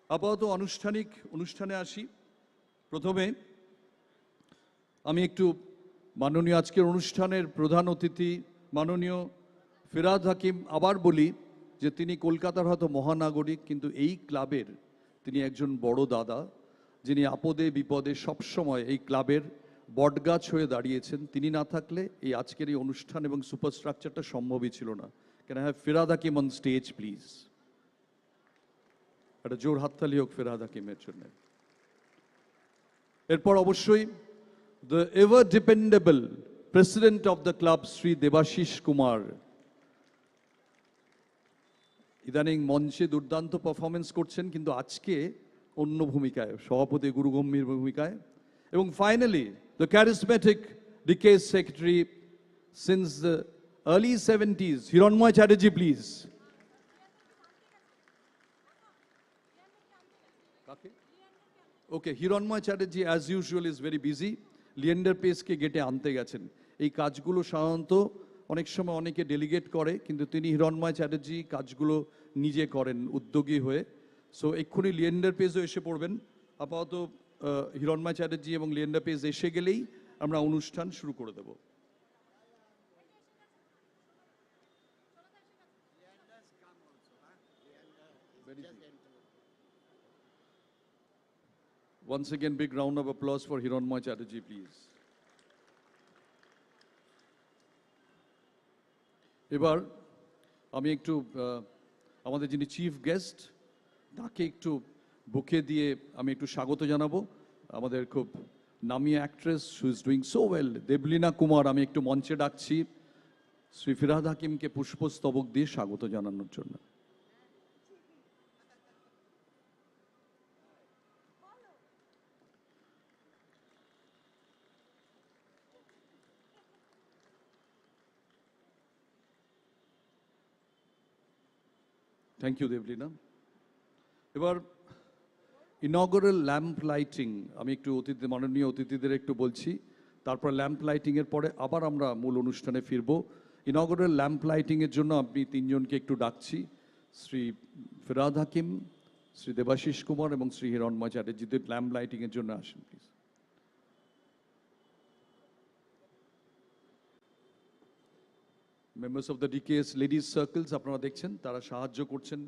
আপাতত অনুষ্ঠানে আসি। প্রথমে আমি একটু মাননীয় আজকের অনুষ্ঠানের প্রধান অতিথি মাননীয় ফিরহাদ হাকিম, আবার বলি যে তিনি কলকাতার হয়তো মহানাগরিক, কিন্তু এই ক্লাবের তিনি একজন বড় দাদা, যিনি আপদে বিপদে সবসময় এই ক্লাবের বটগাছ হয়ে দাঁড়িয়েছেন। তিনি না থাকলে এই আজকের এই অনুষ্ঠান এবং সুপারস্ট্রাকচারটা সম্ভবই ছিল না। Can I have Firhad Hakim on stage please? একটা জোর হাততালি হোক ফিরহাদ হাকিমের জন্য। এরপর অবশ্যই the ever dependable president of the club Shri Debashis Kumar. ইদানিং মঞ্চে দুর্দান্ত পারফরমেন্স করছেন, কিন্তু আজকে অন্য ভূমিকায়, সভাপতি গুরুগম্ভীর ভূমিকায়। এবং finally the charismatic DKS secretary since the early 70s, Hiranmoy Chatterjee please. Okay, Hiranmoy Chatterjee as usual is very busy. Leander পেসকে গেটে আনতে গেছেন। এই কাজগুলো সাধারণত অনেক সময় অনেকে ডেলিগেট করে, কিন্তু তিনি হিরণময় চ্যাটার্জি কাজগুলো নিজে করেন উদ্যোগী হয়ে। সো এক্ষুনি লিয়েন্ডার পেসও এসে পড়বেন। আপাতত হিরণময় চ্যাটার্জি এবং লিয়েন্ডার পেস এসে গেলেই আমরা অনুষ্ঠান শুরু করে দেব। Once again, big round of applause for Hiranmoy Chatterjee, please. এবার আমি একটু আমাদের যিনি চিফ গেস্ট তাকে একটু বুকে দিয়ে আমি একটু স্বাগত জানাবো। আমাদের খুব নামি actress who is doing so well, Debleena Kumar, আমি একটু মঞ্চে ডাকছি শ্রী ফিরহাদ হাকিমকে পুষ্পস্তবক দিয়ে স্বাগত জানানোর জন্য। Thank you Debleena. এবার ইনগরাল ল্যাম্প লাইটিং আমি একটু মাননীয় অতিথিদের একটু বলছি, তারপর ল্যাম্প লাইটিংয়ের পরে আবার আমরা মূল অনুষ্ঠানে ফিরব। ইনগরাল ল্যাম্প লাইটিংয়ের জন্য আপনি তিনজনকে একটু ডাকছি, শ্রী ফিরহাদ হাকিম, শ্রী দেবাশিস কুমার এবং শ্রী হিরণময় চ্যাটার্জিদের ল্যাম্প লাইটিংয়ের জন্য আসেন please. Members of the DKS ladies circles আপনারা দেখছেন, তারা সাহায্য করছেন।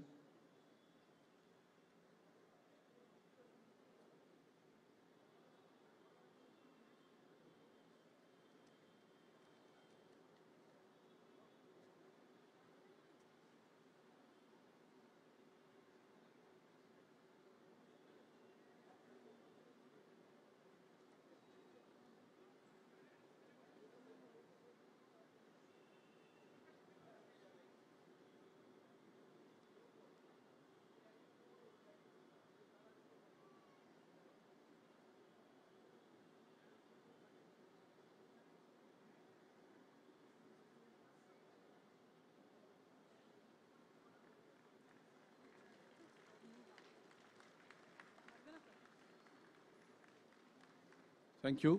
Thank you.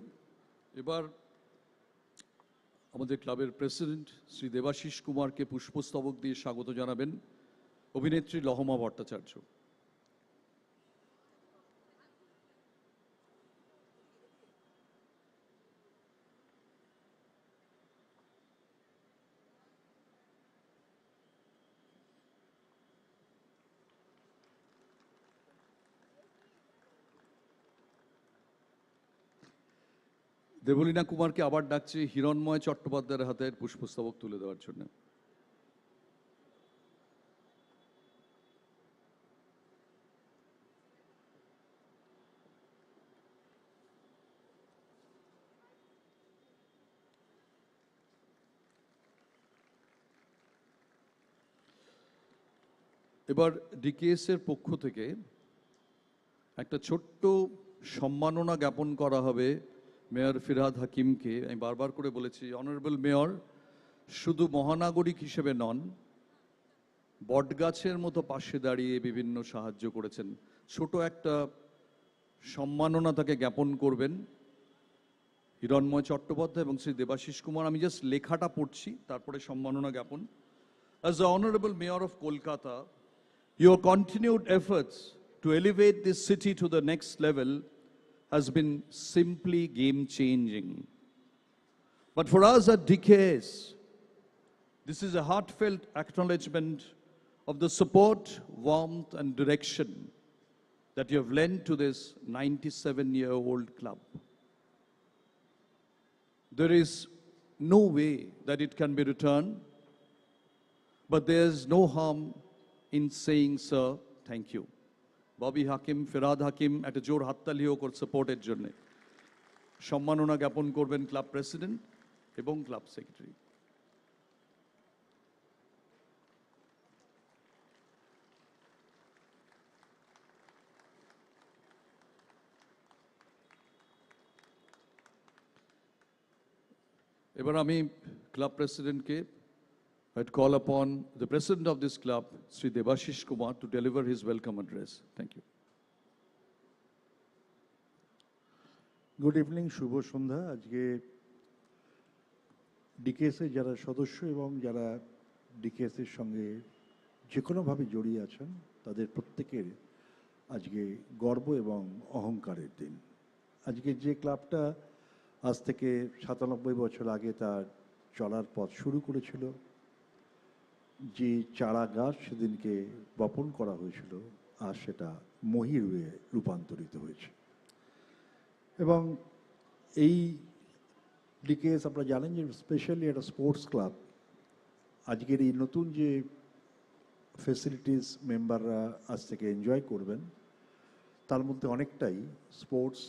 এবার আমাদের ক্লাবের প্রেসিডেন্ট শ্রী দেবাশিস কুমারকে পুষ্পস্তবক দিয়ে স্বাগত জানাবেন অভিনেত্রী লহমা ভট্টাচার্য। দেবলীনা কুমারকে আবার ডাকছি হিরণময় চট্টোপাধ্যায়ের হাতের পুষ্পস্তবক তুলে দেওয়ার জন্য। এবার ডিকেএস এর পক্ষ থেকে একটা ছোট্ট সম্মাননা জ্ঞাপন করা হবে মেয়র ফিরহাদ হাকিমকে। আমি বারবার করে বলেছি, অনারেবল মেয়র শুধু মহানাগরিক হিসেবে নন, বটগাছের মতো পাশে দাঁড়িয়ে বিভিন্ন সাহায্য করেছেন। ছোট একটা সম্মাননা তাকে জ্ঞাপন করবেন হিরণময় চট্টোপাধ্যায় এবং শ্রী দেবাশিস কুমার। আমি জাস্ট লেখাটা পড়ছি, তারপরে সম্মাননা জ্ঞাপন। As the Honorable Mayor of Kolkata, your continued efforts to elevate this city to the next level has been simply game-changing. But for us at DKS, this is a heartfelt acknowledgement of the support, warmth, and direction that you have lent to this 97-year-old club. There is no way that it can be returned, but there is no harm in saying, sir, thank you. Bobby Hakim, Firad Hakim, একটা জোর হাততালি হোক ওর সাপোর্টের জন্য। সম্মাননা জ্ঞাপন করবেন club president এবং ক্লাব সেক্রেটারি। এবার আমি ক্লাব প্রেসিডেন্টকে I'd call upon the president of this club, Sri Debashish Kumar, to deliver his welcome address. Thank you. Good evening, শুভ সন্ধ্যা। আজকে ডিকেএসে যারা সদস্য এবং যারা ডিকেএসের সঙ্গে যে কোনোভাবে জড়িয়ে আছেন তাদের প্রত্যেকের আজকে গর্ব এবং অহংকারের দিন। আজকে যে ক্লাবটা আজ থেকে ৯৭ বছর আগে তার চলার পথ শুরু করেছিল, যে চারা গাছ সেদিনকে বপন করা হয়েছিল, আর সেটা মহিরুহে রূপান্তরিত হয়েছে। এবং এই ডিকেএস আপনারা জানেন যে স্পেশালি একটা স্পোর্টস ক্লাব। আজকের এই নতুন যে ফেসিলিটিস মেম্বাররা আজ থেকে এনজয় করবেন, তার মধ্যে অনেকটাই স্পোর্টস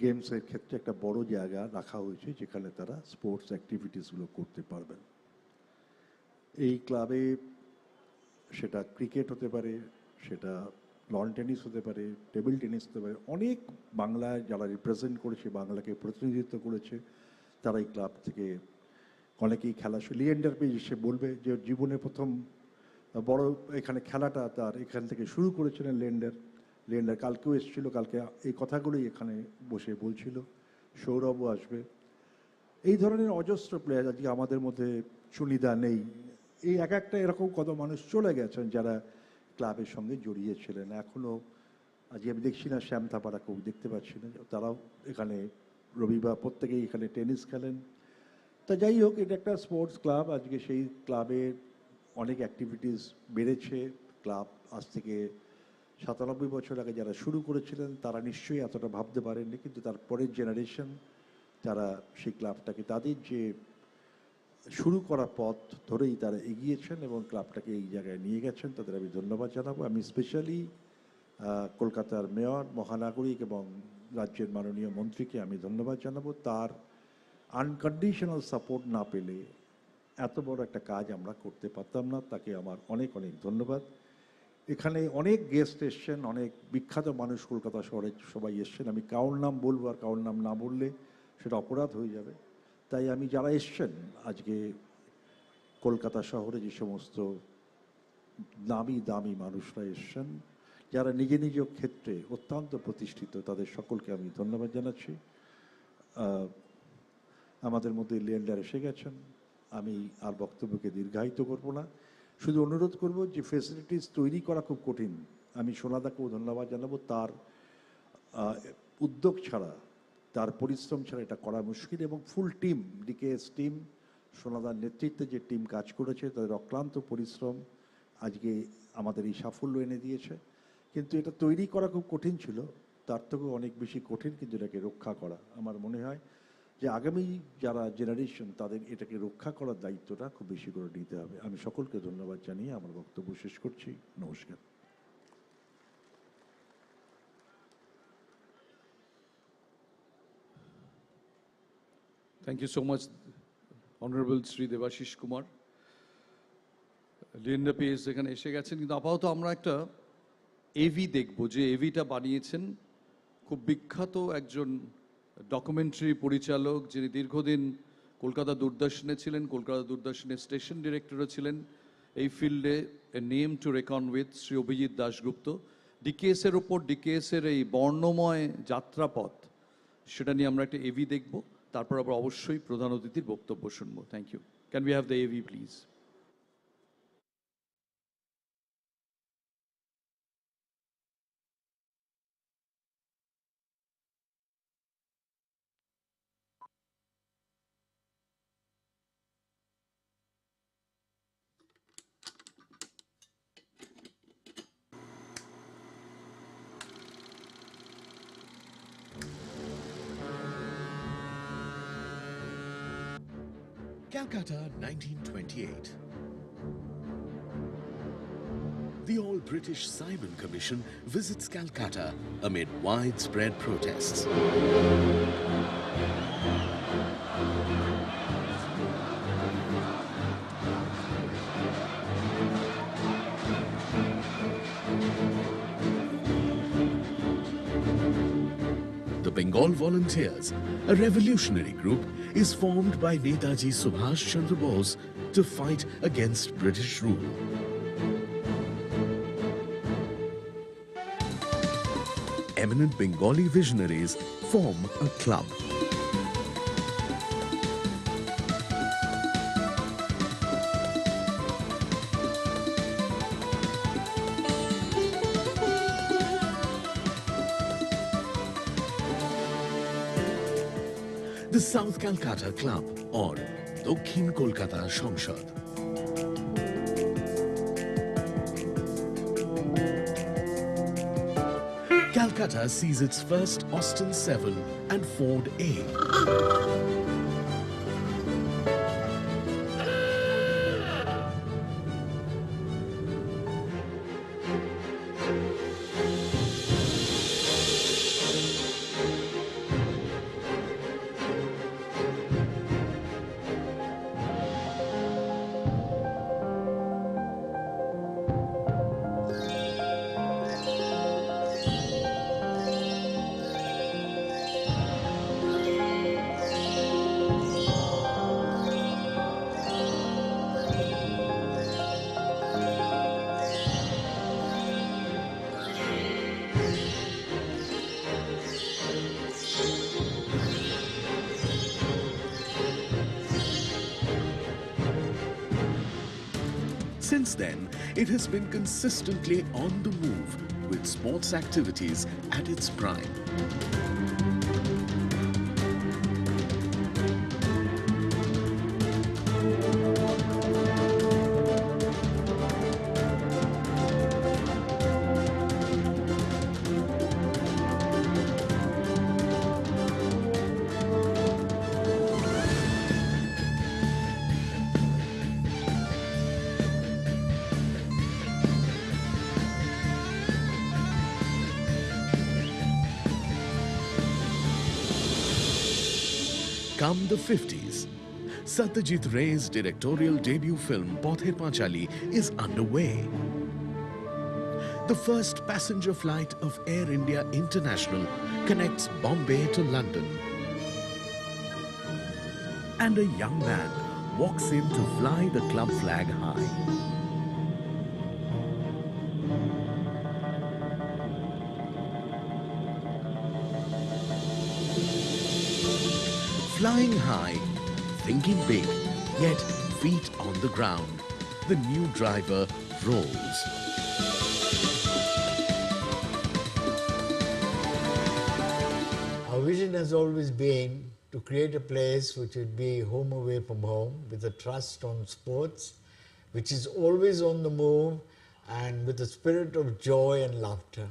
গেমসের ক্ষেত্রে একটা বড় জায়গা রাখা হয়েছে, যেখানে তারা স্পোর্টস অ্যাক্টিভিটিসগুলো করতে পারবেন। এই ক্লাবে সেটা ক্রিকেট হতে পারে, সেটা লন টেনিস হতে পারে, টেবিল টেনিস হতে পারে। অনেক বাংলায় যারা রিপ্রেজেন্ট করেছে, বাংলাকে প্রতিনিধিত্ব করেছে, তারা এই ক্লাব থেকে অনেকেই খেলা লিয়েন্ডার পেজ সে বলবে যে জীবনে প্রথম বড় এখানে খেলাটা তার এখান থেকে শুরু করেছিলেন লিয়েন্ডার কালকেও এসেছিল, কালকে এই কথাগুলোই এখানে বসে বলছিল। সৌরভও আসবে। এই ধরনের অজস্র প্লেয়ার আজকে আমাদের মধ্যে সুনিদা নেই, এই এক একটা এরকম কত মানুষ চলে গেছেন যারা ক্লাবের সঙ্গে জড়িয়েছিলেন। এখনও আজকে আমি দেখছি না শ্যাম থাপারা কেউ দেখতে পাচ্ছি না, তারাও এখানে রবিবার প্রত্যেকেই এখানে টেনিস খেলেন। তা যাই হোক, এটা একটা স্পোর্টস ক্লাব। আজকে সেই ক্লাবের অনেক অ্যাক্টিভিটিস বেড়েছে। ক্লাব আজ থেকে ৯৭ বছর আগে যারা শুরু করেছিলেন তারা নিশ্চয়ই এতটা ভাবতে পারেননি, কিন্তু তার পরের জেনারেশন তারা সেই ক্লাবটাকে তাদের যে শুরু করা পথ ধরেই তারা এগিয়েছেন এবং ক্লাবটাকে এই জায়গায় নিয়ে গেছেন, তাদের আমি ধন্যবাদ জানাবো। আমি স্পেশালি কলকাতার মেয়র, মহানাগরিক এবং রাজ্যের মাননীয় মন্ত্রীকে আমি ধন্যবাদ জানাবো। তার আনকন্ডিশনাল সাপোর্ট না পেলে এত বড় একটা কাজ আমরা করতে পারতাম না। তাকে আমার অনেক অনেক ধন্যবাদ। এখানে অনেক গেস্ট এসছেন, অনেক বিখ্যাত মানুষ কলকাতা শহরে সবাই এসছেন। আমি কারোর নাম বলবো, আর কারোর নাম না বললে সেটা অপরাধ হয়ে যাবে। তাই আমি যারা এসছেন আজকে কলকাতা শহরে, যে সমস্ত দামি দামি মানুষরা এসছেন, যারা নিজ নিজ ক্ষেত্রে অত্যন্ত প্রতিষ্ঠিত, তাদের সকলকে আমি ধন্যবাদ জানাচ্ছি। আমাদের মধ্যে লিয়েন্ডার এসে গেছেন, আমি আর বক্তব্যকে দীর্ঘায়িত করব না। শুধু অনুরোধ করব যে ফেসিলিটিস তৈরি করা খুব কঠিন। আমি সোনাদাকেও ধন্যবাদ জানাবো। তার উদ্যোগ ছাড়া, তার পরিশ্রম ছাড়া এটা করা মুশকিল। এবং ফুল টিম, ডিকেএস টিম, সোনাদার নেতৃত্বে যে টিম কাজ করেছে, তাদের অক্লান্ত পরিশ্রম আজকে আমাদের এই সাফল্য এনে দিয়েছে। কিন্তু এটা তৈরি করা খুব কঠিন ছিল, তার থেকেও অনেক বেশি কঠিন কিন্তু এটাকে রক্ষা করা। আমার মনে হয় যে আগামী যারা জেনারেশন, তাদের এটাকে রক্ষা করার দায়িত্বটা খুব বেশি করে নিতে হবে। আমি সকলকে ধন্যবাদ জানিয়ে আমার বক্তব্য শেষ করছি। নমস্কার। Thank you so much, Honorable Sri Debashish Kumar. Leander page এখানে এসে গেছেন, কিন্তু আপাতত আমরা একটা এভি দেখব, যে এভিটা বানিয়েছেন খুব বিখ্যাত একজন ডকুমেন্টারি পরিচালক, যিনি দীর্ঘদিন কলকাতা দূরদর্শনে ছিলেন, কলকাতা দূরদর্শনের স্টেশন ডিরেক্টরও ছিলেন। এই ফিল্ডে a name to reckon with, Shri Abhijit Dasgupta. ডিকেএসের ওপর ডিকেএসের এই বর্ণময় যাত্রাপথ, সেটা নিয়ে আমরা একটা এভি দেখব, তারপর আবার অবশ্যই প্রধান অতিথির বক্তব্য শুনবো। Thank you. Can we have the AV please? Calcutta, 1928. The all-British Simon Commission visits Calcutta amid widespread protests. The Bengal Volunteers, a revolutionary group, is formed by Netaji Subhash Chandra Bose to fight against British rule. Eminent Bengali visionaries form a club. The South Calcutta Club, or Dakshin Kalikata Sansad. Calcutta sees its first Austin 7 and Ford A. Since then, it has been consistently on the move with sports activities at its prime. Come the 50s, Satyajit Ray's directorial debut film Pather Panchali is underway. The first passenger flight of Air India International connects Bombay to London. And a young man walks in to fly the club flag high. Flying high, thinking big, yet feet on the ground, the new driver rolls. Our vision has always been to create a place which would be home away from home, with a trust on sports, which is always on the move, and with a spirit of joy and laughter.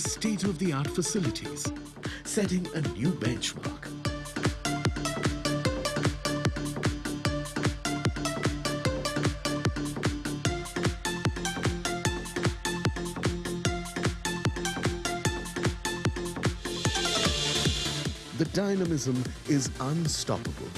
state-of-the-art facilities, setting a new benchmark. The dynamism is unstoppable.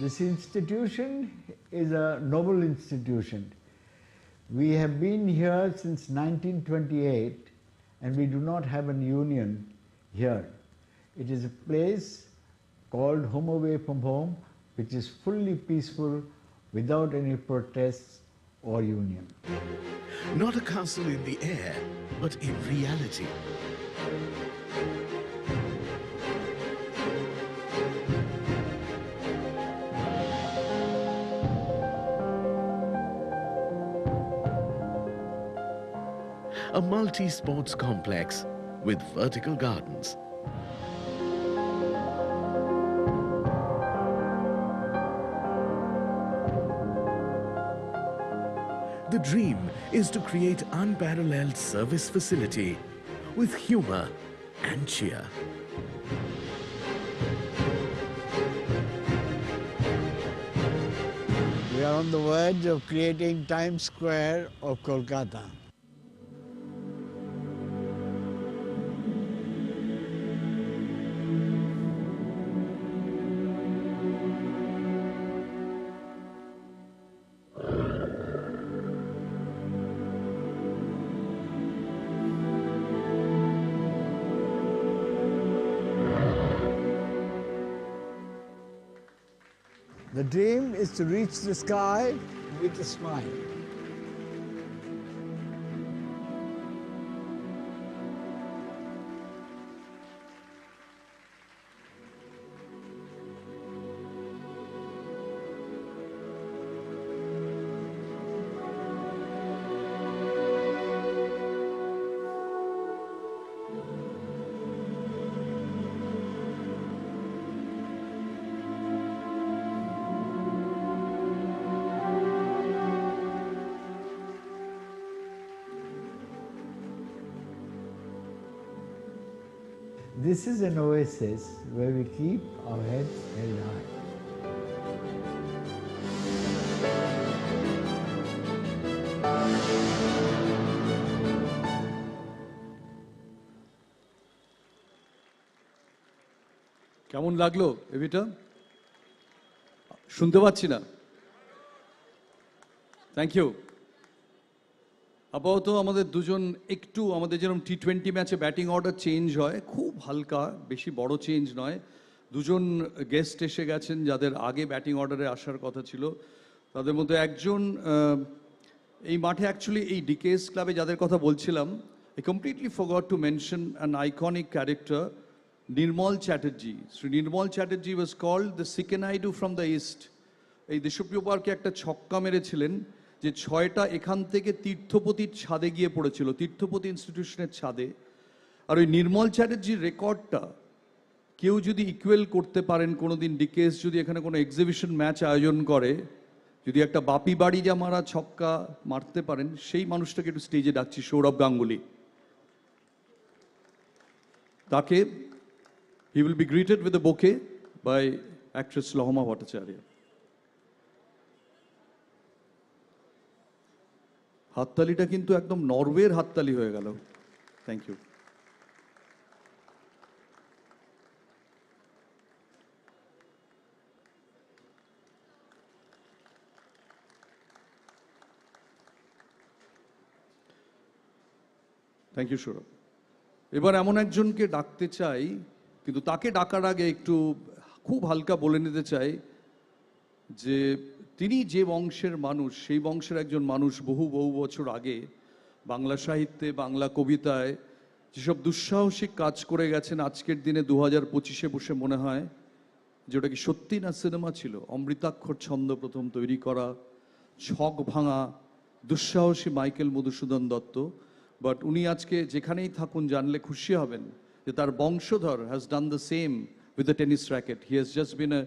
This institution is a noble institution. We have been here since 1928 and we do not have a union here. It is a place called Home Away from Home, which is fully peaceful without any protests or union. Not a castle in the air, but in reality. A multi-sports complex with vertical gardens. The dream is to create unparalleled service facility with humor and cheer. We are on the verge of creating Times Square of Kolkata. The dream is to reach the sky with a smile. This is an oasis where we keep our heads held high. কেমন লাগলো এভিটা? শুনতে পাচ্ছি না। Thank you. আপাতত আমাদের দুজন একটু, আমাদের যেরকম T20 ম্যাচে ব্যাটিং অর্ডার চেঞ্জ হয়, খুব হালকা, বেশি বড় চেঞ্জ নয়। দুজন গেস্ট এসে গেছেন যাদের আগে ব্যাটিং অর্ডারে আসার কথা ছিল। তাদের মধ্যে একজন এই মাঠে অ্যাকচুয়ালি এই ডিকেএস ক্লাবে যাদের কথা বলছিলাম, I completely forgot to mention an iconic character, Nirmal Chatterjee. Sri Nirmal Chatterjee was called the Sikenaidu from the East. এই দেশপ্রিয় পার্কে একটা ছক্কা মেরেছিলেন যে 6টা এখান থেকে তীর্থপতির ছাদে গিয়ে পড়েছিল, তীর্থপতি ইনস্টিটিউশনের ছাদে। আর ওই নির্মল চ্যাটার্জির রেকর্ডটা কেউ যদি ইকুয়েল করতে পারেন, কোনোদিন ডিকেএস যদি এখানে কোনো এক্সিবিশন ম্যাচ আয়োজন করে, যদি একটা বাপি বাড়ি যা মারা ছক্কা মারতে পারেন, সেই মানুষটাকে একটু স্টেজে ডাকছি, সৌরভ গাঙ্গুলি। তাকে he will be greeted with a bouquet by actress Lohama Bhattacharya. হাততালিটা কিন্তু একদম নরওয়ের হাততালি হয়ে গেল। Thank you. Thank you Sourav. এবার এমন একজনকে ডাকতে চাই, কিন্তু তাকে ডাকার আগে একটু খুব হালকা বলে নিতে চাই যে তিনি যে বংশের মানুষ, সেই বংশের একজন মানুষ বহু বহু বছর আগে বাংলা সাহিত্যে, বাংলা কবিতায় যেসব দুঃসাহসিক কাজ করে গেছেন, আজকের দিনে 2025-এ বসে মনে হয় যে ওটা কি সত্যি না সিনেমা ছিল। অমৃতাক্ষর ছন্দ প্রথম তৈরি করা, ছক ভাঙা, দুঃসাহসী মাইকেল মধুসূদন দত্ত। বাট উনি আজকে যেখানেই থাকুন জানলে খুশি হবেন যে তার বংশধর has done the same with the tennis racket. He has just bin a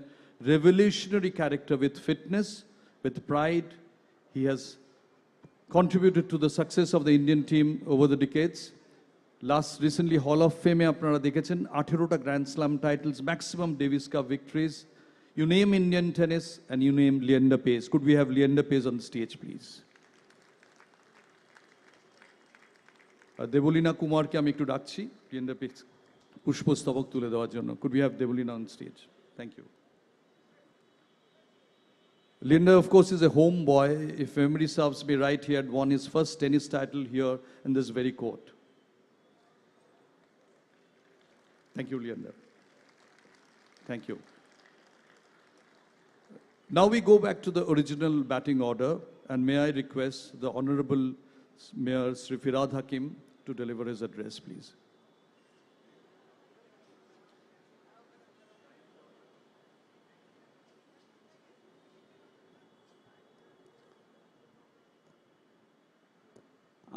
revolutionary character with fitness, with pride. He has contributed to the success of the Indian team over the decades. Recently Hall of Fame আপনারা দেখেছেন 18টা Grand Slam titles, maximum Davis Cup victories. You name Indian tennis and you name Leander Paes. Could we have Leander Paes on the stage, please? Debolina কুমারকে আমি একটু ডাকছি Leander Paes পুষ্পস্তবক তুলে দেওয়ার জন্য। Could we have Debolina on stage? Thank you. Leander, of course, is a home boy. If memory serves me right, he had won his first tennis title here in this very court. Thank you, Leander. Thank you. Now we go back to the original batting order, and may I request the Honorable Mayor Sri Firad Hakim to deliver his address, please.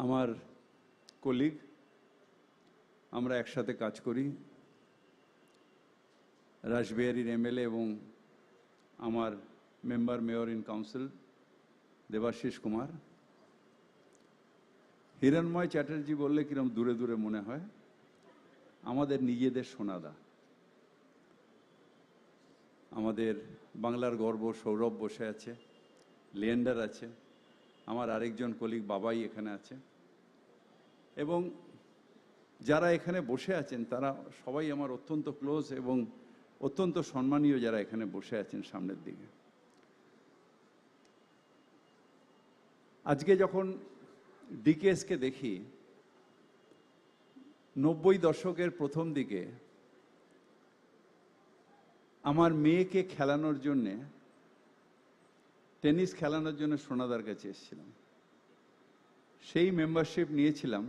আমার colleague, আমরা একসাথে কাজ করি, রাসবিহারীর MLA এবং আমার member mayor in council Debashis Kumar. Hiranmoy Chatterjee বললে কিরম দূরে দূরে মনে হয়, আমাদের নিজেদের সোনাদা, আমাদের বাংলার গর্ব সৌরভ বসে আছে, লিয়েন্ডার আছে, আমার আরেকজন কলিগ বাবাই এখানে আছে, এবং যারা এখানে বসে আছেন তারা সবাই আমার অত্যন্ত ক্লোজ এবং অত্যন্ত সম্মানীয়, যারা এখানে বসে আছেন সামনের দিকে। আজকে যখন ডিকেএসকে দেখি, 90 দশকের প্রথম দিকে আমার মেয়েকে খেলানোর জন্যে টেনিস খেলানোর জন্য সোনাদার কাছে এসেছিলাম। সেই মেম্বারশিপ নিয়েছিলাম।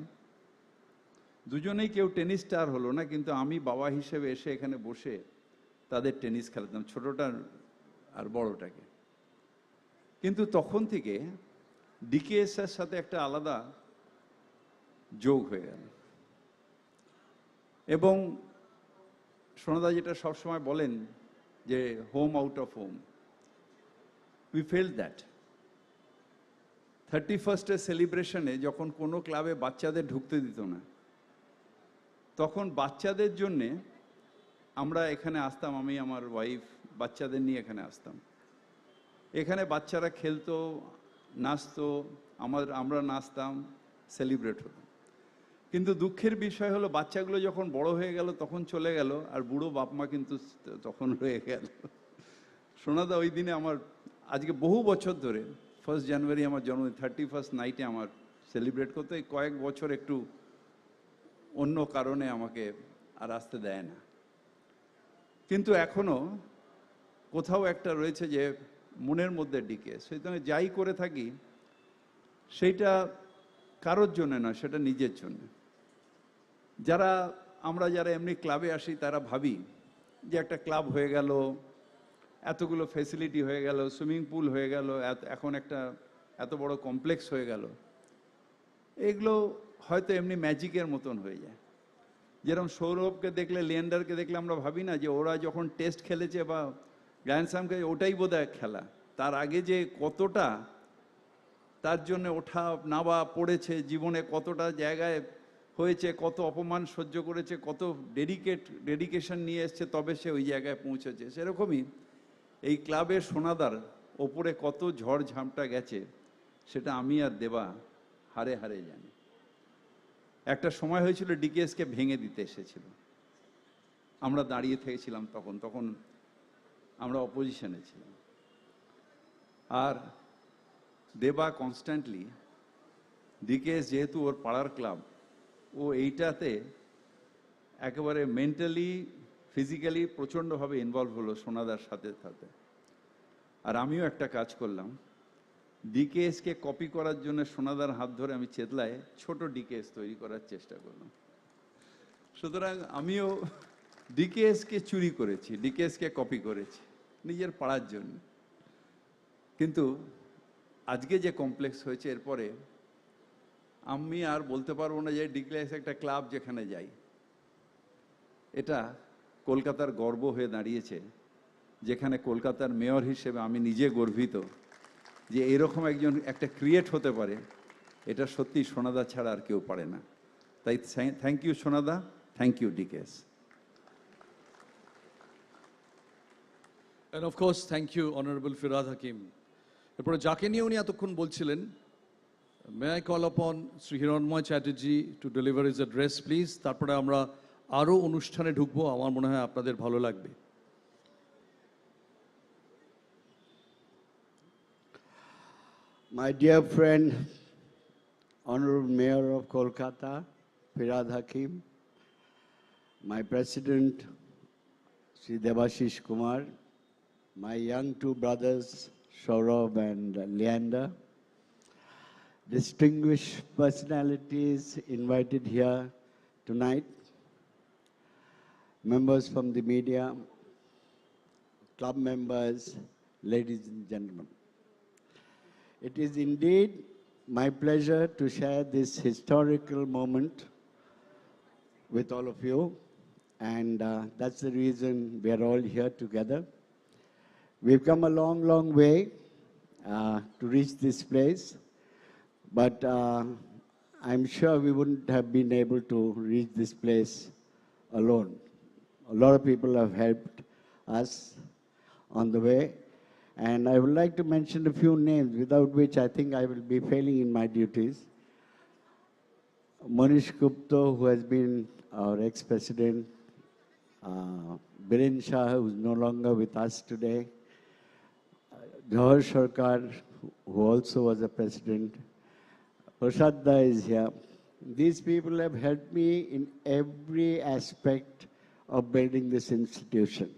দুজনেই কেউ টেনিস স্টার হলো না, কিন্তু আমি বাবা হিসেবে এসে এখানে বসে তাদের টেনিস খেলাতাম, ছোটটা আর বড়টাকে। কিন্তু তখন থেকে ডিকেএস এর সাথে একটা আলাদা যোগ হয়ে গেল। এবং সোনাদা যেটা সবসময় বলেন যে home out of home, we felt that. 31st সেলিব্রেশনে যখন কোনো ক্লাবে বাচ্চাদের ঢুকতে দিত না, তখন বাচ্চাদের জন্যে আমরা এখানে আসতাম, আমি আমার ওয়াইফ বাচ্চাদের নিয়ে এখানে আসতাম। এখানে বাচ্চারা খেলতো, নাচতো, আমরা নাচতাম, সেলিব্রেট হতো। কিন্তু দুঃখের বিষয় হলো বাচ্চাগুলো যখন বড় হয়ে গেল তখন চলে গেল, আর বুড়ো বাপ মা কিন্তু তখন রয়ে গেল। সোনাদা ওই দিনে আমার, আজকে বহু বছর ধরে 1 জানুয়ারি আমার জন্মদিন, 31st নাইটে আমার সেলিব্রেট করতে, এই কয়েক বছর একটু অন্য কারণে আমাকে আর আসতে দেয় না। কিন্তু এখনো কোথাও একটা রয়েছে যে মনের মধ্যে ডিকে, সুতরাং যাই করে থাকি সেইটা কারোর জন্য না, সেটা নিজের জন্য। আমরা যারা এমনি ক্লাবে আসি তারা ভাবি যে একটা ক্লাব হয়ে গেল, এতগুলো ফেসিলিটি হয়ে গেল, সুইমিং পুল হয়ে গেল, এখন একটা এত বড় কমপ্লেক্স হয়ে গেল, এগুলো হয়তো এমনি ম্যাজিকের মতন হয়ে যায়। যেরকম সৌরভকে দেখলে, লিয়েন্ডারকে দেখলে আমরা ভাবি না যে ওরা যখন টেস্ট খেলেছে বা গ্র্যান্ড স্ল্যাম খেলেছে ওটাই বোধহয় খেলা, তার আগে যে কতটা তার জন্য ওঠা নামা পড়েছে, জীবনে কতটা জায়গায় হয়েছে, কত অপমান সহ্য করেছে, কত ডেডিকেশন নিয়ে এসছে, তবে সে ওই জায়গায় পৌঁছেছে। সেরকমই এই ক্লাবের সোনাদার ওপরে কত ঝড় ঝামটা গেছে, সেটা আমি আর দেবা হারে হারে জানি। একটা সময় হয়েছিল ডিকেএসকে ভেঙে দিতে এসেছিল, আমরা দাঁড়িয়ে থেকেছিলাম, তখন আমরা অপোজিশনে ছিলাম। আর দেবা কনস্ট্যান্টলি, ডিকেএস যেহেতু ওর পাড়ার ক্লাব, ও এইটাতে একেবারে মেন্টালি ফিজিক্যালি প্রচণ্ডভাবে ইনভলভ হলো সোনাদার সাথে সাথে। আর আমিও একটা কাজ করলাম, ডিকেএসকে কপি করার জন্য সোনাদার হাত ধরে আমি চেতলায় ছোট ডিকেএস তৈরি করার চেষ্টা করলাম। সুতরাং আমিও ডিকেএসকে চুরি করেছি, ডিকেএসকে কপি করেছি নিজের পাড়ার জন্য। কিন্তু আজকে যে কমপ্লেক্স হয়েছে, এরপরে আমি আর বলতে পারবো না যে ডিকেএস একটা ক্লাব যেখানে যাই। এটা কলকাতার গর্ব হয়ে দাঁড়িয়েছে, যেখানে কলকাতার মেয়র হিসেবে আমি নিজে গর্বিত যে এরকম একটা ক্রিয়েট হতে পারে। এটা সত্যি সোনাদা ছাড়া আর কেউ পারে না। তাই thank you Sonada, thank you DKS. And of course, thank you, Honorable Firad Hakim. এরপরে যাকে নিয়ে উনি এতক্ষণ বলছিলেন, may I call upon Sri Hiranmoy Chatterjee to deliver his address, please? তারপরে আমরা আরো অনুষ্ঠানে ঢুকবো, আমার মনে হয় আপনাদের ভালো লাগবে। My dear friend, Honorable Mayor of Kolkata, Firad Hakim, my President, Sri Debashish Kumar, my young two brothers, Sourav and Leander, distinguished personalities invited here tonight, members from the media, club members, ladies and gentlemen. It is indeed my pleasure to share this historical moment with all of you, and that's the reason we are all here together. We've come a long, long way to reach this place, but I'm sure we wouldn't have been able to reach this place alone. A lot of people have helped us on the way, and I would like to mention a few names, without which I think I will be failing in my duties. Manish Gupta, who has been our ex-president, Biren Shah, who is no longer with us today, Jawahar Sarkar, who also was a president, Prashadda is here. These people have helped me in every aspect of building this institution.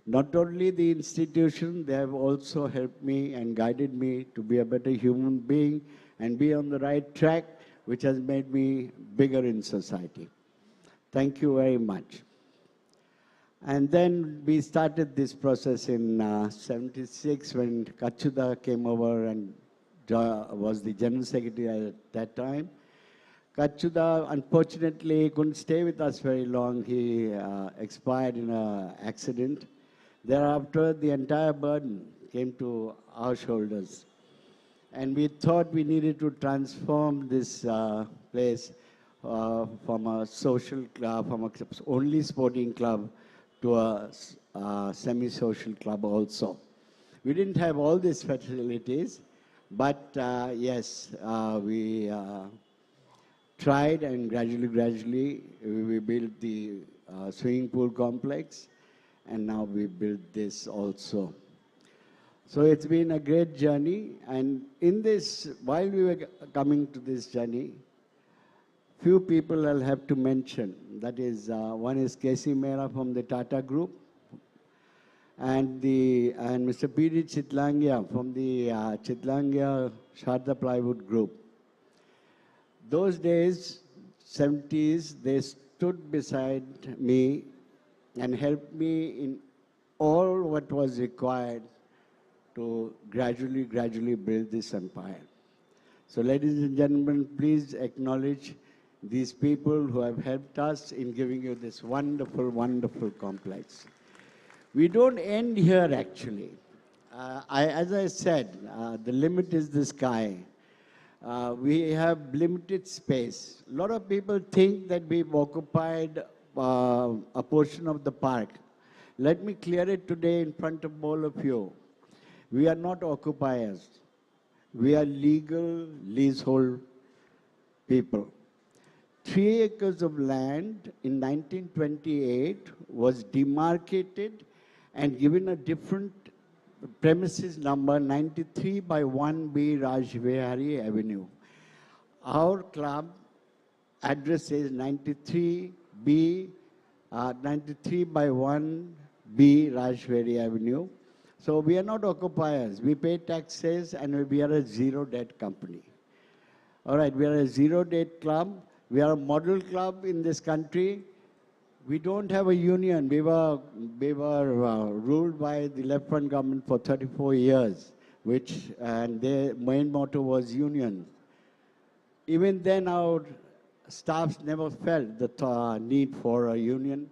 Not only the institution, they have also helped me and guided me to be a better human being and be on the right track, which has made me bigger in society. Thank you very much. And then we started this process in '76 when Kachuda came over and was the General Secretary at that time. Kachuda, unfortunately, couldn't stay with us very long. He expired in an accident. Thereafter, the entire burden came to our shoulders. And we thought we needed to transform this place from a social club, from a only sporting club to a semi-social club also. We didn't have all these facilities, but yes, we tried, and gradually we built the swimming pool complex, and now we built this also. So it's been a great journey, and in this, while we were coming to this journey, few people I'll have to mention. That is, one is K.C. Mehra from the Tata Group, and Mr. P.D. Chitlangia from the Chitlangia Sharda Plywood Group. Those days, 70s, they stood beside me and helped me in all what was required to gradually build this empire. So ladies and gentlemen, please acknowledge these people who have helped us in giving you this wonderful, wonderful complex. We don't end here, actually. As I said, the limit is the sky. We have limited space. A lot of people think that we've occupied a portion of the park. Let me clear it today in front of all of you. We are not occupiers. We are legal leasehold people. 3 acres of land in 1928 was demarcated and given a different premises number, 93 by 1B Rajvihari Avenue. Our club address is 93 by 1B Rajvihari Avenue. So we are not occupiers. We pay taxes and we are a zero debt company. All right, we are a zero debt club. We are a model club in this country. We don't have a union. We were ruled by the left front government for 34 years, and their main motto was union. Even then, our staffs never felt the need for a union.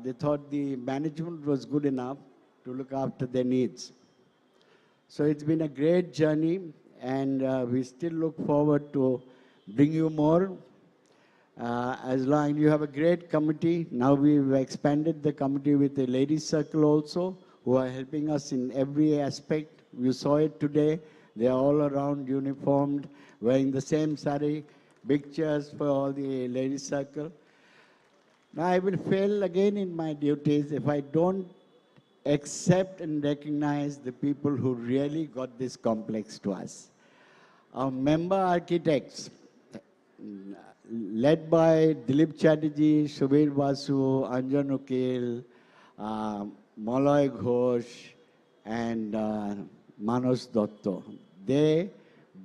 They thought the management was good enough to look after their needs. So it's been a great journey, and we still look forward to bring you more. As long as you have a great committee, now we've expanded the committee with the ladies circle also, who are helping us in every aspect. You saw it today. They are all around uniformed, wearing the same sari, big chairs for all the ladies circle. Now I will fail again in my duties if I don't accept and recognize the people who really got this complex to us. Our member architects, led by Dilip Chatterjee, Shubir Basu, Anjan Ukil, Malay Ghosh, and Manos Dotto. They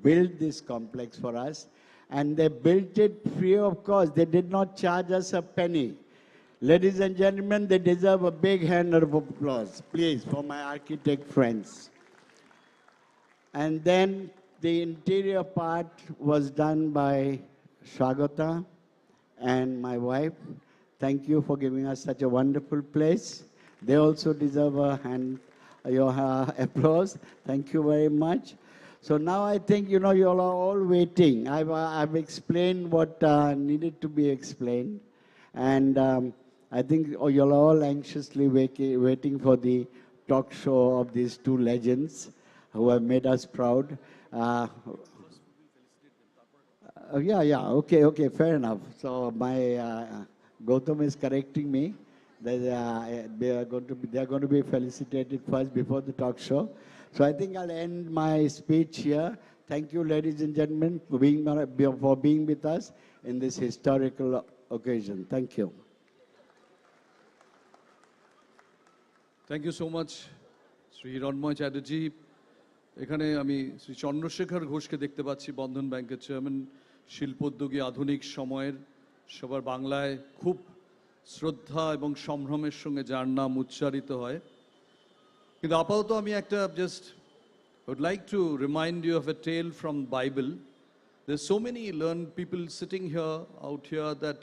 built this complex for us, and they built it free of cost. They did not charge us a penny. Ladies and gentlemen, they deserve a big hand of applause, please, for my architect friends. And then the interior part was done by Shagata and my wife. Thank you for giving us such a wonderful place. They also deserve a hand, your applause. Thank you very much. So now I think, you all are all waiting. I've explained what needed to be explained. And I think you're all anxiously waiting for the talk show of these two legends who have made us proud. Okay, fair enough. So my Gautam is correcting me. They are going to be felicitated first before the talk show. So I think I'll end my speech here. Thank you, ladies and gentlemen, for being with us in this historical occasion. Thank you. Thank you so much Shri Hiranmoy Chatterjee. এখানে আমি শ্রী চন্দ্রশেখর ঘোষকে দেখতে পাচ্ছি, বন্ধন ব্যাংকের chairman, শিল্পোদ্যোগী, আধুনিক সময়ের, সবার বাংলায় খুব শ্রদ্ধা এবং সম্ভ্রমের সঙ্গে যার নাম উচ্চারিত হয়। কিন্তু আপাতত আমি একটা just would like to remind you of a tale from Bible. There's so many learned people sitting here, out here, that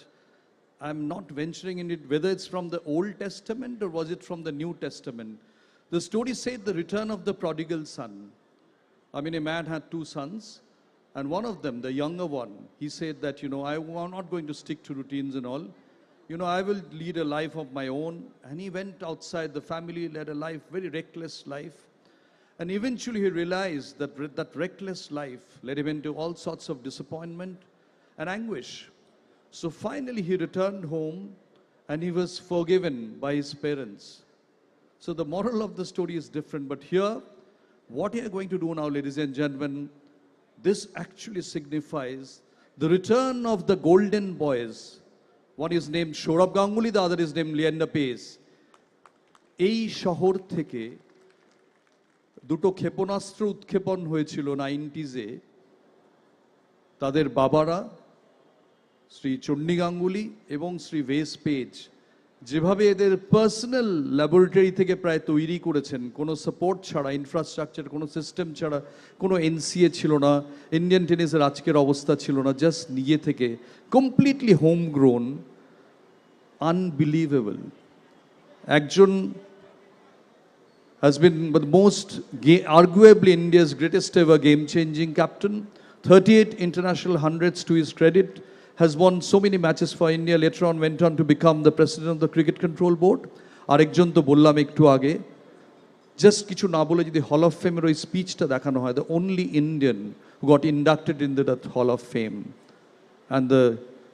I'm not venturing in it, whether it's from the Old Testament or was it from the New Testament. The story said the return of the prodigal son. I mean, a man had two sons, and one of them, the younger one, he said that, I'm not going to stick to routines and all. I will lead a life of my own. And he went outside the family, led a life, very reckless life. And eventually he realized that that reckless life led him into all sorts of disappointment and anguish. So finally he returned home and he was forgiven by his parents. So the moral of the story is different. But here, what you are going to do now, ladies and gentlemen, this actually signifies the return of the golden boys. One is named Sourav Ganguly, the other is named Leander Paes. এই শহর থেকে দুটো ক্ষেপণাস্ত্র উৎক্ষেপণ হয়েছিল 90s-এ। তাদের বাবারা শ্রী চন্ডী গাঙ্গুলি এবং শ্রী ভেস পেজ যেভাবে এদের পার্সোনাল ল্যাবরেটরি থেকে প্রায় তৈরি করেছেন, কোনো সাপোর্ট ছাড়া, ইনফ্রাস্ট্রাকচার, কোনো সিস্টেম ছাড়া, কোনো এনসিএ ছিল না, ইন্ডিয়ান টেনিসের আজকের অবস্থা ছিল না, জাস্ট নিজে থেকে কমপ্লিটলি হোম গ্রোন, আনবিলিভেবল। একজন has been the most, arguably India's greatest ever game-changing captain, 38 international hundreds to his credit, has won so many matches for India, later on went on to become the president of the Cricket Control Board. আরেকজন তো বললাম একটু আগে, just কিছু না বলে যদি hall of ফেমের ওই স্পিচটা দেখানো হয়, the only Indian who got inducted into that hall of fame, and the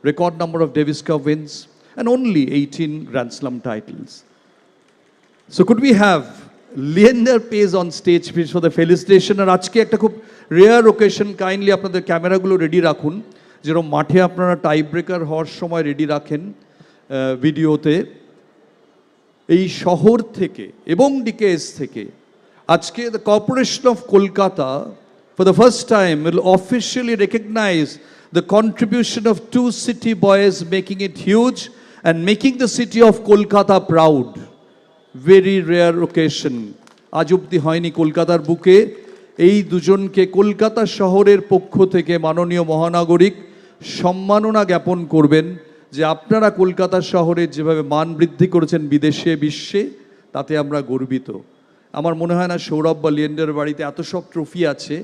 record number of Davis Cup wins, and only 18 Grand Slam titles. So could we have Leander Paes on stage please for the felicitation? আর আজকে একটা খুব rare occasion, kindly আপনাদের ক্যামেরাগুলো ready রাখুন, যেরকম মাঠে আপনারা tie breaker হওয়ার সময় রেডি রাখেন ভিডিওতে। এই শহর থেকে এবং ডিকেএস থেকে আজকে the corporation of Kolkata for the first time will officially recognise the contribution of two city boys, making it huge and making the city of Kolkata proud. Very rare occasion, আজ অব্দি হয়নি কলকাতার বুকে। এই দুজনকে কলকাতা শহরের পক্ষ থেকে মাননীয় মহানাগরিক সম্মাননা জ্ঞাপন করবেন যে আপনারা কলকাতা শহরের যেভাবে মান বৃদ্ধি করেছেন বিদেশে, বিশ্বে, তাতে আমরা গর্বিত। আমার মনে হয় না সৌরভ বা লিয়েন্ডার বাড়িতে এত সব ট্রফি আছে,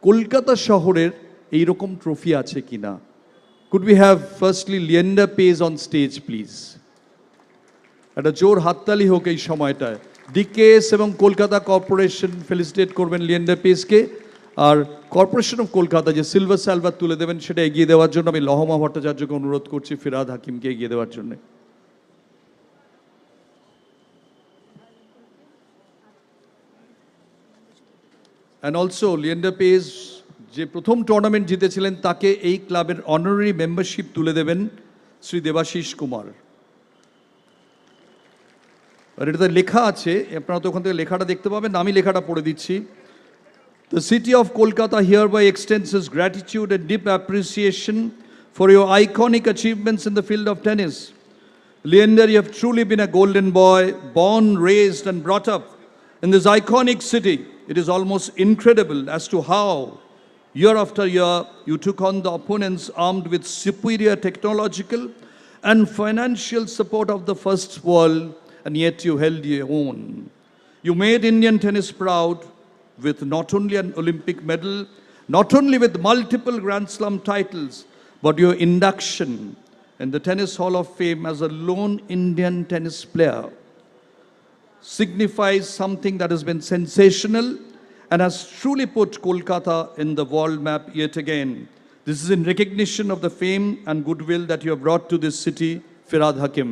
কলকাতা শহরের এইরকম ট্রফি আছে কিনা। Could we have firstly Leander page on stage please? একটা জোর হাততালি হোক এই সময়টায়। ডিকেএস এবং কলকাতা কর্পোরেশন ফেলিসিটেট করবেন লিয়েন্ডার পেজকে, আর কর্পোরেশন অফ কলকাতা যে সিলভার সালভার তুলে দেবেন সেটা এগিয়ে দেওয়ার জন্য আমি লহমা ভট্টাচার্যকে অনুরোধ করছি ফিরহাদ হাকিমকে এগিয়ে দেওয়ার জন্য। অ্যান্ড অলসো লিয়েন্ডার পেজ যে প্রথম টুর্নামেন্ট জিতেছিলেন তাকে এই ক্লাবের অনারারি মেম্বারশিপ তুলে দেবেন শ্রী দেবাশিস কুমার। আর এটাতে লেখা আছে, আপনারা তো ওখান থেকে লেখাটা দেখতে পাবেন, আমি লেখাটা পড়ে দিচ্ছি। The city of Kolkata hereby extends its gratitude and deep appreciation for your iconic achievements in the field of tennis. Leander, you have truly been a golden boy, born, raised and brought up in this iconic city. It is almost incredible as to how, year after year, you took on the opponents armed with superior technological and financial support of the first world, and yet you held your own. You made Indian tennis proud with not only an Olympic medal, not only with multiple Grand Slam titles, but your induction in the Tennis Hall of Fame as a lone Indian tennis player signifies something that has been sensational and has truly put Kolkata in the world map yet again. This is in recognition of the fame and goodwill that you have brought to this city, Firhad Hakim.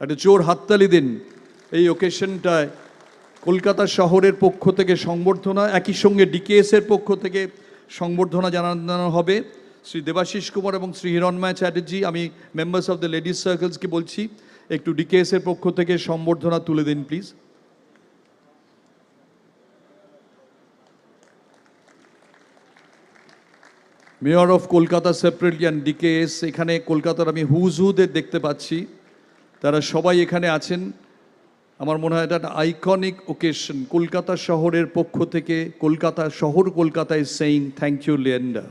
একটা জোর হাততালি দিন এই ওকেশনটায়। কলকাতা শহরের পক্ষ থেকে সংবর্ধনা, একই সঙ্গে ডিকেএস এর পক্ষ থেকে সংবর্ধনা জানানো হবে শ্রী দেবাশিস কুমার এবং শ্রী হিরণময় চ্যাটার্জি। আমি মেম্বার্স অফ দ্য লেডিস সার্কেলসকে বলছি একটু ডিকেএস এর পক্ষ থেকে সংবর্ধনা তুলে দিন please. Mayor of Kolkata separately and ডিকেএস, এখানে কলকাতার আমি হুদের দেখতে পাচ্ছি, তারা সবাই এখানে আছেন। আমার মনে হয় এটা একটা আইকনিক ওকেশন। কলকাতা শহরের পক্ষ থেকে কলকাতা শহর Kolkata is saying thank you Leander.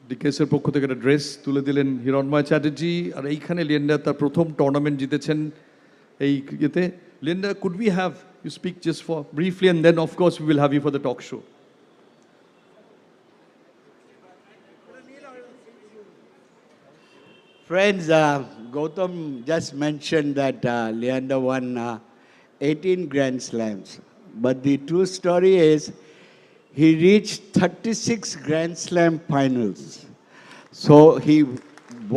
ডিকেএসের পক্ষ থেকে একটা ড্রেস তুলে দিলেন হিরণময় চ্যাটার্জি। আর এইখানে লিয়েন্ডার তার প্রথম টুর্নামেন্ট জিতেছেন এই ইয়েতে। Leander, could we have you speak just for briefly and then of course we will have you for the talk show. Friends, Gautam just mentioned that Leander won 18 Grand Slams. But the true story is he reached 36 Grand Slam finals. So he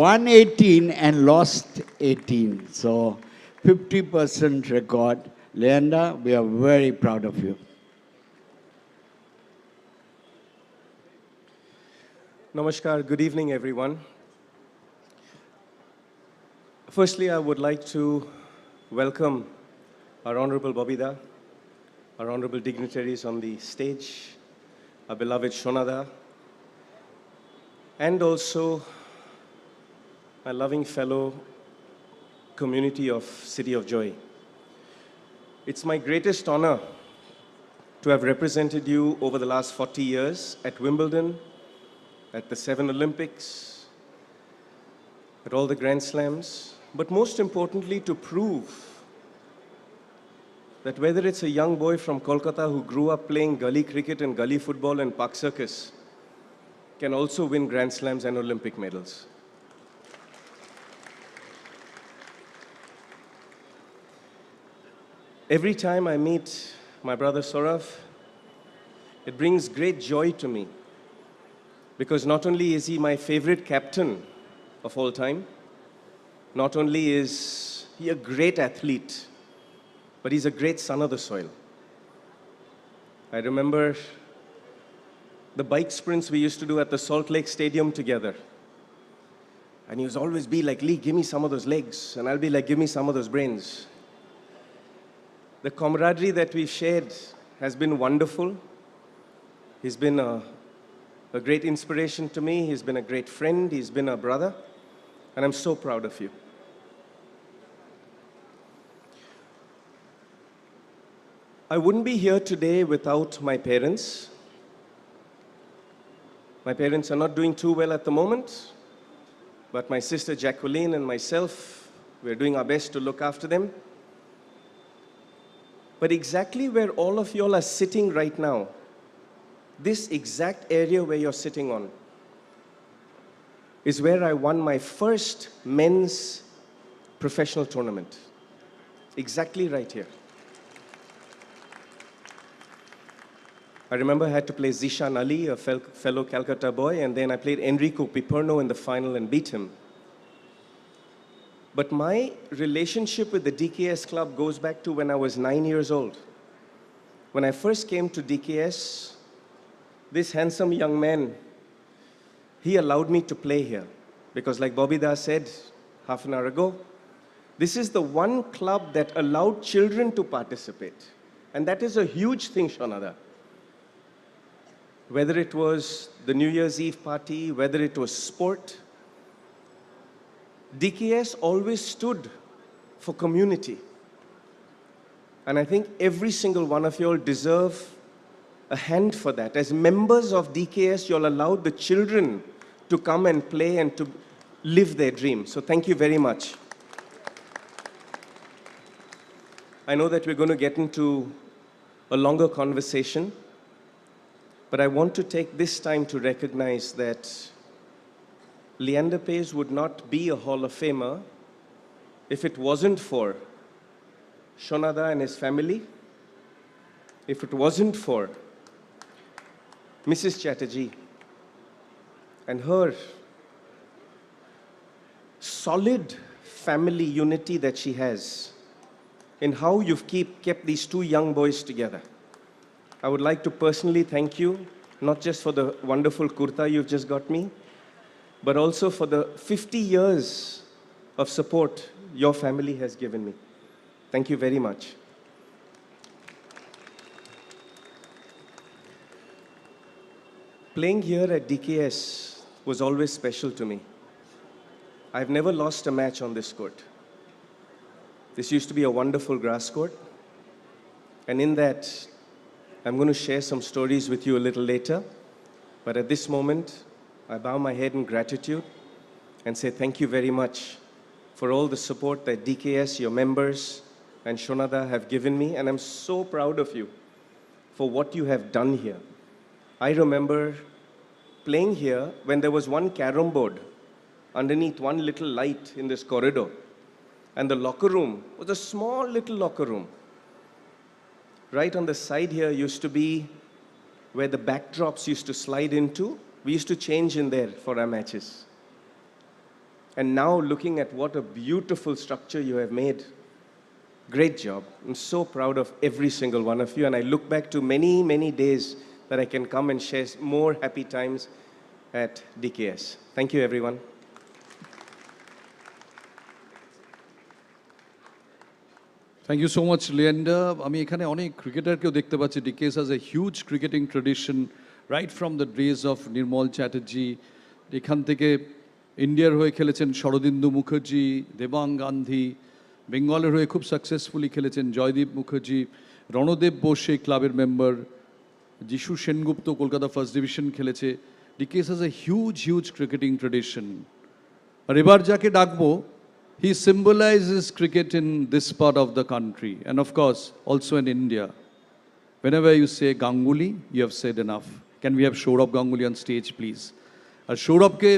won 18 and lost 18. So 50% record. Leander, we are very proud of you. Namaskar, good evening everyone. Firstly, I would like to welcome our Honorable Babida, our Honorable dignitaries on the stage, our beloved Shonada, and also my loving fellow community of City of Joy. It's my greatest honor to have represented you over the last 40 years at Wimbledon, at the 7 Olympics, at all the Grand Slams, but most importantly to prove that whether it's a young boy from Kolkata who grew up playing gully cricket and gully football and Park Circus can also win Grand Slams and Olympic medals. Every time I meet my brother Sourav, it brings great joy to me because not only is he my favorite captain of all time, not only is he a great athlete, but he's a great son of the soil. I remember the bike sprints we used to do at the Salt Lake Stadium together. And he was always be like, Lee, give me some of those legs. And I'll be like, give me some of those brains. The camaraderie that we've shared has been wonderful. He's been a great inspiration to me. He's been a great friend. He's been a brother. And I'm so proud of you. I wouldn't be here today without my parents. My parents are not doing too well at the moment, but my sister Jacqueline and myself, we're doing our best to look after them. But exactly where all of y'all are sitting right now, this exact area where you're sitting on, is where I won my first men's professional tournament. Exactly right here. I remember I had to play Zishan Ali, a fellow Calcutta boy, and then I played Enrico Piperno in the final and beat him. But my relationship with the DKS club goes back to when I was 9 years old. When I first came to DKS, this handsome young man, he allowed me to play here. Because like Bobby Da said half an hour ago, this is the one club that allowed children to participate. And that is a huge thing, Shonada. Whether it was the New Year's Eve party, whether it was sport, DKS always stood for community. And I think every single one of you all deserve a hand for that. As members of DKS, you all allowed the children to come and play and to live their dream. So thank you very much. I know that we're going to get into a longer conversation, but I want to take this time to recognize that Leander Paes would not be a Hall of Famer if it wasn't for Shonada and his family, if it wasn't for Mrs. Chatterjee and her solid family unity that she has in how you've kept these two young boys together. I would like to personally thank you, not just for the wonderful kurta you've just got me, but also for the 50 years of support your family has given me. Thank you very much. Playing here at DKS was always special to me. I've never lost a match on this court. This used to be a wonderful grass court. And in that, I'm going to share some stories with you a little later. But at this moment, I bow my head in gratitude and say thank you very much for all the support that DKS, your members, and Shonada have given me. And I'm so proud of you for what you have done here. I remember playing here when there was one carom board underneath one little light in this corridor. And the locker room was a small little locker room. Right on the side here used to be where the backdrops used to slide into. We used to change in there for our matches. And now looking at what a beautiful structure you have made. Great job. I'm so proud of every single one of you. And I look back to many, many days that I can come and share more happy times at DKS. Thank you, everyone. Thank you so much, Leander. আমি এখানে অনেক ক্রিকেটারকেও দেখতে পাচ্ছি. DKS has a huge cricketing tradition right from the days of নির্মল চ্যাটার্জি. এখান থেকে ইন্ডিয়ার হয়ে খেলেছেন শরদিন্দু মুখার্জি, দেবাং গান্ধী, বেঙ্গলের হয়ে খুব সাকসেসফুলি খেলেছেন জয়দীপ মুখার্জি, রণদেব বোস এই ক্লাবের মেম্বার, যিশু সেনগুপ্ত কলকাতা ফার্স্ট ডিভিশন খেলেছে. DKS has a huge cricketing tradition. আর এবার যাকে ডাকবো, he symbolizes cricket in this part of the country and of course also in India. Whenever you say Ganguly, you have said enough. Can we have Sourav Ganguly on stage, please? আর সৌরভকে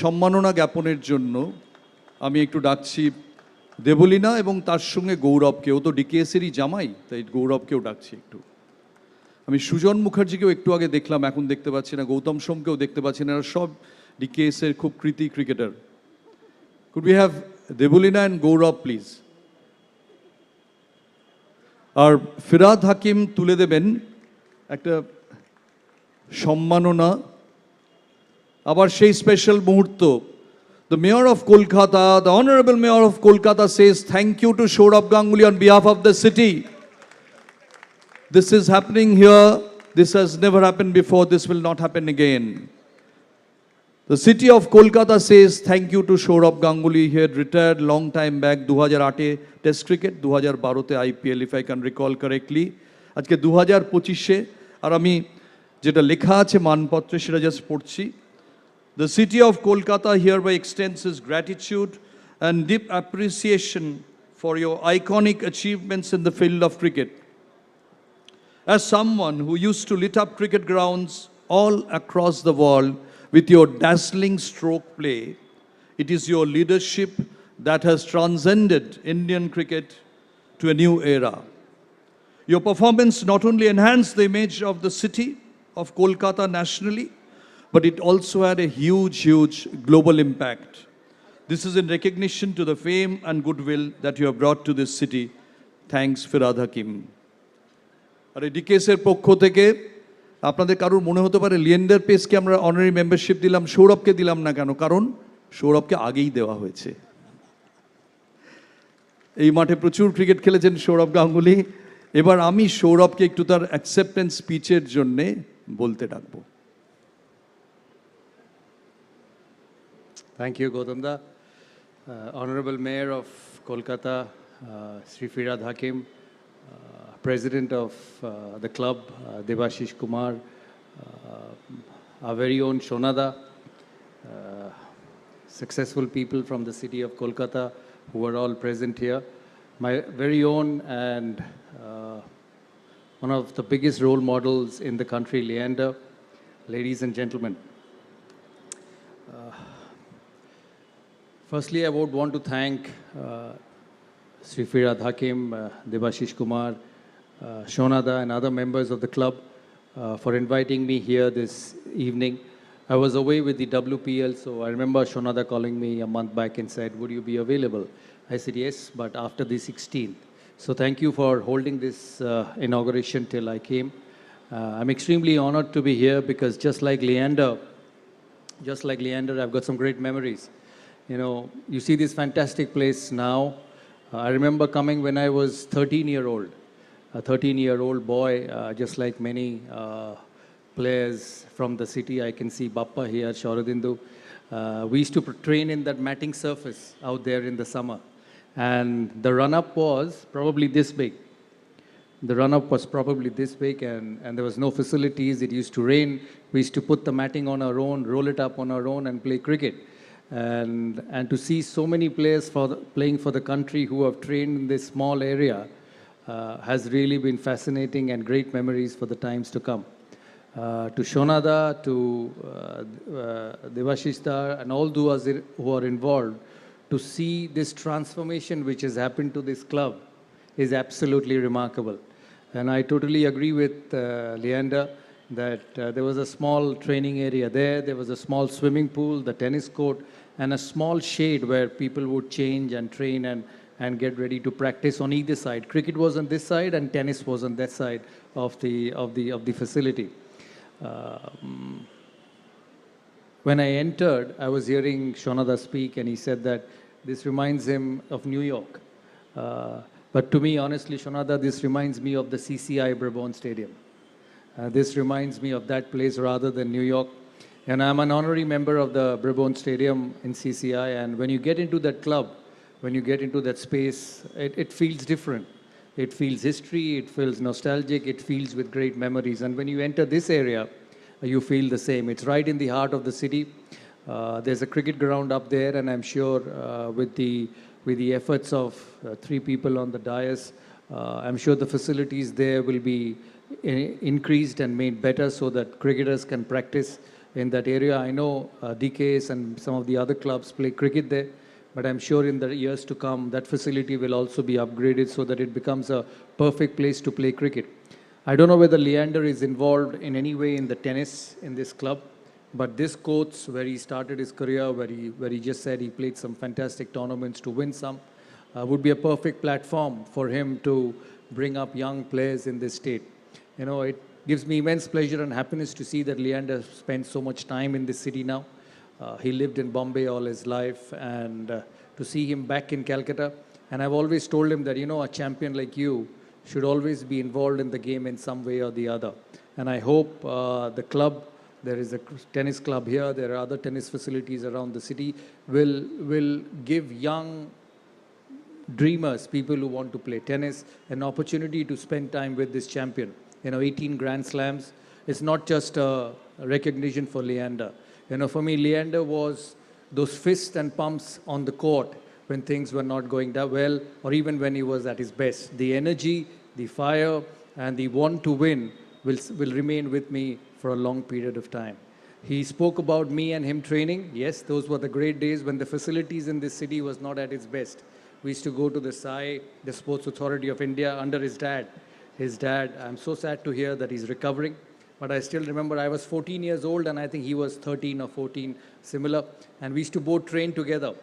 সম্মাননা জ্ঞাপনের জন্য আমি একটু ডাকছি দেবলীনা এবং তার সঙ্গে গৌরবকেও. তো ডিকেএসেরই জামাই, তাই গৌরবকেও ডাকছি একটু. আমি সুজন মুখার্জিকেও একটু আগে দেখলাম, এখন দেখতে পাচ্ছি না. গৌতম সোমকেও দেখতে পাচ্ছি না. এরা সব ডিকেএসের খুব কৃতি cricketer. Could we have Debulina and Gaurav, please? আর ফিরাদ হাকিম তুলে দেবেন একটা সম্মাননা. আবার সেই স্পেশাল মুহূর্ত. The Mayor of Kolkata, the Honorable Mayor of Kolkata says thank you to Sourav Ganguly on behalf of the city. This is happening here. This has never happened before. This will not happen again. The city of Kolkata says thank you to Sourav Ganguly. He had retired long time back, 2008 Test cricket, 2012 IPL, if I can recall correctly. আজকে 2025 আর আমি যেটা লেখা আছে মানপত্রে সেটা just পড়ছি. The city of Kolkata hereby extends its gratitude and deep appreciation for your iconic achievements in the field of cricket. As someone who used to lit up cricket grounds all across the world with your dazzling stroke play, it is your leadership that has transcended Indian cricket to a new era. Your performance not only enhanced the image of the city of Kolkata nationally, but it also had a huge global impact. This is in recognition to the fame and goodwill that you have brought to this city. Thanks, Firad Hakim. আর ডিকেএসের পক্ষ থেকে আপনাদের কারোর মনে হতে পারে লিয়েন্ডার পেসকে আমরা honorary membership দিলাম, সৌরভকে দিলাম না কেন? কারণ সৌরভকে আগেই দেওয়া হয়েছে. এই মাঠে প্রচুর ক্রিকেট খেলেছেন সৌরভ গাঙ্গুলি. এবার আমি সৌরভকে একটু তার অ্যাকসেপ্টেন্স স্পিচের জন্যে বলতে ডাকবো. Thank you, Gautamda. Honorable Mayor of Kolkata, Sri Firad Hakim, President of the club, Debashish Kumar, our very own Shonada, successful people from the city of Kolkata who are all present here, my very own and one of the biggest role models in the country, Leander, ladies and gentlemen. Firstly, I would want to thank Sri Firad Hakim, Debashish Kumar, Shonada and other members of the club for inviting me here this evening. I was away with the WPL, so I remember Shonada calling me a month back and said, would you be available? I said yes, but after the 16th. So thank you for holding this inauguration till I came. I'm extremely honored to be here because just like Leander, I've got some great memories. You know, you see this fantastic place now. I remember coming when I was 13-year-old. A 13-year-old boy, just like many players from the city. I can see Bappa here, Shoradindu. We used to train in that matting surface out there in the summer. And the run-up was probably this big. The run-up was probably this big, and there was no facilities. It used to rain. We used to put the matting on our own, roll it up on our own, and play cricket. And to see so many players playing for the country who have trained in this small area has really been fascinating and great memories for the times to come. To Shonada, to Devashishta, and all those who are involved, to see this transformation which has happened to this club is absolutely remarkable. And I totally agree with Leander that there was a small training area there, there was a small swimming pool, the tennis court, and a small shade where people would change and train and get ready to practice on either side. Cricket was on this side and tennis was on that side of the facility. When I entered, I was hearing Shonada speak, and he said that this reminds him of New York. But to me, honestly, Shonada, this reminds me of the CCI Brabant Stadium. This reminds me of that place rather than New York. And I'm an honorary member of the Brabant Stadium in CCI, and when you get into that club, when you get into that space, it feels different. It feels history, it feels nostalgic, it feels with great memories. And when you enter this area, you feel the same. It's right in the heart of the city. There's a cricket ground up there, and I'm sure with the efforts of 3 people on the dais, I'm sure the facilities there will be increased and made better so that cricketers can practice in that area. I know DKS and some of the other clubs play cricket there, but I'm sure in the years to come, that facility will also be upgraded so that it becomes a perfect place to play cricket. I don't know whether Leander is involved in any way in the tennis in this club, but this courts where he started his career, where he just said he played some fantastic tournaments to win some, would be a perfect platform for him to bring up young players in this state. You know, it gives me immense pleasure and happiness to see that Leander spends so much time in this city now. He lived in Bombay all his life, and to see him back in Calcutta. And I've always told him that, you know, a champion like you should always be involved in the game in some way or the other. And I hope the club, there is a tennis club here, there are other tennis facilities around the city, will give young dreamers, people who want to play tennis, an opportunity to spend time with this champion. You know, 18 Grand Slams. It's not just a recognition for Leander. You know, for me, Leander was those fists and pumps on the court when things were not going that well, or even when he was at his best. The energy, the fire, and the want to win will remain with me for a long period of time. He spoke about me and him training. Yes, those were the great days when the facilities in this city was not at its best. We used to go to the SAI, the Sports Authority of India, under his dad. His dad, I'm so sad to hear that he's recovering. But I still remember I was 14 years old, and I think he was 13 or 14, similar. And we used to both train together.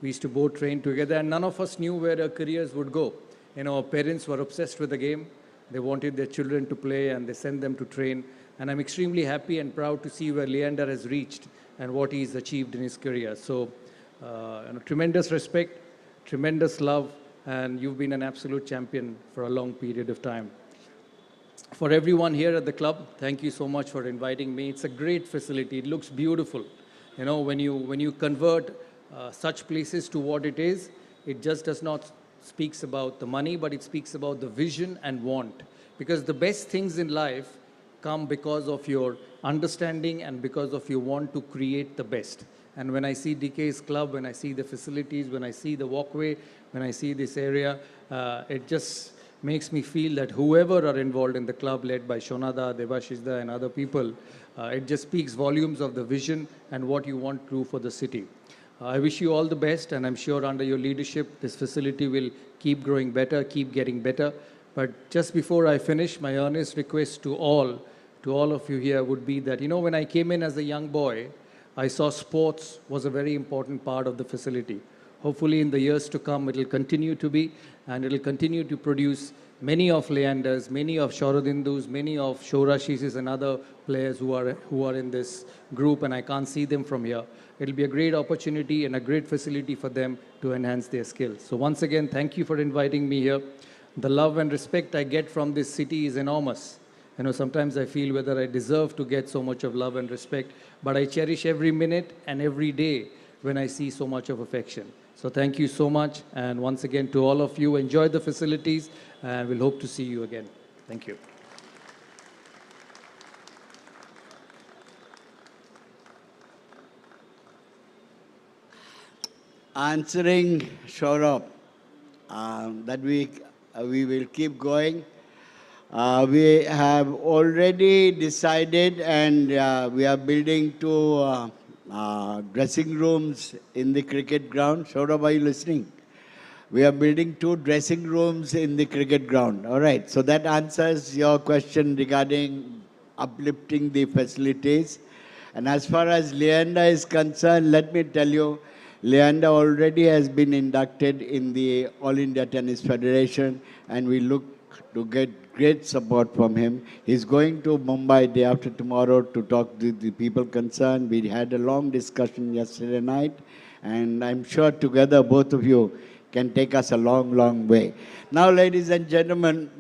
And none of us knew where our careers would go. You know, our parents were obsessed with the game. They wanted their children to play, and they sent them to train. And I'm extremely happy and proud to see where Leander has reached and what he's achieved in his career. So, tremendous respect, tremendous love, and you've been an absolute champion for a long period of time. For everyone here at the club, thank you so much for inviting me. It's a great facility. It looks beautiful. You know, when you convert such places to what it is, it just does not speaks about the money, but it speaks about the vision and want. Because the best things in life come because of your understanding and because of your want to create the best. And when I see DK's club, when I see the facilities, when I see the walkway, when I see this area, it just makes me feel that whoever are involved in the club led by Shonada, Devashishda and other people, it just speaks volumes of the vision and what you want to do for the city. I wish you all the best, and I'm sure under your leadership, this facility will keep growing better, keep getting better. But just before I finish, my earnest request to all of you here would be that, you know, when I came in as a young boy, I saw sports was a very important part of the facility. Hopefully in the years to come, it will continue to be, and it will continue to produce many of Leanders, many of Shoradindus, many of Shourashises and other players who are in this group, and I can't see them from here. It'll be a great opportunity and a great facility for them to enhance their skills. So once again, thank you for inviting me here. The love and respect I get from this city is enormous. You know, sometimes I feel whether I deserve to get so much of love and respect, but I cherish every minute and every day when I see so much of affection. So thank you so much. And once again, to all of you, enjoy the facilities and we'll hope to see you again. Thank you. Answering Sourav, that we will keep going. We have already decided and we are building two dressing rooms in the cricket ground. Sourav, are you listening? We are building two dressing rooms in the cricket ground. All right, so that answers your question regarding uplifting the facilities. And as far as Leander is concerned, let me tell you, Leander already has been inducted in the All India Tennis Federation, and we look to get great support from him. He's going to Mumbai day after tomorrow to talk to the people concerned. We had a long discussion yesterday night, and I'm sure together both of you can take us a long, long way. Now, ladies and gentlemen,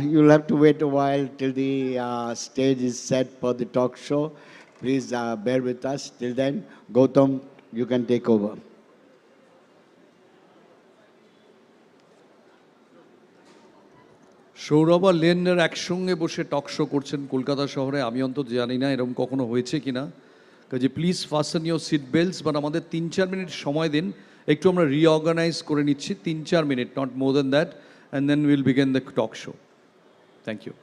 you'll have to wait a while till the stage is set for the talk show. Please bear with us. Till then, Gautam, you can take over. Sourav আর লিয়েন্ডার একসঙ্গে বসে talk show করছেন কলকাতা শহরে, আমি অন্তত জানি না এরকম কখনো হয়েছে কিনা। কাজে please fasten your seat belts, but আমাদের 3-4 মিনিট সময় দিন, একটু আমরা রিঅর্গানাইজ করে নিচ্ছি, 3-4 minute, not more than that, and then will begin the talk show. Thank you.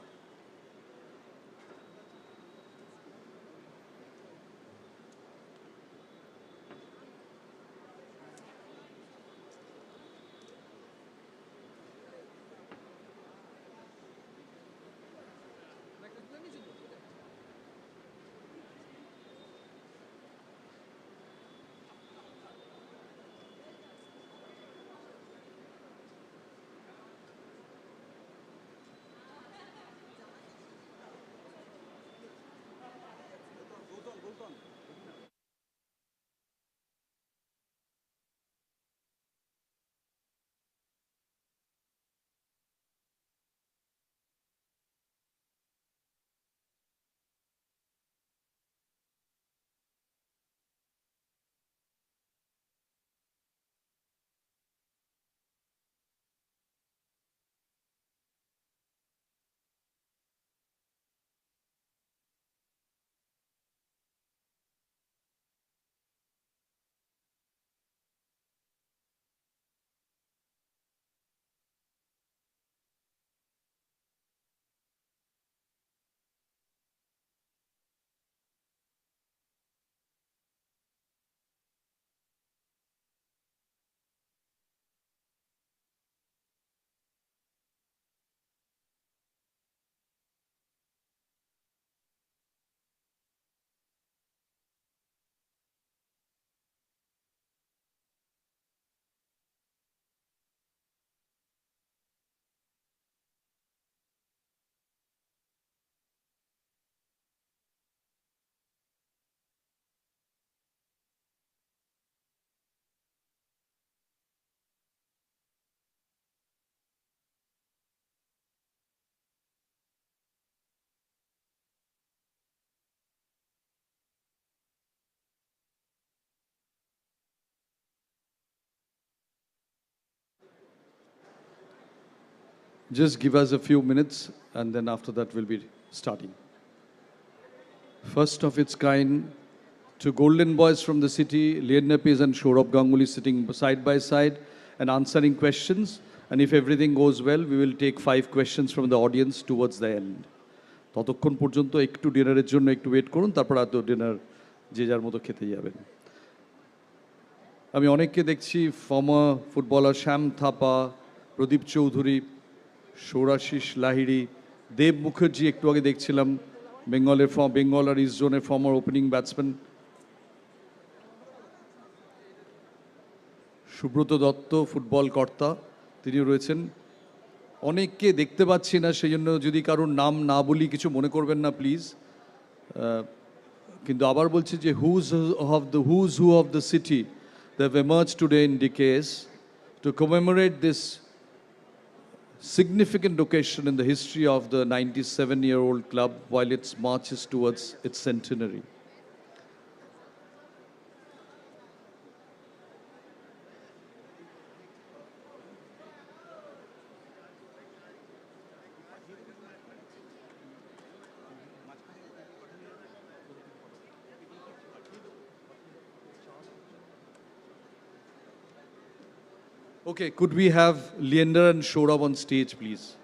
Just give us a few minutes, and then after that we'll be starting. First of its kind, two golden boys from the city, Leander Paes and Sourav Ganguly, sitting side by side and answering questions. And if everything goes well, we will take 5 questions from the audience towards the end. ততক্ষণ পর্যন্ত একটু ডিনারের জন্য একটু wait করুন, তারপর আর তো dinner যে যার মতো খেতে যাবেন। আমি অনেককে দেখছি, ফর্মার ফুটবলার শ্যাম থাপা, প্রদীপ চৌধুরী, সৌরাশিস লাহিড়ী, দেব মুখার্জি একটু আগে দেখছিলাম, বেঙ্গল আর ইস্ট জোনের former opening batsman, Subrata Dutta football কর্তা, তিনি রয়েছেন। অনেককে দেখতে পাচ্ছি না, সেই জন্য যদি কারোর নাম না বলি কিছু মনে করবেন না প্লিজ। কিন্তু আবার বলছি যে who's who of the city that have emerged today in DKS to commemorate this significant occasion in the history of the 97-year-old club while it marches towards its centenary. Okay, could we have Leander and Sourav on stage, please?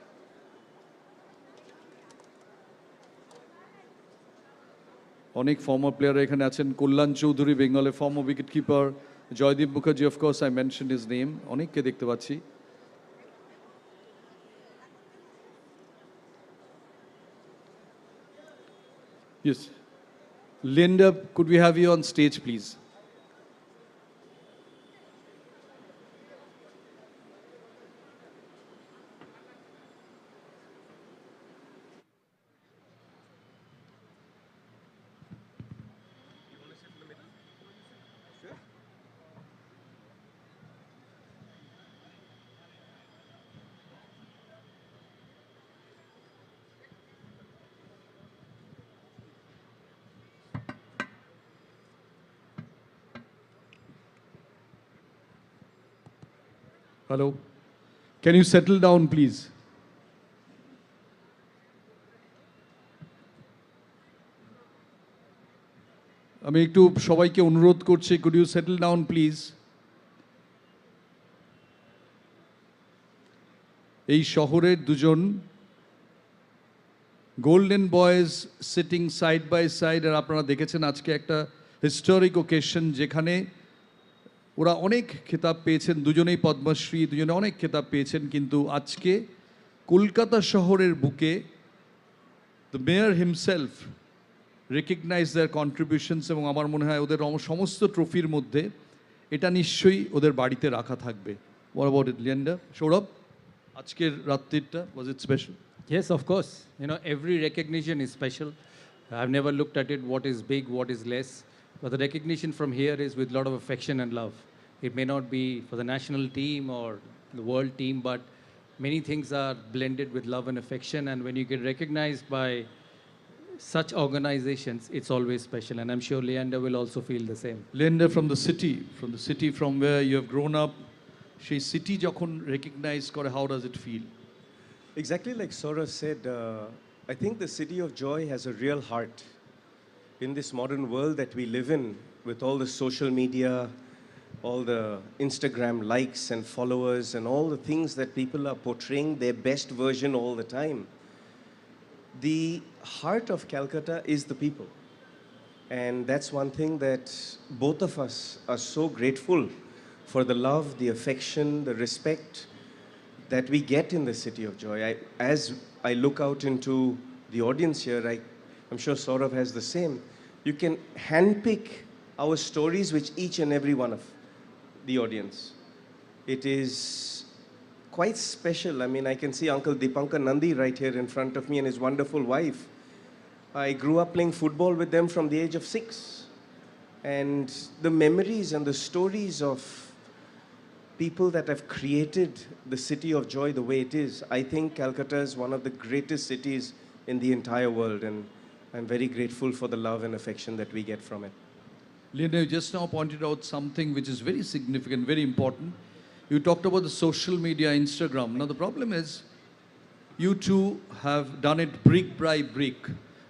অনেক former player এখানে আছেন কল্যাণ চৌধুরী বেঙ্গলের former wicket keeper Joydeep Mukherjee of course I mention his name অনেককে দেখতে পাচ্ছি Yes. Leander, could we have you on stage, please? Hello. Can you settle down, please? আমি একটু সবাইকে অনুরোধ করছি could you settle down please? এই শহরের দুজন golden boys sitting side by side আর আপনারা দেখেছেন আজকে একটা হিস্টোরিক ওকেশন যেখানে ওরা অনেক খেতাব পেয়েছেন দুজনেই পদ্মশ্রী দুজনে অনেক খেতাব পেয়েছেন কিন্তু আজকে কলকাতা শহরের বুকে the mayor himself recognise their contributions এবং আমার মনে হয় ওদের সমস্ত ট্রফির মধ্যে এটা নিশ্চয়ই ওদের বাড়িতে রাখা থাকবে What about it, Leander? Sourav, আজকের রাত্রিটা was it special? Yes, of course. You know, every recognition is special. I've never looked at it, what is big, what is less. But the recognition from here is with a lot of affection and love. It may not be for the national team or the world team, but many things are blended with love and affection. And when you get recognized by such organizations, it's always special. And I'm sure Leander will also feel the same. Leander from the city from where you have grown up, সেই city যখন recognize করে, how does it feel? Exactly like Sourav said, I think the City of Joy has a real heart. In this modern world that we live in, with all the social media, all the Instagram likes and followers, and all the things that people are portraying their best version all the time, the heart of Calcutta is the people. And that's one thing that both of us are so grateful for, the love, the affection, the respect that we get in the City of Joy. As I look out into the audience here, I'm sure Sourav has the same. You can handpick our stories with each and every one of the audience. It is quite special. I mean, I can see Uncle Dipankar Nandi right here in front of me and his wonderful wife. I grew up playing football with them from the age of 6. And the memories and the stories of people that have created the City of Joy the way it is, I think Calcutta is one of the greatest cities in the entire world, and I'm very grateful for the love and affection that we get from it. Leander, you just now pointed out something which is very significant, very important. You talked about the social media, Instagram. Now the problem is, you two have done it brick by brick.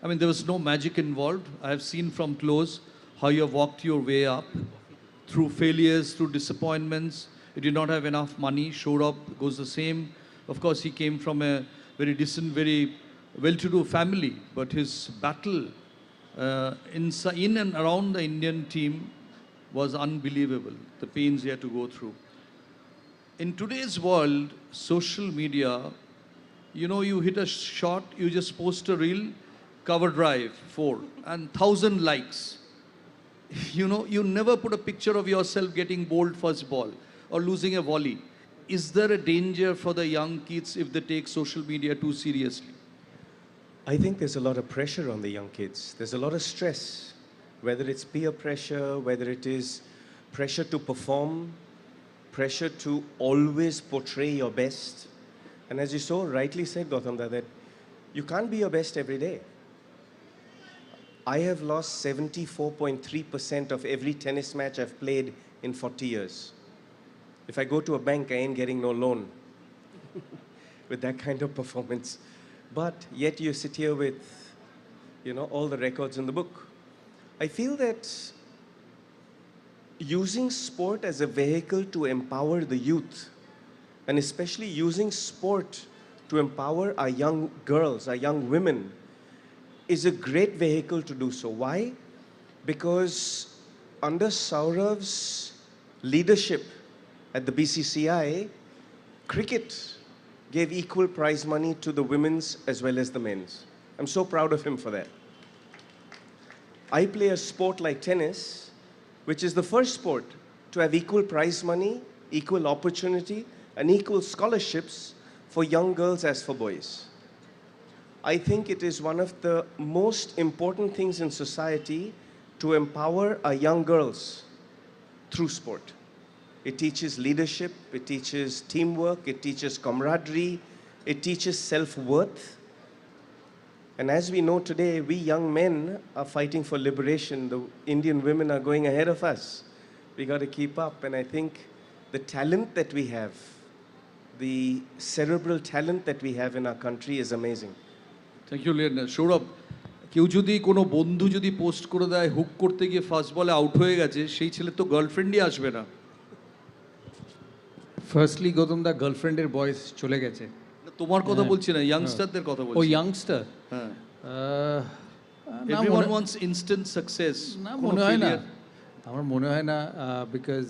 I mean, there was no magic involved. I have seen from close how you have walked your way up through failures, through disappointments. You did not have enough money. Sourav goes the same. Of course, he came from a very decent, very well-to-do family, but his battle in and around the Indian team was unbelievable, the pains he had to go through. In today's world, social media, you know, you hit a shot, you just post a reel, cover drive, 4, and 1,000 likes. You know, you never put a picture of yourself getting bowled first ball or losing a volley. Is there a danger for the young kids if they take social media too seriously? I think there's a lot of pressure on the young kids. There's a lot of stress, whether it's peer pressure, whether it is pressure to perform, pressure to always portray your best, And as you so rightly said, Gautam, that you can't be your best every day. I have lost 74.3% of every tennis match I've played in 40 years. If I go to a bank, I ain't getting no loan with that kind of performance. But yet you sit here with, all the records in the book. I feel that using sport as a vehicle to empower the youth, and especially using sport to empower our young girls, our young women, is a great vehicle to do so. Why? Because under Sourav's leadership at the BCCI, cricket gave equal prize money to the women's as well as the men's. I'm so proud of him for that. I play a sport like tennis, which is the first sport to have equal prize money, equal opportunity, and equal scholarships for young girls as for boys. I think it is one of the most important things in society to empower our young girls through sport. It teaches leadership, it teaches teamwork, it teaches camaraderie, it teaches self-worth. And as we know today, we young men are fighting for liberation. The Indian women are going ahead of us. We got to keep up. And I think the talent that we have, the cerebral talent that we have in our country is amazing. Thank you Leander. Sourav, কেউ যদি কোনো বন্ধু যদি post করে দেয় hook করতে গিয়ে first বলে আউট হয়ে গেছে, সেই ছেলে তো গার্লফ্রেন্ডই আসবে না। ফার্স্টলি গৌতম দা, গার্লফ্রেন্ডের বয়স চলে গেছে। তোমার কথা বলছি না, ইয়াংস্টারদের কথা বলছি। ও ইয়াংস্টার, হ্যাঁ, এভরিওয়ান ওয়ান্টস ইনস্ট্যান্ট সাকসেস। না, মনে হয় না, আমার মনে হয় না, because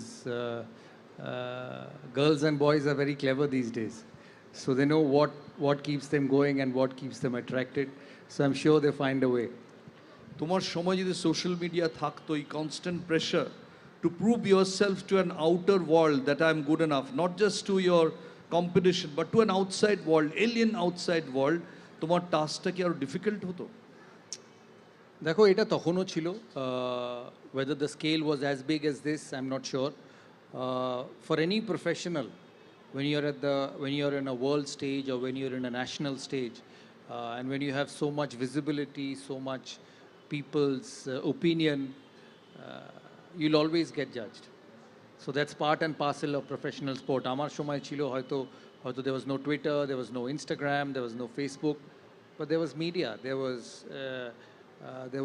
girls and boys are very clever these days, so they know what keeps them going and what keeps them attracted, so I'm sure they find a way. তোমার সময় যদি সোশ্যাল মিডিয়া থাকতো, এই constant pressure to prove yourself to an outer world that I am good enough, not just to your competition but to an outside world, alien outside world, তোমার টাস্কটা কি আরো difficult হতো? দেখো, এটা তখনও ছিল, whether the scale was as big as this I'm not sure. For any professional, when you're in a world stage or when you're in a national stage, and when you have so much visibility, so much people's opinion, you'll always get judged. So that's part and parcel of professional sport. Amar shomoy chilo hoyto there was no Twitter, there was no Instagram, there was no Facebook, but there was media, there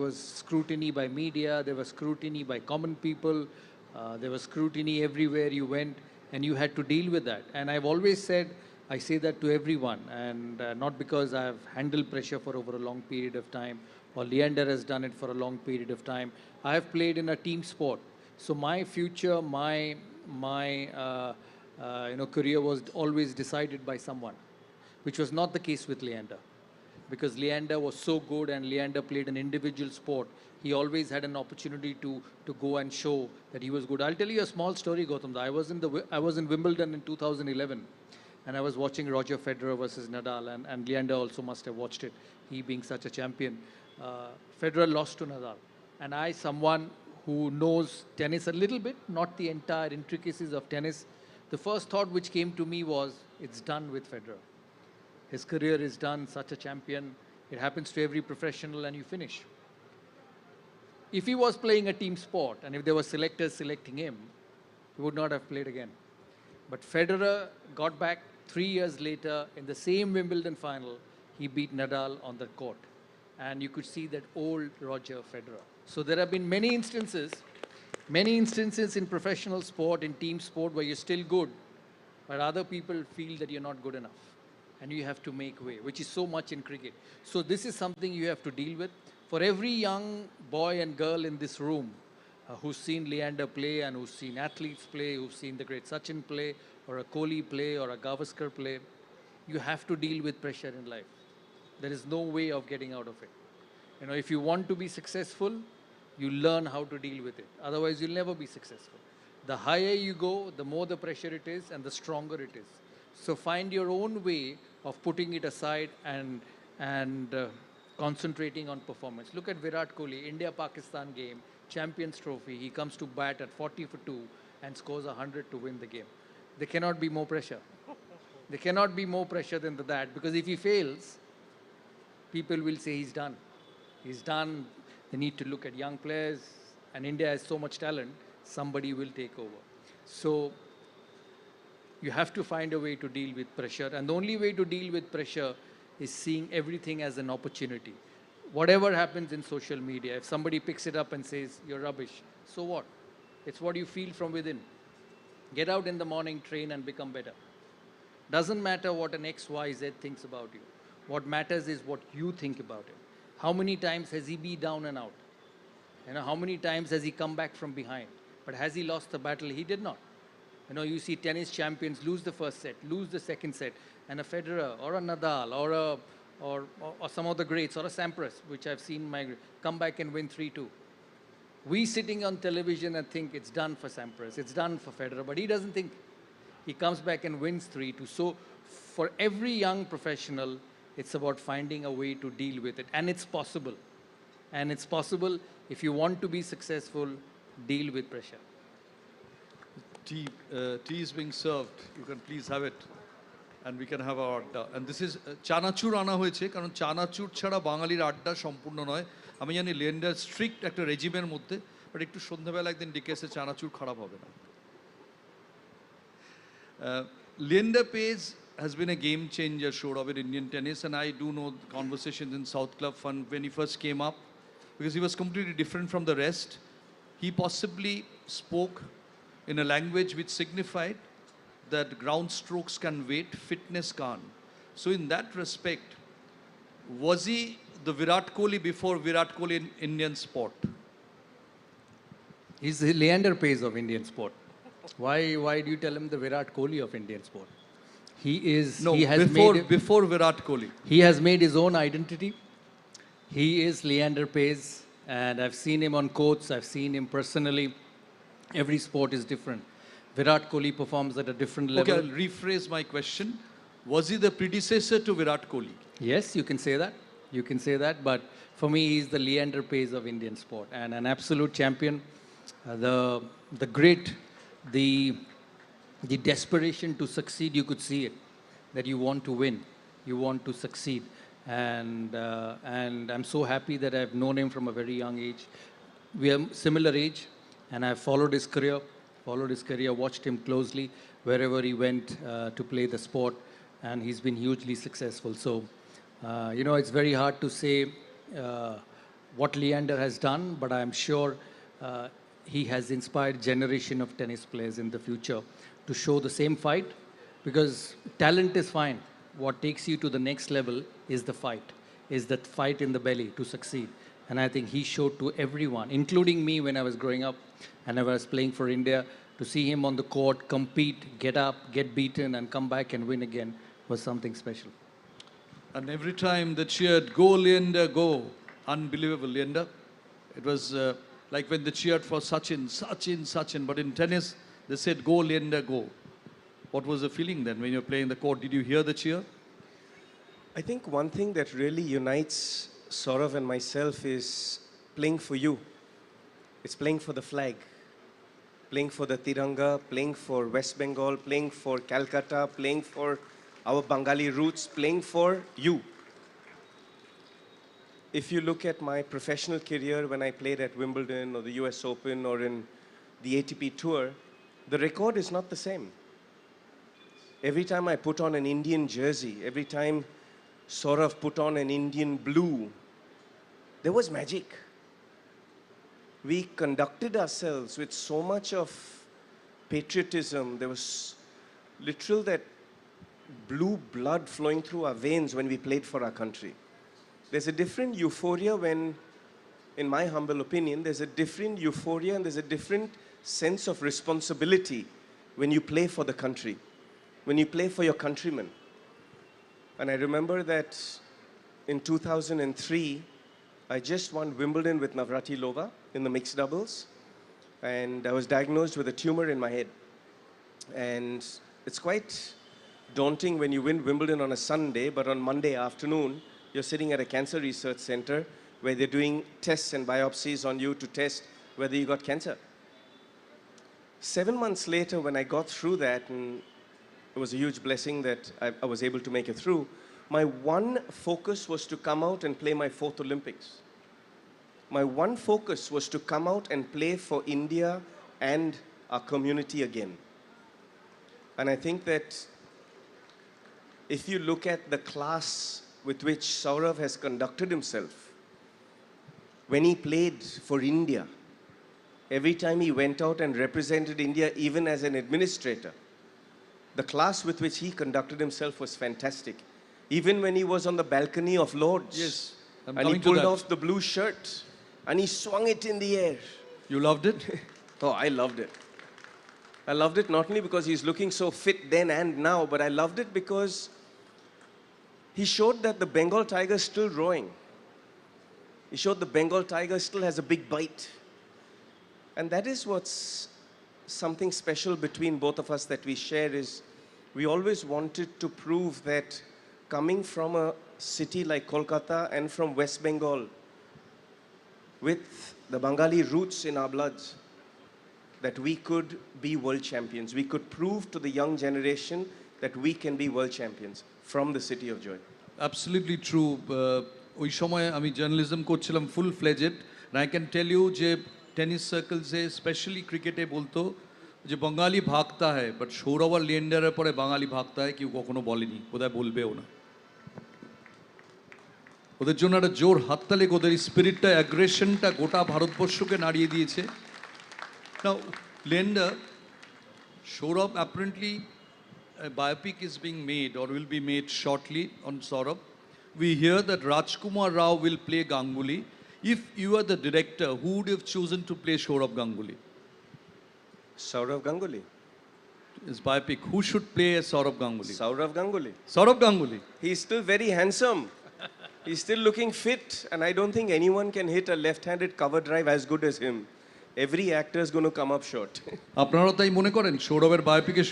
was scrutiny by media, there was scrutiny by common people, there was scrutiny everywhere you went, and you had to deal with that. And I've always said, I say that to everyone, and not because I've handled pressure for over a long period of time, or Leander has done it for a long period of time. I have played in a team sport, so my future, my career was always decided by someone, which was not the case with Leander. Because Leander was so good and Leander played an individual sport, he always had an opportunity to go and show that he was good. I'll tell you a small story, Gautam. I was in Wimbledon in 2011, and I was watching Roger Federer versus Nadal, and Leander also must have watched it, he being such a champion. Federer lost to Nadal, and someone who knows tennis a little bit, not the entire intricacies of tennis, the first thought which came to me was, it's done with Federer. His career is done, such a champion. It happens to every professional, and you finish. If he was playing a team sport, and if there were selectors selecting him, he would not have played again. But Federer got back 3 years later in the same Wimbledon final. He beat Nadal on the court. And you could see that old Roger Federer. So there have been many instances in professional sport, in team sport, where you're still good, but other people feel that you're not good enough. And you have to make way, which is so much in cricket. So this is something you have to deal with. For every young boy and girl in this room who's seen Leander play and who's seen athletes play, who's seen the great Sachin play, or a Kohli play, or a Gavaskar play, you have to deal with pressure in life. There is no way of getting out of it. If you want to be successful, you learn how to deal with it. Otherwise, you'll never be successful. The higher you go, the more the pressure it is and the stronger it is. So find your own way of putting it aside and concentrating on performance. Look at Virat Kohli, India-Pakistan game, Champions Trophy. He comes to bat at 40 for 2 and scores 100 to win the game. There cannot be more pressure. There cannot be more pressure than that, because if he fails, people will say he's done. He's done. They need to look at young players, and India has so much talent, somebody will take over. So you have to find a way to deal with pressure, and the only way to deal with pressure is seeing everything as an opportunity. Whatever happens in social media, if somebody picks it up and says, you're rubbish, so what? It's what you feel from within. Get out in the morning, train, and become better. Doesn't matter what an X, Y, Z thinks about you. What matters is what you think about him. How many times has he been down and out? How many times has he come back from behind? But has he lost the battle? He did not. You see tennis champions lose the first set, lose the second set, and a Federer or a Nadal or some of the greats or a Sampras, which I've seen come back and win 3-2. We sitting on television and think it's done for Sampras, it's done for Federer, but he doesn't think. He comes back and wins 3-2. So for every young professional, it's about finding a way to deal with it. And it's possible. And it's possible if you want to be successful, deal with pressure. Tea is being served. You can please have it. And we can have our adda. And this is চানাচুর আনা হয়েছে কারণ চানাচুর ছাড়া বাঙালির আড্ডা সম্পূর্ণ নয়। আমি জানি লেন্ডার স্ট্রিক্ট একটা রেজিমের মধ্যে, বাট একটু সন্ধ্যাবেলা একদিন ডিকেসে চানাচুর খারাপ হবে না। Leander Paes has been a game changer, Sourav, in Indian tennis, and I do know the conversations in South Club Fund when he first came up, because he was completely different from the rest. He possibly spoke in a language which signified that ground strokes can wait, fitness can't. So in that respect, was he the Virat Kohli before Virat Kohli in Indian sport? He's the Leander Paes of Indian sport. Why do you tell him the Virat Kohli of Indian sport? He is. No, he has before Virat Kohli. He has made his own identity. He is Leander Paes, and I've seen him on courts. I've seen him personally. Every sport is different. Virat Kohli performs at a different level. Okay, I'll rephrase my question. Was he the predecessor to Virat Kohli? Yes, you can say that. You can say that. But for me, he's the Leander Paes of Indian sport, and an absolute champion. The grit, the desperation to succeed, you could see it. That you want to win, you want to succeed, and I'm so happy that I've known him from a very young age. We are similar age, and I've followed his career, watched him closely wherever he went to play the sport, and he's been hugely successful. So, it's very hard to say what Leander has done, but I'm sure he has inspired generation of tennis players in the future to show the same fight, because talent is fine. What takes you to the next level is the fight, is that fight in the belly to succeed. And I think he showed to everyone, including me when I was growing up and I was playing for India, to see him on the court, compete, get up, get beaten, and come back and win again was something special. And every time they cheered, "Go Leander, go!" Unbelievable, Leander. It was like when they cheered for Sachin, Sachin, Sachin. But in tennis, they said, "Go Leander, go." What was the feeling then when you're playing the court? Did you hear the cheer? I think one thing that really unites Sourav and myself is playing for you. It's playing for the flag, playing for the Tiranga, playing for West Bengal, playing for Calcutta, playing for our Bengali roots, playing for you. If you look at my professional career when I played at Wimbledon or the US Open or in the ATP Tour, the record is not the same. Every time I put on an Indian jersey, every time Sourav put on an Indian blue, there was magic. We conducted ourselves with so much of patriotism. There was literal that blue blood flowing through our veins when we played for our country. There's a different euphoria when, in my humble opinion, there's a different euphoria and there's a different sense of responsibility when you play for the country, when you play for your countrymen. And I remember that in 2003, I just won Wimbledon with Navratilova in the mixed doubles, and I was diagnosed with a tumor in my head. And it's quite daunting when you win Wimbledon on a Sunday, but on Monday afternoon, you're sitting at a cancer research center where they're doing tests and biopsies on you to test whether you got cancer. 7 months later, when I got through that, and it was a huge blessing that I was able to make it through. My one focus was to come out and play my 4th Olympics. My one focus was to come out and play for India and our community again. And I think that if you look at the class with which Sourav has conducted himself, when he played for India, every time he went out and represented India, even as an administrator, the class with which he conducted himself was fantastic. Even when he was on the balcony of Lords, Yes, I'm and he coming to pulled that. off the blue shirt and he swung it in the air. You loved it? Oh, I loved it. I loved it not only because he's looking so fit then and now, but I loved it because he showed that the Bengal tiger is still roaring. He showed the Bengal tiger still has a big bite. And that is what's something special between both of us that we share is we always wanted to prove that coming from a city like Kolkata and from West Bengal with the Bengali roots in our bloods, that we could be world champions. We could prove to the young generation that we can be world champions from the city of joy. Absolutely true. ওই সময় আমি journalism করছিলাম full fledged and I can tell you যে tennis সার্কেলসে specially ক্রিকেটে বলতো যে বাঙালি ভাগতা হয় but Sourav আর লিয়েন্ডারের পরে বাঙালি ভাগতা হয় কেউ কখনো বলেনি বোধহয় বলবেও না ওদের জন্য একটা জোর হাততালি ওদের স্পিরিটটা অ্যাগ্রেশনটা গোটা ভারতবর্ষকে নাড়িয়ে দিয়েছে Now, Leander, Sourav, apparently a biopic is being made or will be made shortly on Sourav. We hear that Rajkumar Rao will play Ganguly. If you are the director, who would have chosen to play Sourav Ganguly? Sourav Ganguly. His biopic, who should play as Sourav Ganguly? Sourav Ganguly. Sourav Ganguly. He's still very handsome. He's still looking fit, and I don't think anyone can hit a left-handed cover drive as good as him. Every actor is going to come up short. আপনারা তাই মনে করেন সৌরভের বায়োপিকে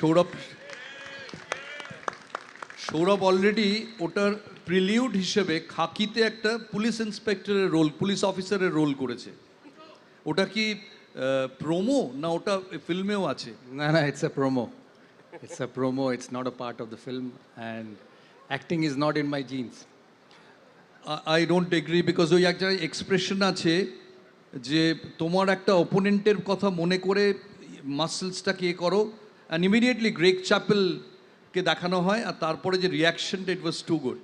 Sourav already ওটার prelude হিসেবে খাকিতে একটা police ইন্সপেক্টরের role police অফিসারের role করেছে ওটা কি প্রোমো না ওটা ফিল্মেও আছে No, no, it's a promo. It's a promo. It's not a part of the film, and acting is not in my genes. I don't agri because ওই একটা expression আছে যে তোমার একটা অপোনেন্টের কথা মনে করে মাসেলসটাকে এ করো অ্যান্ড ইমিডিয়েটলি গ্রেগ চ্যাপেলকে দেখানো হয় আর তারপরে যে রিয়াকশনটা ইট ওয়াজ টু গুড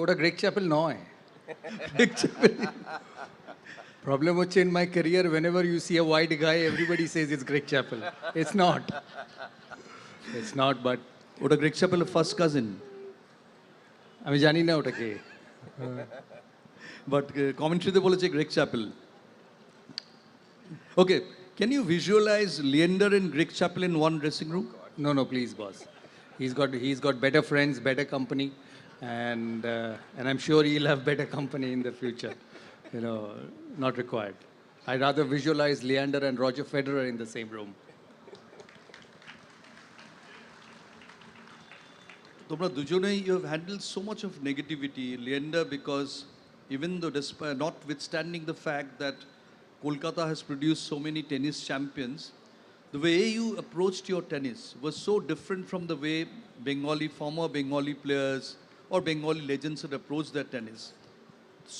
ওটা গ্রেগ চ্যাপেল নয় Problem হচ্ছে in my career, whenever you see a white guy, everybody says it's Greg Chappell. It's not. It's not, but ওটা গ্রেগ চ্যাপেলের ফার্স্ট কাজিন আমি জানি না ওটা কে বাট কমেন্ট্রিতে বলেছে Greg Chappell okay can you visualise Leander and Greg Chappell in one dressing room No, no, please, boss. He's got better friends, better company, and I'm sure he'll have better company in the future. You know, not required. I'd rather visualize Leander and Roger Federer in the same room. তোমরা দুজনেই you have handle so much of negativity Leander because even though notwithstanding the fact that Kolkata has produce so many tennis champions the way you approached your tennis was so different from the way former Bengali players or Bengali legends had approached their tennis.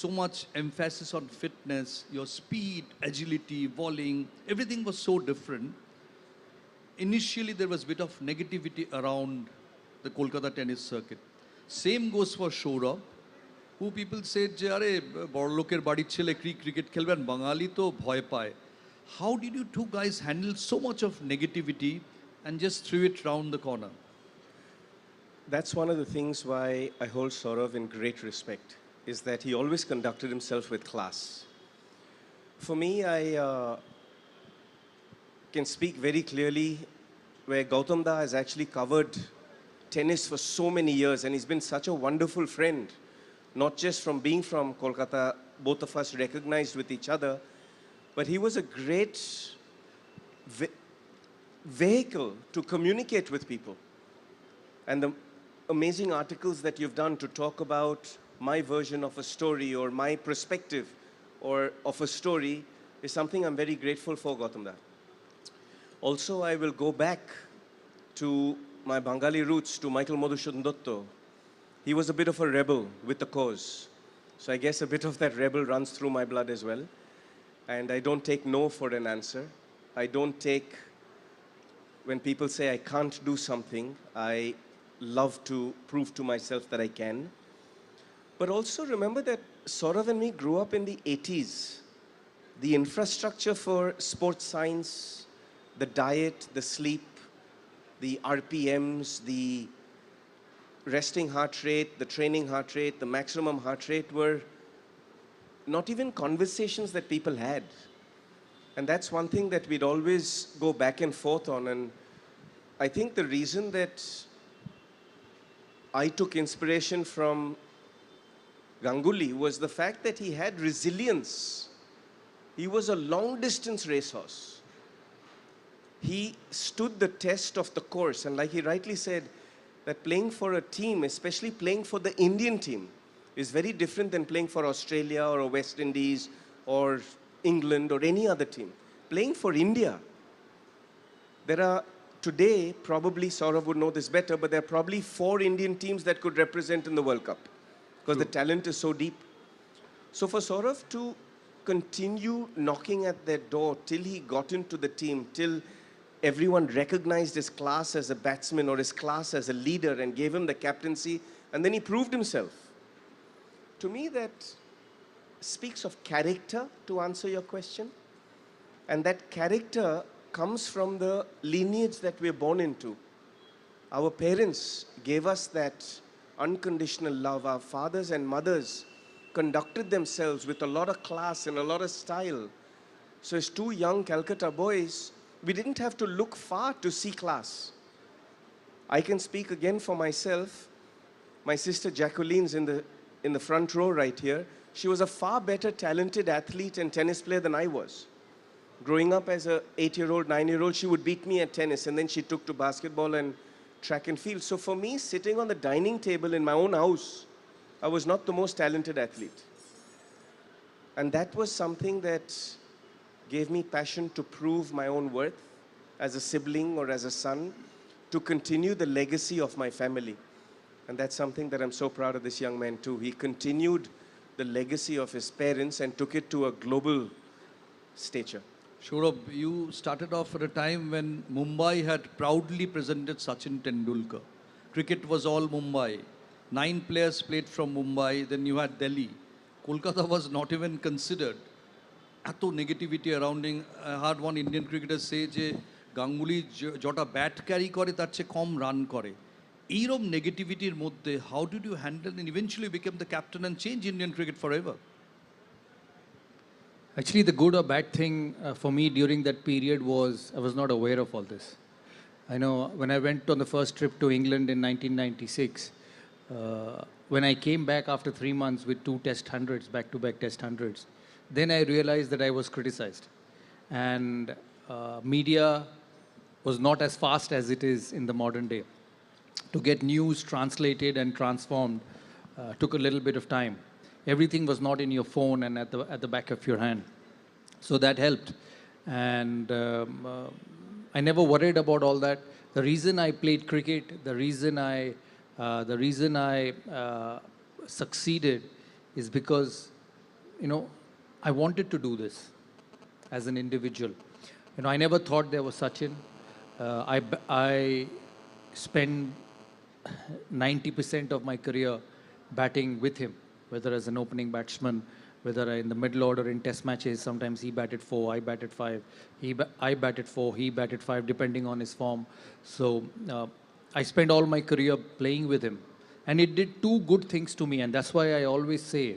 So much emphasis on fitness, your speed, agility, volleying, everything was so different. Initially, there was a bit of negativity around the Kolkata tennis circuit. Same goes for Sourav, who people said, যে আরে বড় লোকের বাড়ির ছেলে cricket খেলবেন বাঙালি তো ভয় পায়. How did you two guys handle so much of negativity and just threw it round the corner? That's one of the things why I hold Sourav in great respect, is that he always conducted himself with class. For me, I can speak very clearly where Gautam Da has actually covered tennis for so many years, and he's been such a wonderful friend, not just from being from Kolkata, both of us recognized with each other, but he was a great vehicle to communicate with people. And the amazing articles that you've done to talk about my version of a story or my perspective or of a story is something I'm very grateful for, Gautam Da. Also, I will go back to my Bengali roots, to Michael Madhusudhan Dotto, he was a bit of a rebel with the cause. So I guess a bit of that rebel runs through my blood as well. And I don't take no for an answer. I don't take, when people say I can't do something, I love to prove to myself that I can. But also remember that Sourav and me grew up in the 80s. The infrastructure for sports science, the diet, the sleep, the RPMs, the resting heart rate, the training heart rate, the maximum heart rate were not even conversations that people had. And that's one thing that we'd always go back and forth on. And I think the reason that I took inspiration from Ganguly was the fact that he had resilience. He was a long-distance racehorse. He stood the test of the course. And like he rightly said, that playing for a team, especially playing for the Indian team, is very different than playing for Australia or West Indies or England or any other team. Playing for India, there are today, probably Sourav would know this better, but there are probably 4 Indian teams that could represent in the World Cup because the talent is so deep. So for Sourav to continue knocking at their door till he got into the team, till everyone recognized his class as a batsman or his class as a leader and gave him the captaincy, and then he proved himself. To me, that speaks of character, to answer your question. And that character comes from the lineage that we're born into. Our parents gave us that unconditional love. Our fathers and mothers conducted themselves with a lot of class and a lot of style. So as 2 young Calcutta boys, we didn't have to look far to see class. I can speak again for myself. My sister Jacqueline's in the front row right here. She was a far better talented athlete and tennis player than I was. Growing up as a 8-year-old, 9-year-old, she would beat me at tennis, and then she took to basketball and track and field. So for me, sitting on the dining table in my own house, I was not the most talented athlete. And that was something that gave me passion to prove my own worth as a sibling or as a son, to continue the legacy of my family. And that's something that I'm so proud of this young man too. He continued the legacy of his parents and took it to a global stature. Sourav, you started off at a time when Mumbai had proudly presented Sachin Tendulkar. Cricket was all Mumbai. 9 players played from Mumbai, then you had Delhi. Kolkata was not even considered. Ato negativity surrounding. I heard one Indian cricketer say যে Ganguly jota bat carry করে তার চেয়ে কম run করে। এইরকম নেগেটিভিটির মধ্যে how did you handle and eventually become the captain and change Indian cricket forever? Actually, the good or bad thing for me during that period was I was not aware of all this. I know when I went on the first trip to England in 1996, when I came back after 3 months with 2 test hundreds, back-to-back test hundreds, then I realized that I was criticized. And media was not as fast as it is in the modern day. To get news translated and transformed took a little bit of time. Everything was not in your phone and at the back of your hand. So that helped. And I never worried about all that. The reason I played cricket, the reason I succeeded is because, you know, I wanted to do this as an individual. You know, I never thought there was Sachin. I spent 90% of my career batting with him, whether as an opening batsman, whether in the middle order in test matches. Sometimes he batted 4, I batted 5. I batted 4, he batted 5, depending on his form. So I spent all my career playing with him. And it did 2 good things to me. And that's why I always say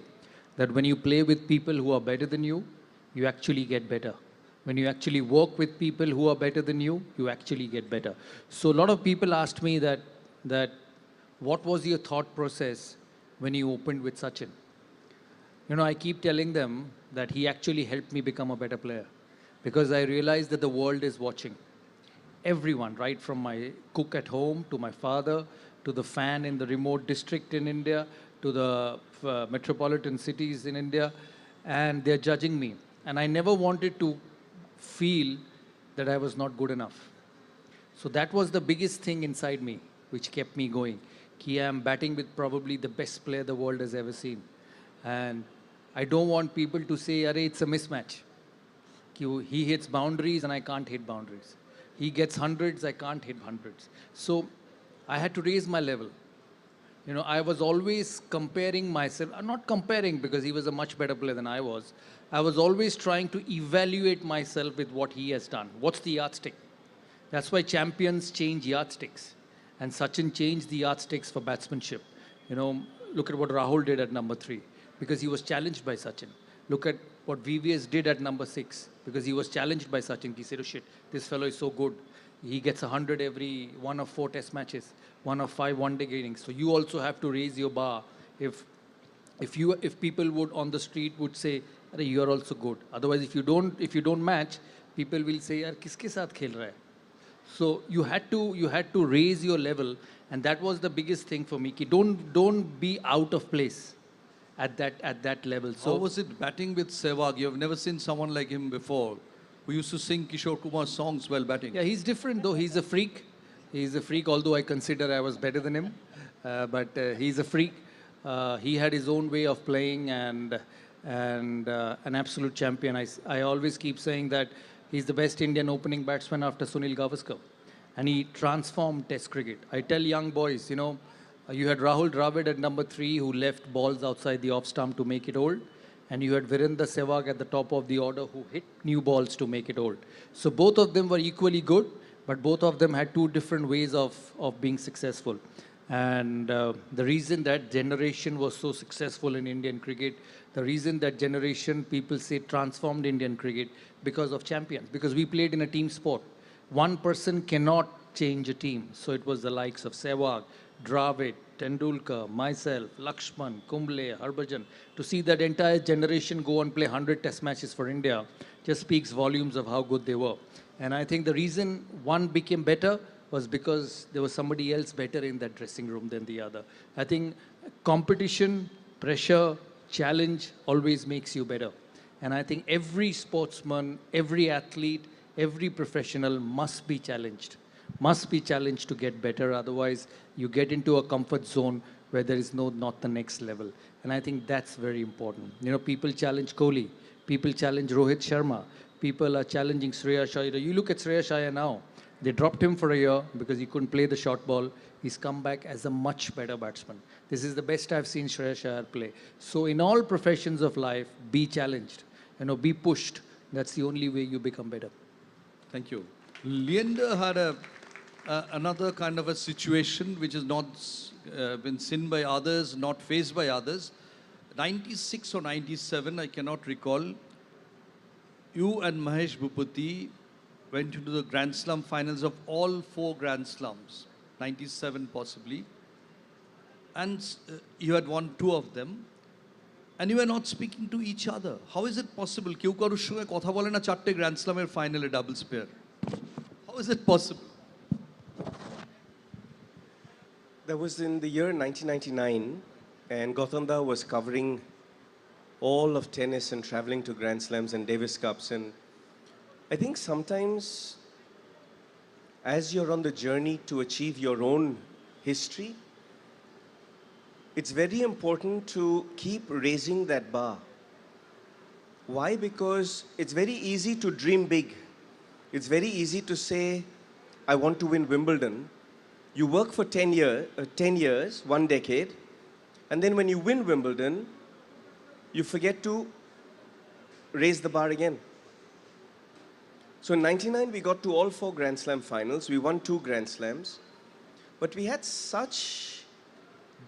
that when you play with people who are better than you, you actually get better. When you actually work with people who are better than you, you actually get better. So a lot of people asked me that what was your thought process when you opened with Sachin? You know, I keep telling them that he actually helped me become a better player, because I realized that the world is watching. Everyone, right from my cook at home, to my father, to the fan in the remote district in India, to the metropolitan cities in India, and they're judging me. And I never wanted to feel that I was not good enough. So that was the biggest thing inside me, which kept me going. Ki I am batting with probably the best player the world has ever seen. And I don't want people to say, Arey, it's a mismatch. He hits boundaries and I can't hit boundaries. He gets hundreds, I can't hit hundreds. So I had to raise my level. You know, I was always comparing myself, not comparing because he was a much better player than I was. I was always trying to evaluate myself with what he has done. What's the yardstick? That's why champions change yardsticks. And Sachin changed the yardsticks for batsmanship. You know, look at what Rahul did at number 3 because he was challenged by Sachin. Look at what VVS did at number 6 because he was challenged by Sachin. He said, oh shit, this fellow is so good. He gets 100 every 1 of 4 test matches, 1 of 5 one-day innings. So you also have to raise your bar. If people would on the street would say, you are also good. Otherwise, if you don't match, people will say, yaar, kiske saath khel raha hai? So you had to raise your level, and that was the biggest thing for me. Ki don't be out of place at that level. So how was it batting with Sehwag? You have never seen someone like him before, who used to sing Kishore Kumar songs while batting. Yeah, he's different though. He's a freak. He's a freak. Although I consider I was better than him, but he's a freak. He had his own way of playing and an absolute champion. I always keep saying that he's the best Indian opening batsman after Sunil Gavaskar. And he transformed Test cricket. I tell young boys, you know, you had Rahul Dravid at number 3 who left balls outside the off stump to make it old. And you had Virendra Sehwag at the top of the order who hit new balls to make it old. So both of them were equally good, but both of them had 2 different ways of being successful. And the reason that generation was so successful in Indian cricket, the reason that generation, people say, transformed Indian cricket because of champions. Because we played in a team sport. One person cannot change a team. So it was the likes of Sehwag, Dravid, Tendulkar, myself, Lakshman, Kumble, Harbhajan. To see that entire generation go and play 100 test matches for India just speaks volumes of how good they were. And I think the reason one became better was because there was somebody else better in that dressing room than the other. I think competition, pressure, challenge always makes you better. And I think every sportsman, every athlete, every professional must be challenged to get better. Otherwise, you get into a comfort zone where there is not the next level. And I think that's very important. You know, people challenge Kohli, people challenge Rohit Sharma, people are challenging Shreyas Iyer. You look at Shreyas Iyer now. They dropped him for a year because he couldn't play the short ball. He's come back as a much better batsman. This is the best I've seen Shreyas Iyer play. So in all professions of life, be challenged, you know, be pushed. That's the only way you become better. Thank you. Leander had another kind of a situation which has not been seen by others, not faced by others. 96 or 97, I cannot recall. You and Mahesh Bhupathi went into the Grand Slam finals of all 4 Grand Slams, 97 possibly. And you had won 2 of them. And you were not speaking to each other. How is it possible? Kyou karur shunge kotha bole na 4 Grand Slam final a doubles pair? How is it possible? That was in the year 1999, and Gautam was covering all of tennis and traveling to Grand Slams and Davis Cups. And I think sometimes, as you're on the journey to achieve your own history, it's very important to keep raising that bar. Why? Because it's very easy to dream big. It's very easy to say, I want to win Wimbledon. You work for 10 years, 1 decade, and then when you win Wimbledon, you forget to raise the bar again. So in 99, we got to all 4 Grand Slam finals. We won 2 Grand Slams. But we had such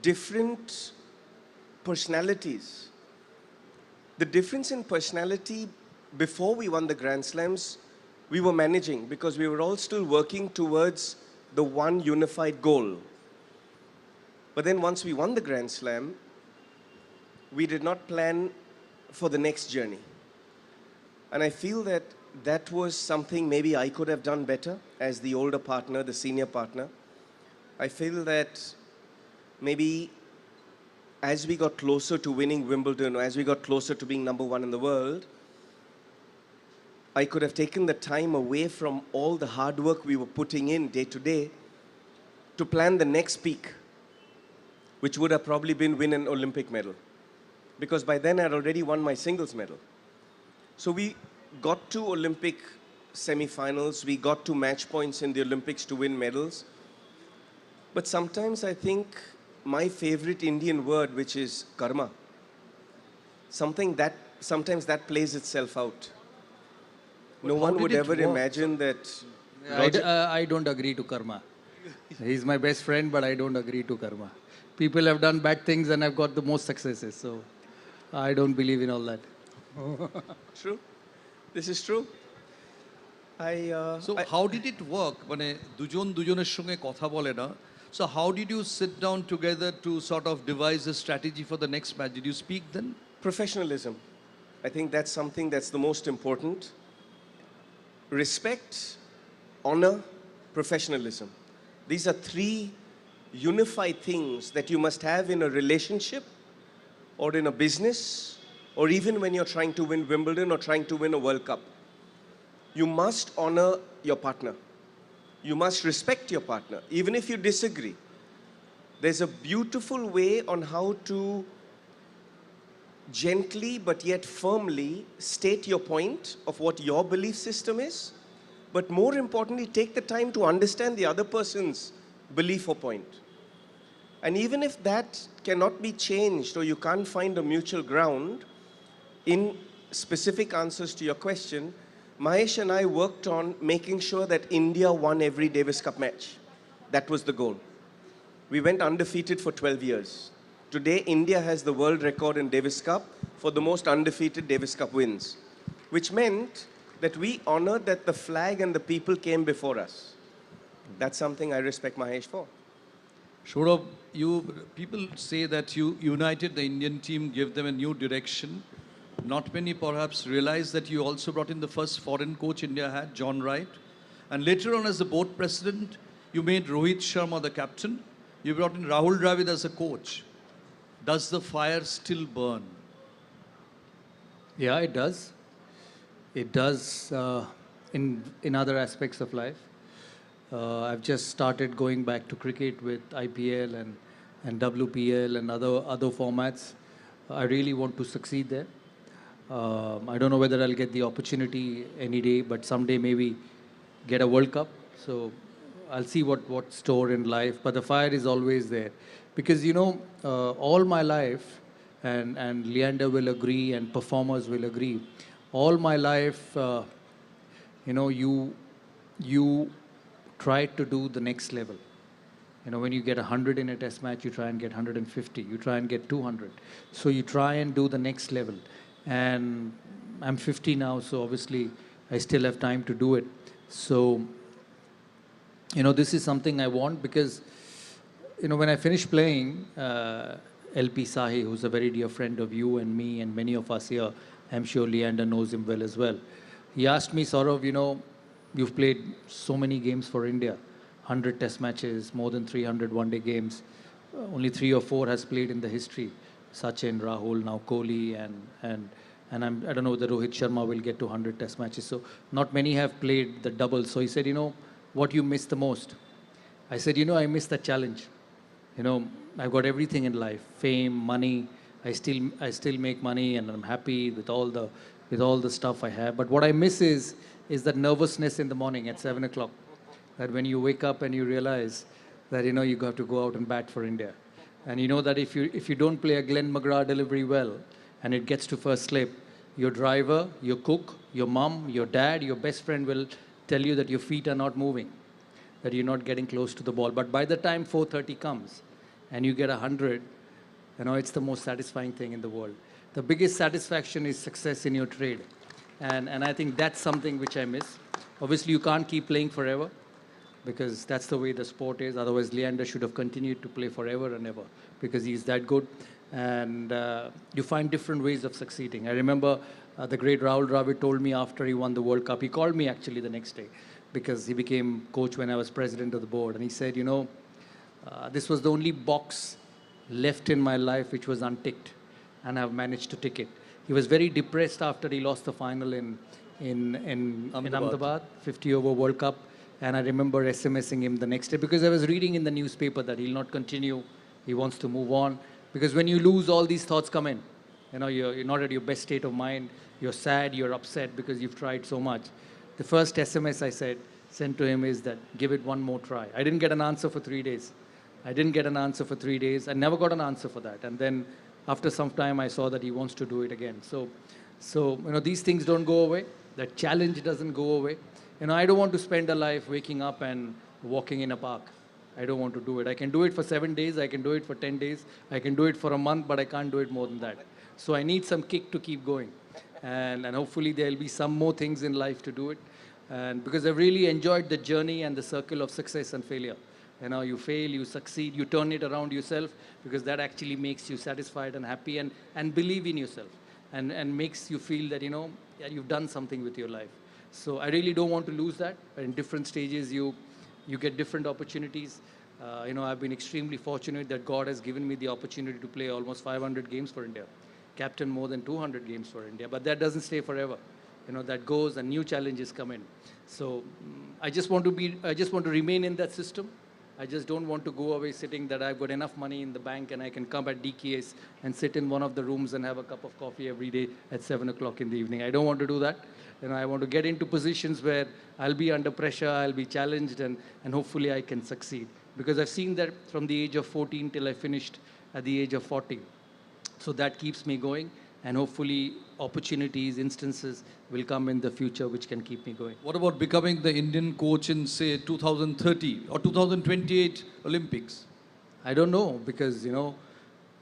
different personalities. The difference in personality before we won the Grand Slams, we were managing because we were all still working towards the one unified goal. But then once we won the Grand Slam, we did not plan for the next journey. And I feel that that was something maybe I could have done better as the older partner, the senior partner. I feel that maybe as we got closer to winning Wimbledon, or as we got closer to being #1 in the world, I could have taken the time away from all the hard work we were putting in day to day to plan the next peak, which would have probably been win an Olympic medal. Because by then I'd already won my singles medal. So we got to Olympic semi-finals, we got to match points in the Olympics to win medals. But sometimes I think my favorite Indian word, which is karma, sometimes that plays itself out. No how one did would it ever work? imagine that. I don't agree to karma. He's my best friend, but I don't agree to karma. People have done bad things and I've got the most successes. So I don't believe in all that. True. This is true. So how did it work? মানে দুজন দুজনের সঙ্গে কথা বলে না. So how did you sit down together to sort of devise a strategy for the next match? Did you speak then? Professionalism. I think that's something that's the most important. Respect, honor, professionalism. These are three unified things that you must have in a relationship or in a business or even when you're trying to win Wimbledon or trying to win a World Cup. You must honor your partner. You must respect your partner, even if you disagree. There's a beautiful way on how to gently but yet firmly state your point of what your belief system is, but more importantly, take the time to understand the other person's belief or point. And even if that cannot be changed or you can't find a mutual ground in specific answers to your question, Mahesh and I worked on making sure that India won every Davis Cup match. That was the goal. We went undefeated for 12 years. Today, India has the world record in Davis Cup for the most undefeated Davis Cup wins, which meant that we honored that the flag and the people came before us. That's something I respect Mahesh for. Sourav, people say that you united the Indian team, gave them a new direction. Not many perhaps realize that you also brought in the first foreign coach India had, John Wright. And later on as the board president, you made Rohit Sharma the captain. You brought in Rahul Dravid as a coach. Does the fire still burn? Yeah, it does. It does in other aspects of life. I've just started going back to cricket with IPL and WPL and other formats. I really want to succeed there. I don't know whether I'll get the opportunity any day, but someday maybe get a World Cup. So I'll see what's store in life. But the fire is always there. Because, all my life, and Leander will agree and performers will agree, all my life, you try to do the next level. When you get 100 in a test match, you try and get 150. You try and get 200. So you try and do the next level. And I'm 50 now, so obviously I still have time to do it. So, this is something I want because, when I finished playing, LP Sahi, who's a very dear friend of you and me and many of us here, I'm sure Leander knows him well as well. He asked me, Sourav, you've played so many games for India, 100 test matches, more than 300 one-day games. Only 3 or 4 has played in the history. Sachin, Rahul, now Kohli, and I don't know whether Rohit Sharma will get to 100 test matches. So not many have played the double. So he said, what you miss the most? I said, I miss the challenge. I've got everything in life, fame, money. I still make money and I'm happy with all the stuff I have. But what I miss is that nervousness in the morning at 7 o'clock. That when you wake up and you realize that, you have to go out and bat for India. And you know that if you don't play a Glenn McGrath delivery well and it gets to first slip, your driver, your cook, your mom, your dad, your best friend will tell you that your feet are not moving, that you're not getting close to the ball. But by the time 4:30 comes and you get 100, it's the most satisfying thing in the world. The biggest satisfaction is success in your trade. And I think that's something which I miss. Obviously, you can't keep playing forever, because that's the way the sport is. Otherwise, Leander should have continued to play forever and ever because he's that good. And you find different ways of succeeding. I remember the great Rahul Dravid told me after he won the World Cup, he called me actually the next day because he became coach when I was president of the board. And he said, this was the only box left in my life which was unticked, and I've managed to tick it. He was very depressed after he lost the final in Ahmedabad. Ahmedabad, 50 over World Cup. And I remember SMSing him the next day because I was reading in the newspaper that he'll not continue. He wants to move on. Because when you lose, all these thoughts come in. You know, you're not at your best state of mind. You're sad, you're upset because you've tried so much. The first SMS I sent to him is that give it one more try. I didn't get an answer for 3 days. I didn't get an answer for 3 days. I never got an answer for that. And then after some time, I saw that he wants to do it again. So you know, these things don't go away. That challenge doesn't go away. You know, I don't want to spend a life waking up and walking in a park. I don't want to do it. I can do it for 7 days. I can do it for 10 days. I can do it for a month, but I can't do it more than that. So I need some kick to keep going. And hopefully there'll be some more things in life to do it. And because I've really enjoyed the journey and the circle of success and failure. You know, you fail, you succeed, you turn it around yourself because that actually makes you satisfied and happy and believe in yourself and makes you feel that, you know, yeah, you've done something with your life. So I really don't want to lose that. In different stages, you get different opportunities. You know, I've been extremely fortunate that God has given me the opportunity to play almost 500 games for India, captain more than 200 games for India. But that doesn't stay forever. You know, that goes and new challenges come in. So I just want to remain in that system. I just don't want to go away sitting that I've got enough money in the bank and I can come at DKS and sit in one of the rooms and have a cup of coffee every day at 7 o'clock in the evening. I don't want to do that. You know, I want to get into positions where I'll be under pressure, I'll be challenged, and hopefully I can succeed. Because I've seen that from the age of 14 till I finished at the age of 40. So that keeps me going, and hopefully opportunities, instances will come in the future which can keep me going. What about becoming the Indian coach in, say, 2030 or 2028 Olympics? I don't know, because, you know,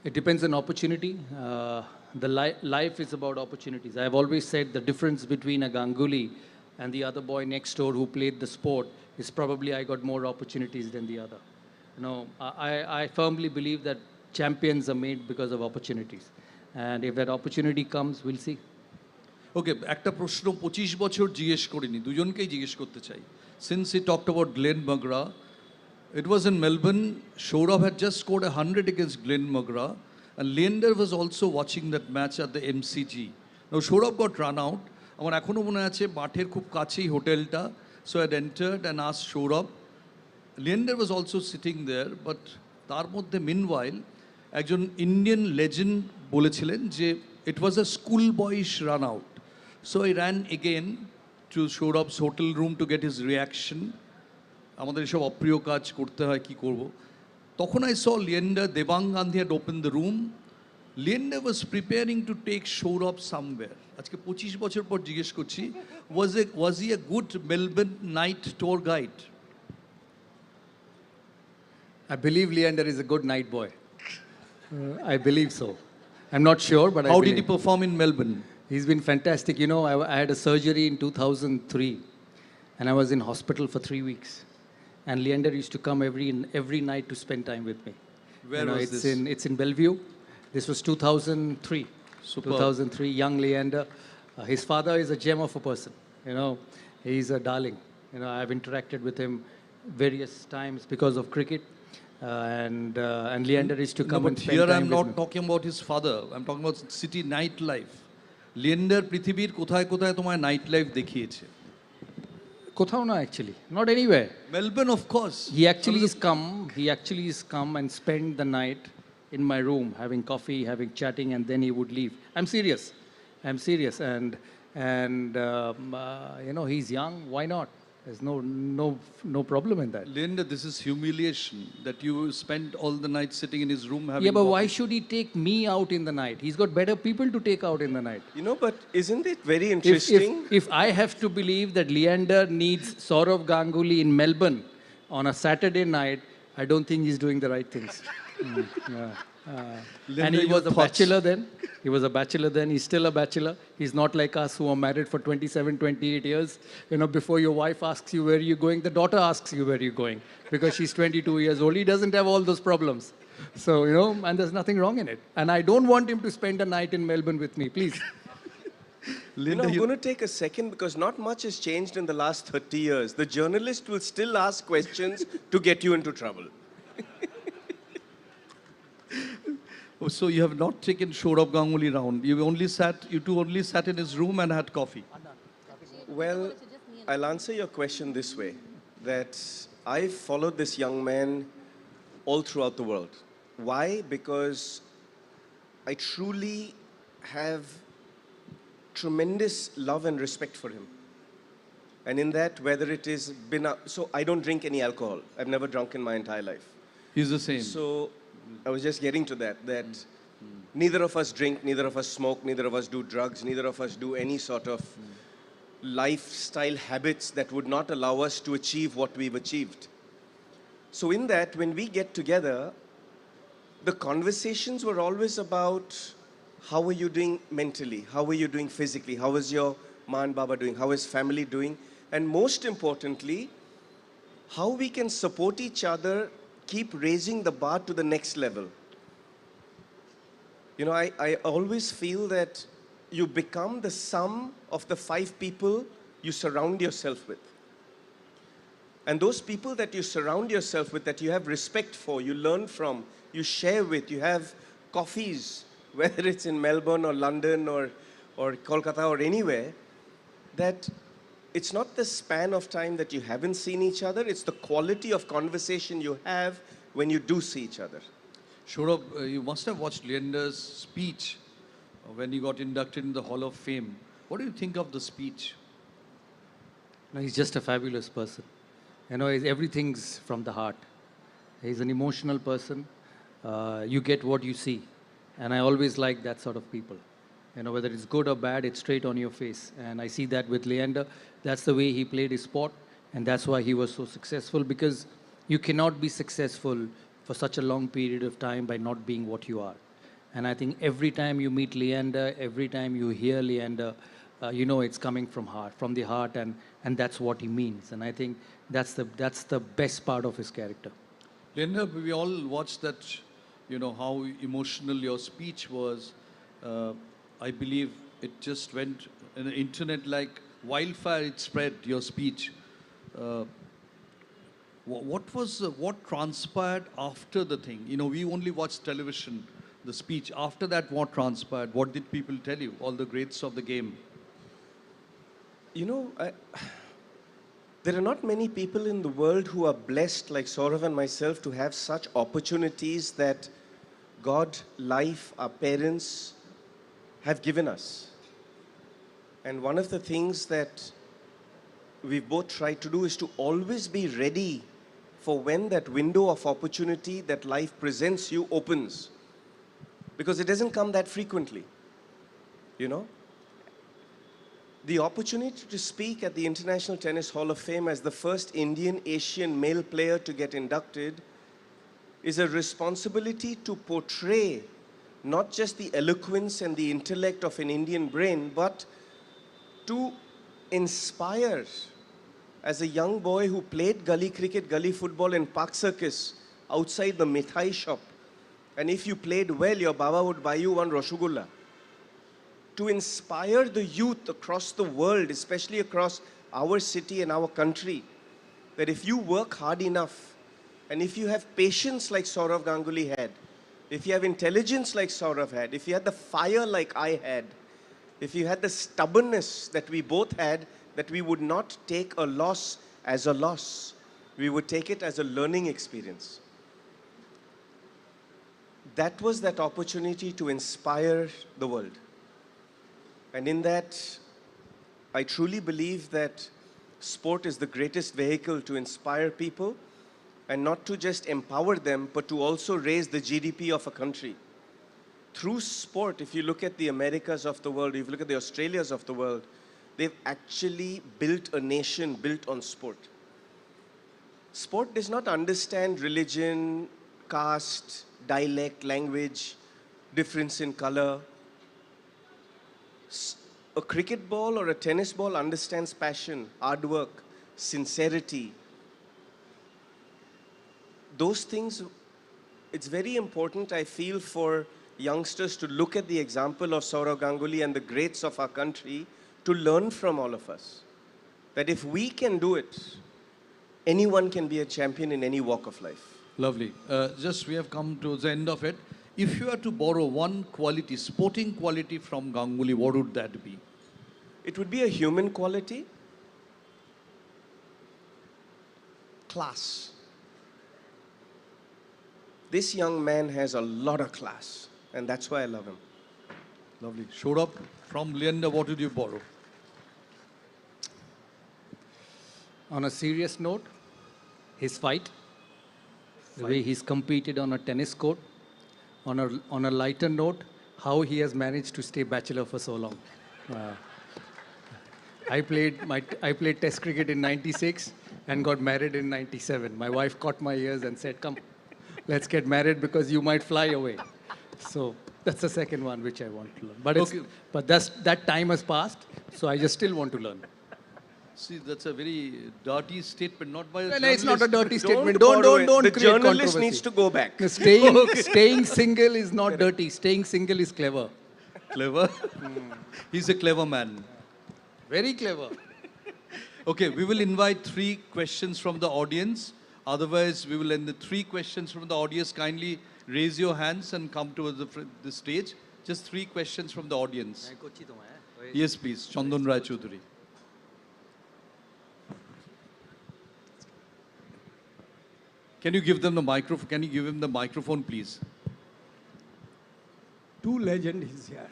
it depends on opportunity. Life is about opportunities. I've always said the difference between a Ganguly and the other boy next door who played the sport is probably I got more opportunities than the other. You know, I firmly believe that champions are made because of opportunities. And if that opportunity comes, we'll see. ওকে, একটা প্রশ্ন 25 বছর জিজ্ঞেস করিনি, দুজনকেই জিজ্ঞেস করতে চাই। Since he talked about Glenn McGrath, it was in Melbourne. Sourav had just scored 100 against Glenn McGrath, and Leander was also watching that match at the MCG. Now Sourav got run out. আমার এখনো মনে আছে মাঠের খুব কাছেই হোটেলটা. So I had entered and asked Sourav. Leander was also sitting there, but তার মধ্যে meanwhile একজন ইন্ডিয়ান লেজেন্ড বলেছিলেন যে it was a schoolboyish run out. So I ran again to Sourav's hotel room to get his reaction. আমাদের এসব অপ্রিয় কাজ করতে হয়, কি করব। তখন I saw Leander, Devang Gandhi had opened the room. Leander was preparing to take Sourav somewhere. আজকে 25 বছর পর জিজ্ঞেস করছি, was he a good Melbourne night tour guide? I believe Leander is a good night boy. I believe so. I'm not sure, but How did he perform in Melbourne? He's been fantastic. You know, I had a surgery in 2003, and I was in hospital for 3 weeks. And Leander used to come every night to spend time with me. Where was this? It's in Bellevue. This was 2003. Superb. 2003, young Leander. His father is a gem of a person. You know, he's a darling. You know, I've interacted with him various times because of cricket. And Leander used to come and spend here time I'm with not me. talking about his father. I'm talking about city nightlife. Leander পৃথিবীর কোথায় কোথায় তোমায় night life দেখিয়েছে? কোথাও না, actually, not anywhere. Melbourne, of course. He actually has come and spent the night in my room, having coffee, having chatting, and then he would leave. I'm serious, and you know, he's young. Why not? There's no problem in that. Leander, this is humiliation that you spent all the night sitting in his room having Yeah, but coffee. why should he take me out in the night? He's got better people to take out in the night. You know, but isn't it very interesting? If I have to believe that Leander needs Sourav Ganguly in Melbourne on a Saturday night, I don't think he's doing the right things. And Leander, he your was a thoughts? bachelor then. He was a bachelor then. He's still a bachelor. He's not like us who are married for 27, 28 years. You know, before your wife asks you where you're going, the daughter asks you where you're going because she's 22 years old. He doesn't have all those problems. So, you know, and there's nothing wrong in it. And I don't want him to spend a night in Melbourne with me, please. You know, I'm going to take a second because not much has changed in the last 30 years. The journalist will still ask questions to get you into trouble. Oh, so you have not taken Sourav Ganguly round. You two only sat in his room and had coffee. Well, I'll answer your question this way, that I've followed this young man all throughout the world. Why? Because I truly have tremendous love and respect for him. And in that, whether it is been, so I don't drink any alcohol. I've never drunk in my entire life. He's the same. So I was just getting to that neither of us drink, neither of us smoke, neither of us do drugs, neither of us do any sort of lifestyle habits that would not allow us to achieve what we've achieved. So in that, when we get together, the conversations were always about how are you doing mentally, how are you doing physically, how is your Ma and Baba doing, how is family doing, and most importantly, how we can support each other, keep raising the bar to the next level. You know, I always feel that you become the sum of the 5 people you surround yourself with. And those people that you surround yourself with, that you have respect for, you learn from, you share with, you have coffees, whether it's in Melbourne or London or Kolkata or anywhere, that it's not the span of time that you haven't seen each other, it's the quality of conversation you have when you do see each other. Sourav, you must have watched Leander's speech when he got inducted in the Hall of Fame. What do you think of the speech? No, he's just a fabulous person. You know, everything's from the heart. He's an emotional person. You get what you see. And I always like that sort of people. You know, whether it's good or bad, it's straight on your face. And I see that with Leander. That's the way he played his sport. And that's why he was so successful, because you cannot be successful for such a long period of time by not being what you are. And I think every time you meet Leander, every time you hear Leander, you know it's coming from the heart, and that's what he means. And I think that's the best part of his character. Leander, we all watched that, you know, how emotional your speech was. I believe it just went on the internet like wildfire, it spread, your speech. What transpired after the thing? You know, we only watched television, the speech. After that, what transpired? What did people tell you? All the greats of the game. You know, there are not many people in the world who are blessed like Sourav and myself to have such opportunities that God, life, our parents have given us. And one of the things that we've both tried to do is to always be ready for when that window of opportunity that life presents you opens. Because it doesn't come that frequently, you know. The opportunity to speak at the International Tennis Hall of Fame as the first Indian Asian male player to get inducted is a responsibility to portray not just the eloquence and the intellect of an Indian brain, but to inspire. As a young boy who played gully cricket, gully football in Park Circus outside the mithai shop, and if you played well, your Baba would buy you one Rasgulla. To inspire the youth across the world, especially across our city and our country, that if you work hard enough, and if you have patience like Sourav Ganguly had, if you have intelligence like Sourav had, if you had the fire like I had, if you had the stubbornness that we both had, that we would not take a loss as a loss. We would take it as a learning experience. That was that opportunity to inspire the world. And in that, I truly believe that sport is the greatest vehicle to inspire people, and not to just empower them, but to also raise the GDP of a country. Through sport, if you look at the Americas of the world, if you look at the Australias of the world, they've actually built a nation built on sport. Sport does not understand religion, caste, dialect, language, difference in color. A cricket ball or a tennis ball understands passion, hard work, sincerity. Those things, it's very important, I feel, for youngsters to look at the example of Sourav Ganguly and the greats of our country, to learn from all of us. That if we can do it, anyone can be a champion in any walk of life. Lovely. Just we have come to the end of it. If you had to borrow one quality, sporting quality from Ganguly, what would that be? It would be a human quality, class. This young man has a lot of class, and that's why I love him. Lovely. Sourav, from Leander, what did you borrow? On a serious note, his fight, the way he's competed on a tennis court. On a lighter note, how he has managed to stay bachelor for so long. I played Test cricket in '96 and got married in '97. My wife caught my ears and said, "Come, let's get married because you might fly away." So that's the second one which I want to learn. But that time has passed, so I just still want to learn. See, that's a very dirty statement, not by a No, journalist. it's not a dirty statement. borrow Don't it. The create journalist controversy. needs to go back. Staying single is not dirty. Staying single is clever. Clever. He's a clever man. Very clever. Okay, we will invite 3 questions from the audience. Otherwise, we will end the 3 questions from the audience. Kindly raise your hands and come to the stage. Just 3 questions from the audience. Yes, please. Chandan Rai Chaudhary. Can you give them the microphone? Can you give him the microphone, please? Two legends is here.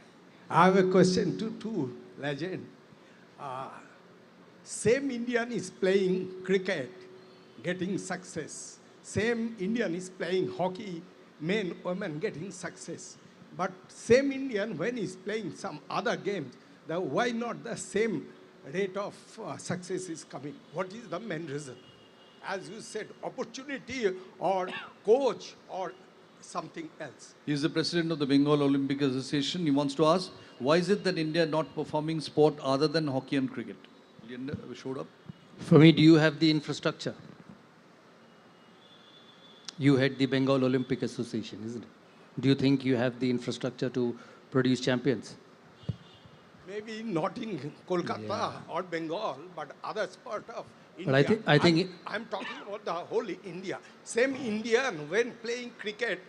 I have a question to two legends. Same Indian is playing cricket, getting success. Same Indian is playing hockey, men, women getting success. But same Indian, when he's playing some other games, why not the same rate of success is coming? What is the main reason? As you said, opportunity or coach or something else. He is the president of the Bengal Olympic Association. He wants to ask, why is it that India not performing sport other than hockey and cricket? Leander showed up. For me, do you have the infrastructure? You head the Bengal Olympic Association, isn't it? Do you think you have the infrastructure to produce champions? Maybe not in Kolkata or Bengal, but other part of India. But I think I'm talking about the whole India. Same Indian when playing cricket,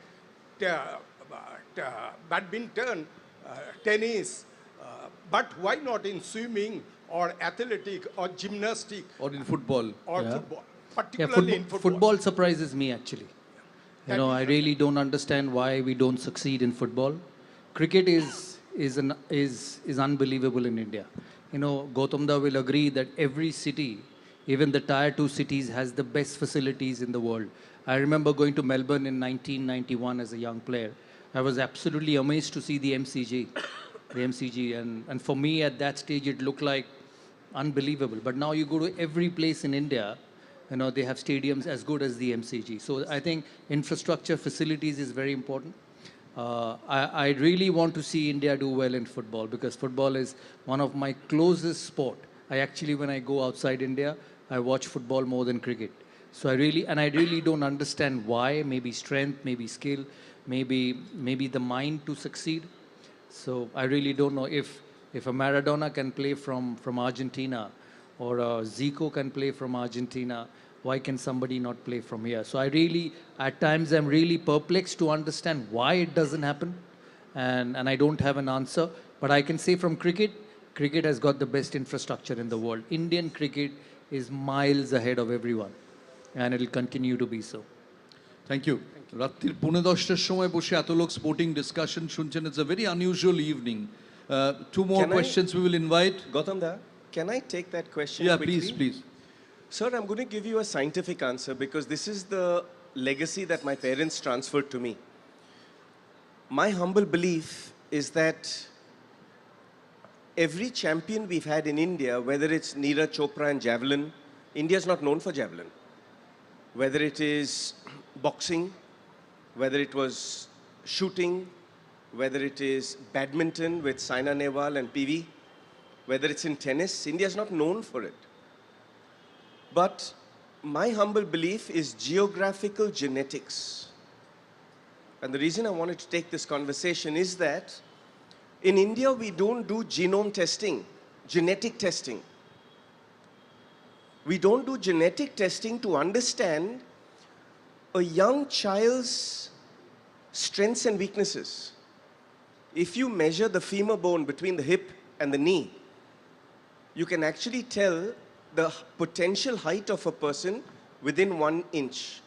badminton, tennis, but why not in swimming or athletic or gymnastic Or in football. or Yeah. football, particularly in football. Football surprises me actually. You know, I really don't understand why we don't succeed in football. Cricket is unbelievable in India. You know, Gautamda will agree that every city, even the tier 2 cities, has the best facilities in the world. I remember going to Melbourne in 1991 as a young player. I was absolutely amazed to see the MCG, and for me at that stage it looked like unbelievable. But now you go to every place in India, you know, they have stadiums as good as the MCG. So I think infrastructure, facilities is very important. I really want to see India do well in football because football is one of my closest sport. I actually, when I go outside India, I watch football more than cricket. So I really don't understand why. Maybe strength, maybe skill, maybe the mind to succeed. So I really don't know if a Maradona can play from Argentina or a Zico can play from Argentina, why can somebody not play from here? So at times I'm really perplexed to understand why it doesn't happen. And I don't have an answer. But I can say from cricket has got the best infrastructure in the world. Indian cricket is miles ahead of everyone. And it will continue to be so. Thank you. রাত্রির 10:30টার সময় বসে এত লোক sporting discussion শুনছেন, it's a very unusual evening. 2 more questions we will invite. Gautamda, can I take that question Yeah, quickly? please. Sir, I'm going to give you a scientific answer because this is the legacy that my parents transferred to me. My humble belief is that every champion we've had in India, whether it's Neeraj Chopra and javelin, India's not known for javelin. Whether it is boxing, whether it was shooting, whether it is badminton with Saina Nehwal and PV, whether it's in tennis, India's not known for it. But my humble belief is geographical genetics. And the reason I wanted to take this conversation is that in India, we don't do genome testing, genetic testing. We don't do genetic testing to understand a young child's strengths and weaknesses. If you measure the femur bone between the hip and the knee, you can actually tell the potential height of a person within 1 inch.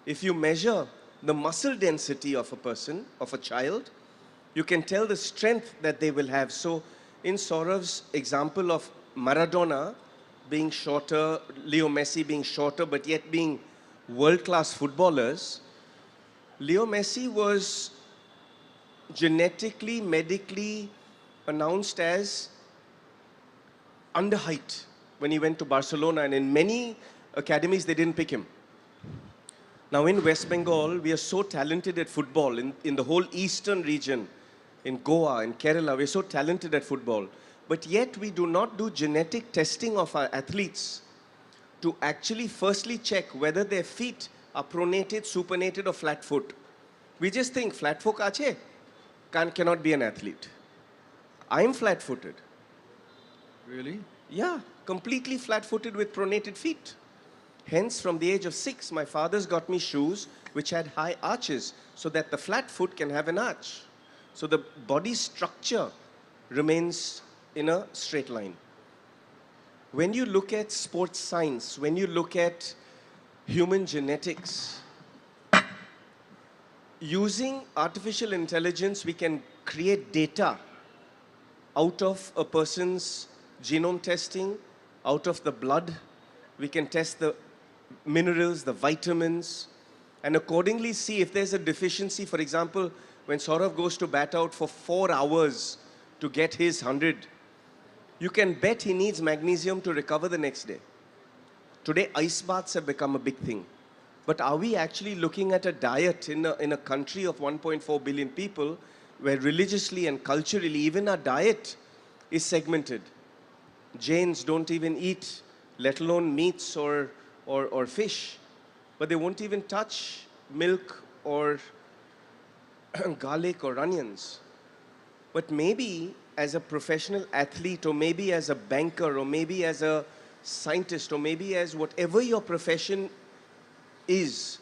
If you measure the muscle density of a person, of a child, you can tell the strength that they will have. So in Sourav's example of Maradona being shorter, Leo Messi being shorter, but yet being world-class footballers, Leo Messi was genetically, medically announced as under height when he went to Barcelona, and in many academies they didn't pick him. Now in West Bengal, we are so talented at football, in the whole eastern region, in Goa, in Kerala, we're so talented at football. But yet we do not do genetic testing of our athletes to actually firstly check whether their feet are pronated, supinated or flat foot. We just think flat foot ache, cannot be an athlete. I'm flat footed. Really? Yeah, completely flat footed with pronated feet. Hence, from the age of 6, my father's got me shoes which had high arches so that the flat foot can have an arch. So the body structure remains in a straight line. When you look at sports science, when you look at human genetics, using artificial intelligence, we can create data out of a person's genome testing, out of the blood. We can test the minerals, the vitamins, and accordingly see if there's a deficiency. For example, when Sourav goes to bat out for 4 hours to get his 100, you can bet he needs magnesium to recover the next day. Today, ice baths have become a big thing. But are we actually looking at a diet in a country of 1.4 billion people where religiously and culturally, even our diet is segmented? Jains don't even eat, let alone meats or fish. But they won't even touch milk or garlic or onions. But maybe as a professional athlete, or maybe as a banker, or maybe as a scientist, or maybe as whatever your profession is,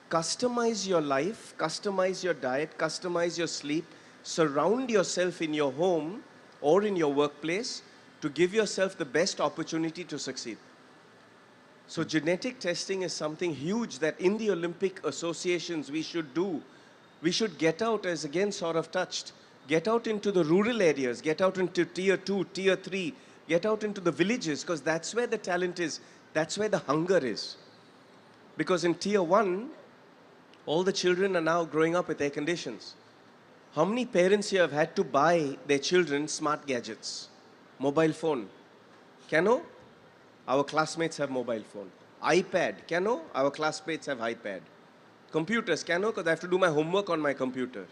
customize your life, customize your diet, customize your sleep, surround yourself in your home or in your workplace to give yourself the best opportunity to succeed. So genetic testing is something huge that in the Olympic associations we should do. We should get out, as again Sourav touched, get out into the rural areas, get out into tier 2, tier 3, get out into the villages, because that's where the talent is, that's where the hunger is. Because in tier 1, all the children are now growing up with air conditions. How many parents here have had to buy their children smart gadgets? Mobile phone. Cano? Our classmates have mobile phone. iPad. Cano? Our classmates have iPad. Computers. Cano? Because I have to do my homework on my computer.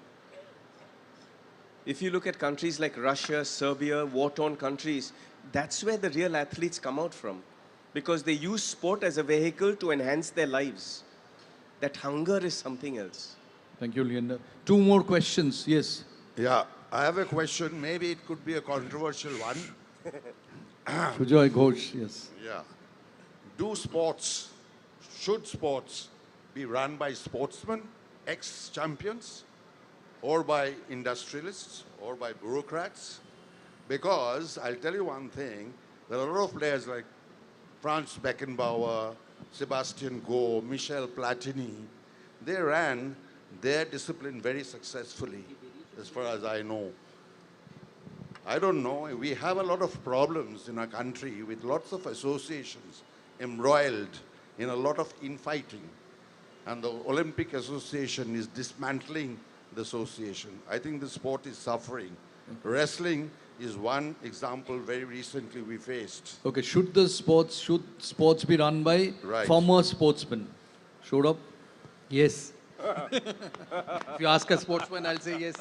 If you look at countries like Russia, Serbia, war-torn countries, that's where the real athletes come out from. Because they use sport as a vehicle to enhance their lives. That hunger is something else. Thank you, Leander. 2 more questions. Yes. Yeah, I have a question. Maybe it could be a controversial one. Sujoy Ghosh, yes. Yeah. Should sports be run by sportsmen, ex-champions, or by industrialists, or by bureaucrats? Because I'll tell you one thing, there are a lot of players like Franz Beckenbauer, Sebastian Go, Michel Platini. They ran their discipline very successfully, as far as I know. I don't know, we have a lot of problems in our country with lots of associations embroiled in a lot of infighting. And the Olympic Association is dismantling the association. I think the sport is suffering. Wrestling is one example very recently we faced. Okay, should sports be run by former sportsmen? Sourav? Yes. If you ask a sportsman, I'll say yes.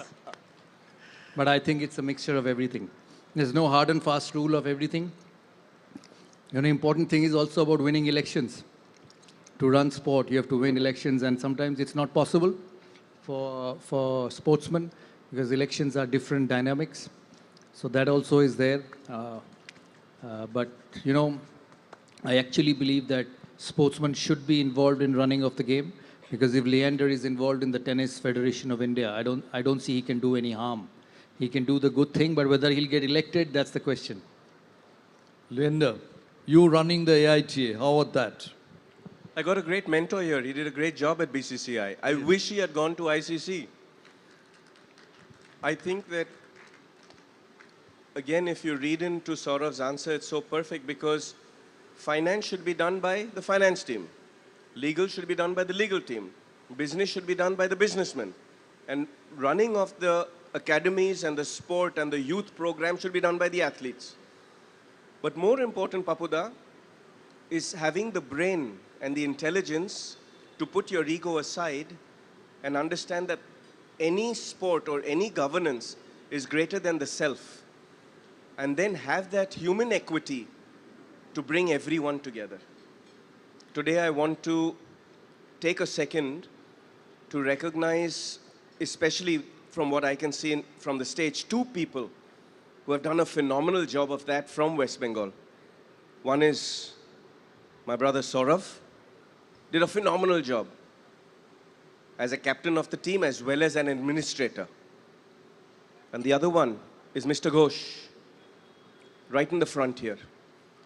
But I think it's a mixture of everything. There's no hard and fast rule of everything. You know, important thing is also about winning elections. To run sport, you have to win elections, and sometimes it's not possible for sportsmen because elections are different dynamics. So that also is there. But, you know, I actually believe that sportsmen should be involved in running of the game, because if Leander is involved in the Tennis Federation of India, I don't see he can do any harm. He can do the good thing, but whether he'll get elected, that's the question. Leander, you running the AITA, how about that? I got a great mentor here. He did a great job at BCCI. I wish he had gone to ICC. I think that, again, if you read into Sourav's answer, it's so perfect because finance should be done by the finance team. Legal should be done by the legal team. Business should be done by the businessmen. And running of the academies and the sport and the youth program should be done by the athletes. But more important, Papuda, is having the brain and the intelligence to put your ego aside and understand that any sport or any governance is greater than the self. And then have that human equity to bring everyone together. Today I want to take a second to recognize, especially from what I can see from the stage, two people who have done a phenomenal job of that from West Bengal. One is my brother Sourav, did a phenomenal job as a captain of the team as well as an administrator. And the other one is Mr. Ghosh, right in the front here,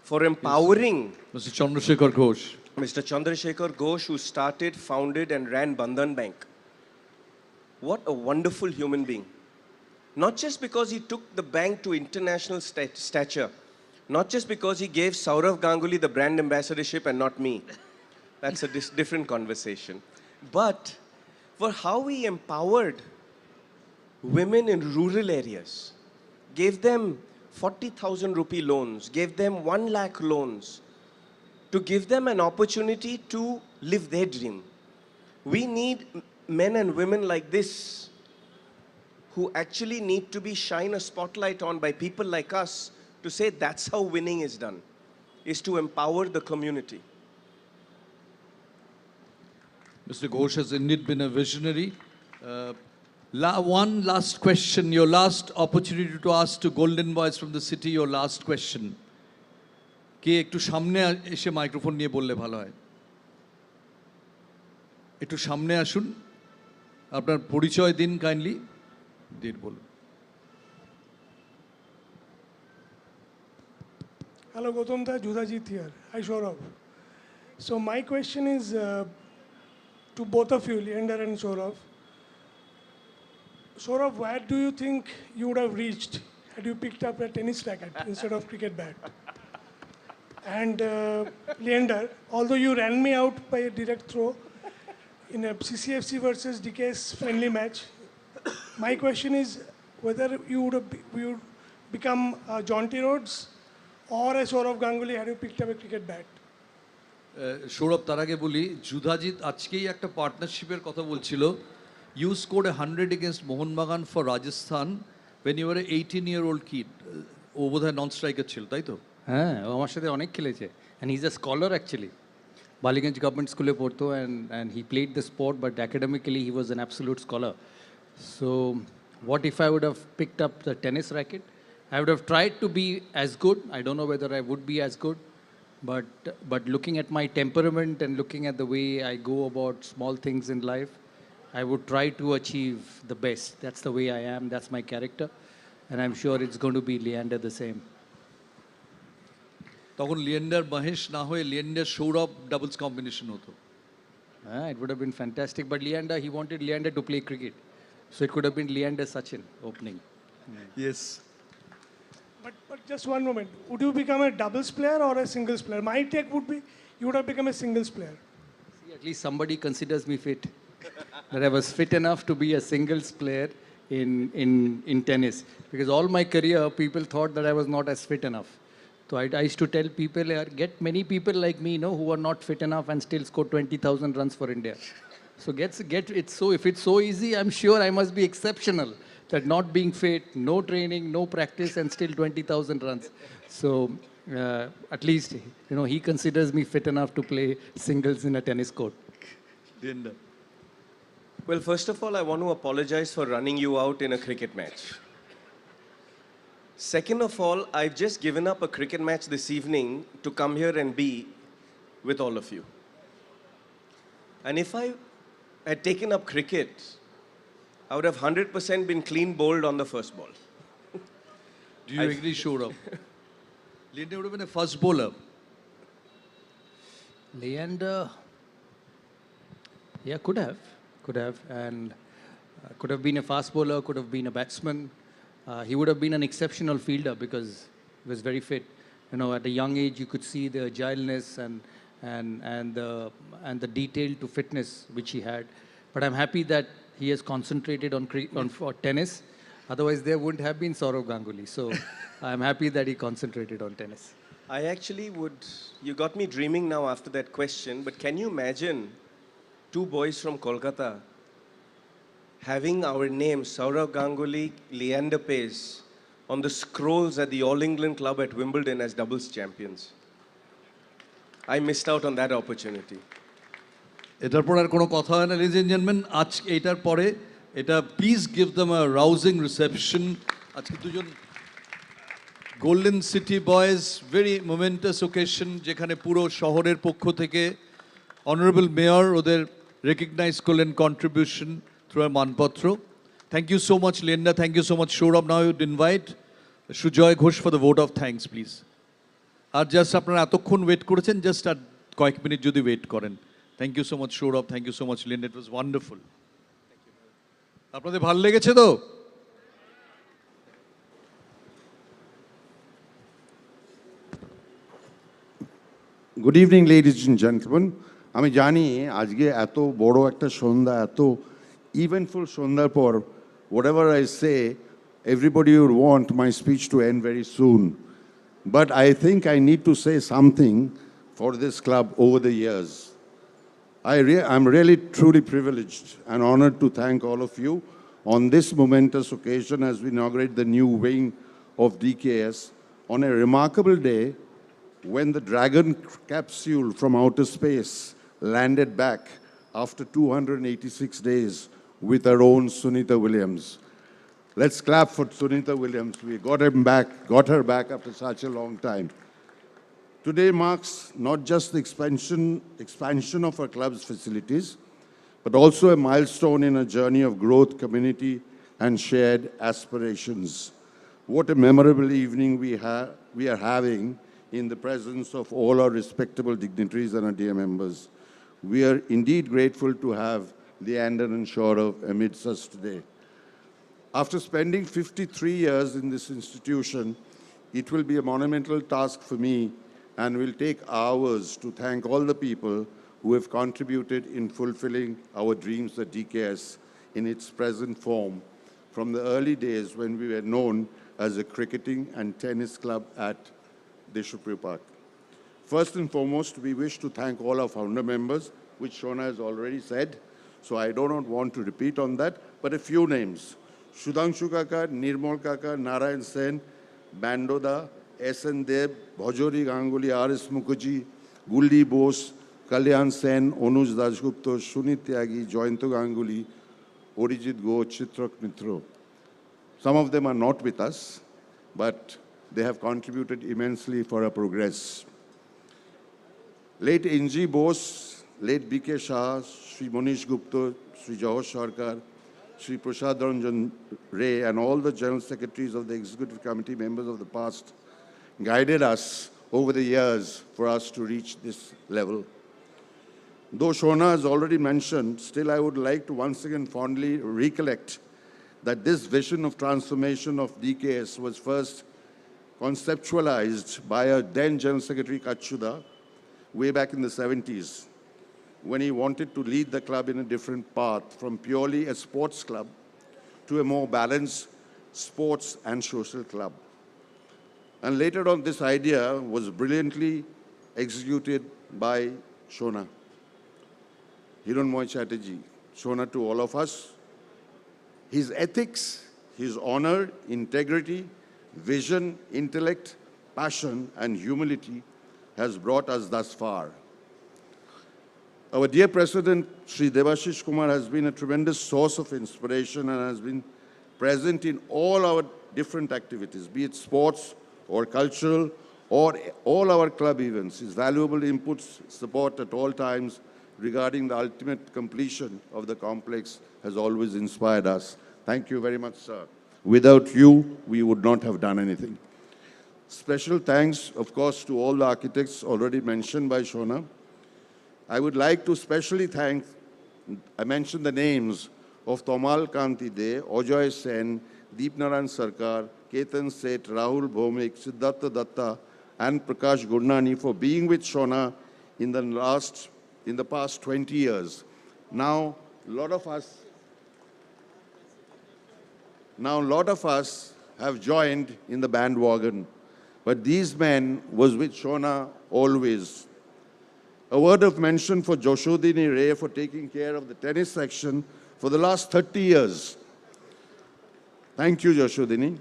for empowering Mr. Chandrasekhar Ghosh. Mr. Chandrasekhar Ghosh, who started, founded and ran Bandhan Bank. What a wonderful human being. Not just because he took the bank to international stature, not just because he gave Sourav Ganguly the brand ambassadorship and not me. That's a different conversation. But for how he empowered women in rural areas, gave them 40,000 rupee loans, gave them 1 lakh loans, to give them an opportunity to live their dream. We need men and women like this who actually need to be shine a spotlight on by people like us to say that's how winning is done, is to empower the community. Mr. Ghosh has indeed been a visionary. One last question, your last opportunity to ask to Golden Boys from the city, your last question. কে একটু সামনে এসে microphone নিয়ে বললে ভালো হয়? একটু সামনে আসুন, আপনার পরিচয় দিন কাইন্ডলি, দিন বলুন। Hello, Gautamda, Judhajit here. Hi, Sourav. So my question is to both of you, Leander and Sourav. Sourav, where do you think you would have reached had you picked up a tennis racket instead of cricket bat? And Leander, although you ran me out by a direct throw in a CCFC versus DKS friendly match, my question is whether you would become Jaunty Rhodes or a Sourav Ganguly had you picked up a cricket bat. Sourav, তার আগে বলি, যুধাজিৎ আজকেই একটা পার্টনারশিপের কথা বলছিল। You scored 100 against Mohanbagan for Rajasthan when you were an 18-year-old kid. ও বোধহয় non striker ছিল, তাই তো? হ্যাঁ, ও আমার সাথে অনেক খেলেছে, and he's a scholar actually. Baliganj government স্কুলে পড়তো, and he played the sport, but academically he was an absolute scholar. So what if I would have picked up the tennis racket? I would have tried to be as good. I don't know whether I would be as good, but looking at my temperament and looking at the way I go about small things in life, I would try to achieve the best. That's the way I am, that's my character, and I'm sure it's going to be Leander the same. তখন লিয়েন্ডার মহেশ না হয়ে Leander Sourav doubles combination হতো। It would have been fantastic, but Leander, he wanted Leander to play cricket, so it could have been Leander Sachin opening. Yes. But just one moment, would you become a doubles player or a singles player? My take would be you would have become a singles player. See, at least somebody considers me fit. That I was fit enough to be a singles player in tennis, because all my career people thought that I was not as fit enough. So I used to tell people, get many people like me, who are not fit enough and still score 20,000 runs for India. So get it. So if it's so easy, I'm sure I must be exceptional. That not being fit, no training, no practice, and still 20,000 runs. So at least he considers me fit enough to play singles in a tennis court. Well, first of all, I want to apologize for running you out in a cricket match. Second of all, I've just given up a cricket match this evening to come here and be with all of you. And if I had taken up cricket, I would have 100% been clean bowled on the first ball. Do you agree, Sourav? Leander would have been a fast bowler. Leander, Yeah, could have, and could have been a fast bowler, could have been a batsman. He would have been an exceptional fielder because he was very fit. You know, at a young age, you could see the agileness and the detail to fitness which he had. But I'm happy that he has concentrated on for tennis. Otherwise, there wouldn't have been Sourav Ganguly. So I'm happy that he concentrated on tennis. I actually would, you got me dreaming now after that question, but can you imagine two boys from Kolkata having our names, Sourav Ganguly, Leander Paes, on the scrolls at the All England Club at Wimbledon as doubles champions? I missed out on that opportunity. এটার পর আর কোনো কথা হয় না, ladies and gentlemen, আজ এটার পরে এটা please give them a rousing reception. আজকে দুজন golden city boys, very momentous occasion, যেখানে পুরো শহরের পক্ষ থেকে অনারেবল মেয়র ওদের রেকগনাইজ করলেন কন্ট্রিবিউশন থ্রু আর মানপত্র। Thank you so much Leander, thank you so much Sourav. Now you'd invite Sujoy Ghosh for the vote of thanks please. আর জাস্ট আপনারা এতক্ষণ ওয়েট করেছেন, জাস্ট আর কয়েক মিনিট যদি ওয়েট করেন। Thank you so much Sourav, thank you so much Leander, it was wonderful. আপনাদের ভালো লেগেছে তো? Good evening ladies and gentleman. আমি জানি আজকে এত বড় একটা সন্ধ্যা, এত ইভেন্টফুল সন্ধ্যার পর whatever I say, everybody would want my speech to end very soon. But I think I need to say something for this club over the years. I'm really truly privileged and honored to thank all of you on this momentous occasion as we inaugurate the new wing of DKS on a remarkable day when the Dragon capsule from outer space landed back after 286 days with our own Sunita Williams. Let's clap for Sunita Williams. We got her back after such a long time. Today marks not just the expansion of our club's facilities, but also a milestone in a journey of growth, community, and shared aspirations. What a memorable evening we are having in the presence of all our respectable dignitaries and our dear members. We are indeed grateful to have Leander and Sourav amidst us today. After spending 53 years in this institution, it will be a monumental task for me and will take hours to thank all the people who have contributed in fulfilling our dreams at DKS in its present form from the early days when we were known as a cricketing and tennis club at Deshupur Park. First and foremost, we wish to thank all our founder members, which Shona has already said, so I do not want to repeat on that, but a few names. Sudhanshu Kaka, Nirmal Kaka, Narayan Sen, Bandoda, S.N. Deb, Bhojori Ganguly, R.S. Mukherjee, Guldi Bose, Kalyan Sen, Anuj Dashgupta, Sunit Tyagi, Joyanto Ganguly, Orijit Go, Chitrak Mitro. Some of them are not with us, but they have contributed immensely for our progress. Late N.G. Bose, late B.K. Shah, Sri Monish Gupta, Sri Jawahar Sarkar, Sri Prasad Ranjan Ray, and all the general secretaries of the executive committee, members of the past, guided us over the years for us to reach this level. Though Shona has already mentioned, still I would like to once again fondly recollect that this vision of transformation of DKS was first conceptualized by our then General Secretary Kachuda way back in the 70s, when he wanted to lead the club in a different path from purely a sports club to a more balanced sports and social club. And later on, this idea was brilliantly executed by Shona, Hiranmoy Chatterjee. Shona, to all of us, his ethics, his honor, integrity, vision, intellect, passion, and humility has brought us thus far. Our dear President, Sri Debashish Kumar, has been a tremendous source of inspiration and has been present in all our different activities, be it sports or cultural or all our club events. His valuable inputs, support at all times regarding the ultimate completion of the complex has always inspired us. Thank you very much, sir. Without you, we would not have done anything. Special thanks, of course, to all the architects already mentioned by Shona. I would like to specially thank I mention the names of Tomal Kanti De, Ojoy Sen, Deepnaran Sarkar, Ketan Seth, Rahul Bhomik, Siddhartha Datta, and Prakash Gurnani for being with Shona in the past 20 years. Now, a lot of us have joined in the bandwagon, but these men was with Shona always. A word of mention for Joshodini Ray for taking care of the tennis section for the last 30 years. Thank you, Joshodini.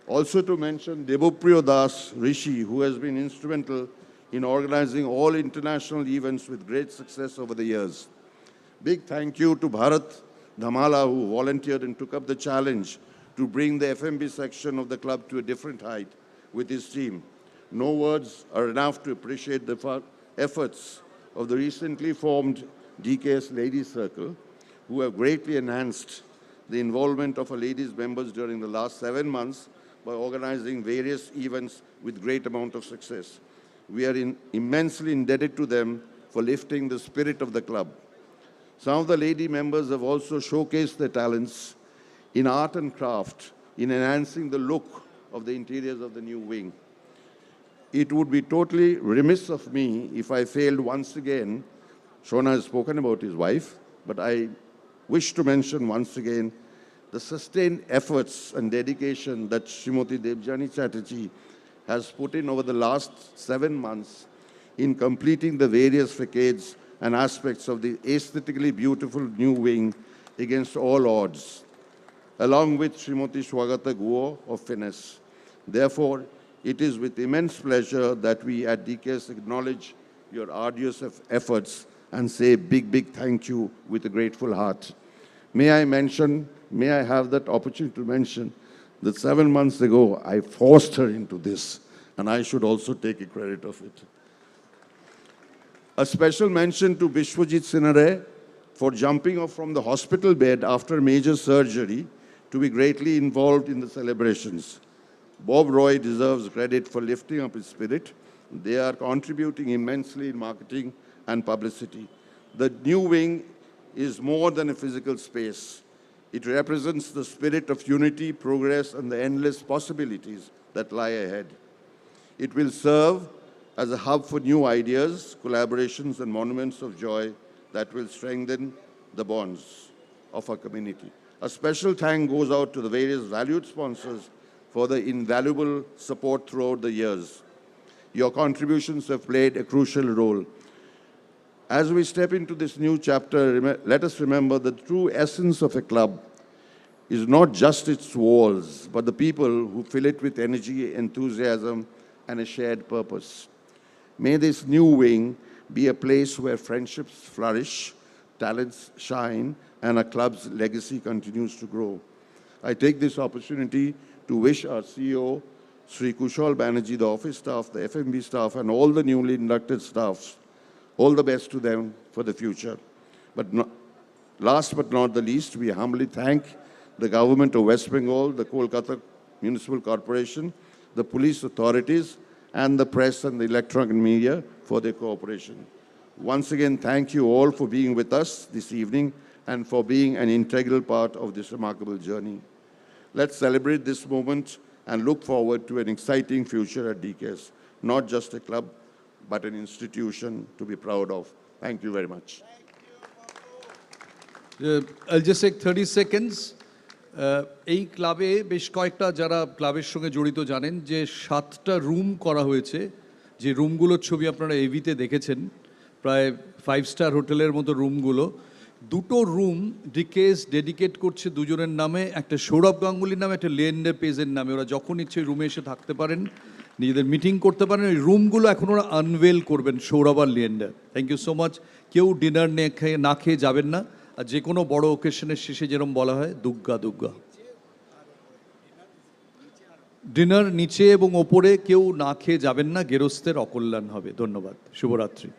Also to mention Debopriyo Das Rishi, who has been instrumental in organizing all international events with great success over the years. Big thank you to Bharat Dhamala, who volunteered and took up the challenge to bring the FMB section of the club to a different height with his team. No words are enough to appreciate the efforts of the recently formed DKS Ladies Circle, who have greatly enhanced the involvement of our ladies members during the last 7 months by organizing various events with great amount of success. We are immensely indebted to them for lifting the spirit of the club. Some of the lady members have also showcased their talents in art and craft, in enhancing the look of the interiors of the new wing. It would be totally remiss of me if I failed once again. Shona has spoken about his wife, but I wish to mention once again the sustained efforts and dedication that Srimati Debjani Chatterjee has put in over the last 7 months in completing the various facades and aspects of the aesthetically beautiful new wing against all odds, along with Srimati Swagata Guo of Finesse. Therefore, it is with immense pleasure that we at DKS acknowledge your arduous efforts and say big thank you with a grateful heart. May I have that opportunity to mention that 7 months ago, I forced her into this, and I should also take a credit of it. A special mention to Bishwajit Sinare for jumping off from the hospital bed after major surgery to be greatly involved in the celebrations. Bob Roy deserves credit for lifting up his spirit. They are contributing immensely in marketing and publicity. The new wing is more than a physical space. It represents the spirit of unity, progress, and the endless possibilities that lie ahead. It will serve as a hub for new ideas, collaborations, and monuments of joy that will strengthen the bonds of our community. A special thank goes out to the various valued sponsors for the invaluable support throughout the years. Your contributions have played a crucial role. As we step into this new chapter, let us remember the true essence of a club is not just its walls, but the people who fill it with energy, enthusiasm, and a shared purpose. May this new wing be a place where friendships flourish, talents shine, and our club's legacy continues to grow. I take this opportunity to wish our CEO, Sri Kushal Banerjee, the office staff, the FMB staff, and all the newly inducted staffs, all the best to them for the future. Last but not the least, we humbly thank the government of West Bengal, the Kolkata Municipal Corporation, the police authorities, and the press and the electronic media for their cooperation. Once again, thank you all for being with us this evening and for being an integral part of this remarkable journey. Let's celebrate this moment and look forward to an exciting future at DKS, not just a club, but an institution to be proud of. Thank you very much. I'll just take 30 seconds. এই ক্লাবে বেশ কয়েকটা যারা ক্লাবের সঙ্গে জড়িত জানেন যে 7টা রুম করা হয়েছে, যে রুমগুলোর ছবি আপনারা এভিতে দেখেছেন, প্রায় 5-স্টার হোটেলের মতো রুমগুলো। 2টো রুম ডিকেএস ডেডিকেট করছে দুজনের নামে, একটা সৌরভ গাঙ্গুলির নামে, একটা লিয়েন্ডার পেজের নামে। ওরা যখন ইচ্ছে রুমে এসে থাকতে পারেন, নিজেদের মিটিং করতে পারেন। ওই রুমগুলো এখন ওরা আনভেল করবেন, সৌরভ আর Leander. Thank you so much. কেউ ডিনার না খেয়ে যাবেন না। আর যে কোনো বড় ওকেশনের শেষে যেরকম বলা হয়, দুগ্গা দুগ্গা। ডিনার নিচে এবং ওপরে কেউ না খেয়ে যাবেন না, গেরস্থের অকল্যাণ হবে। ধন্যবাদ, শুভরাত্রি।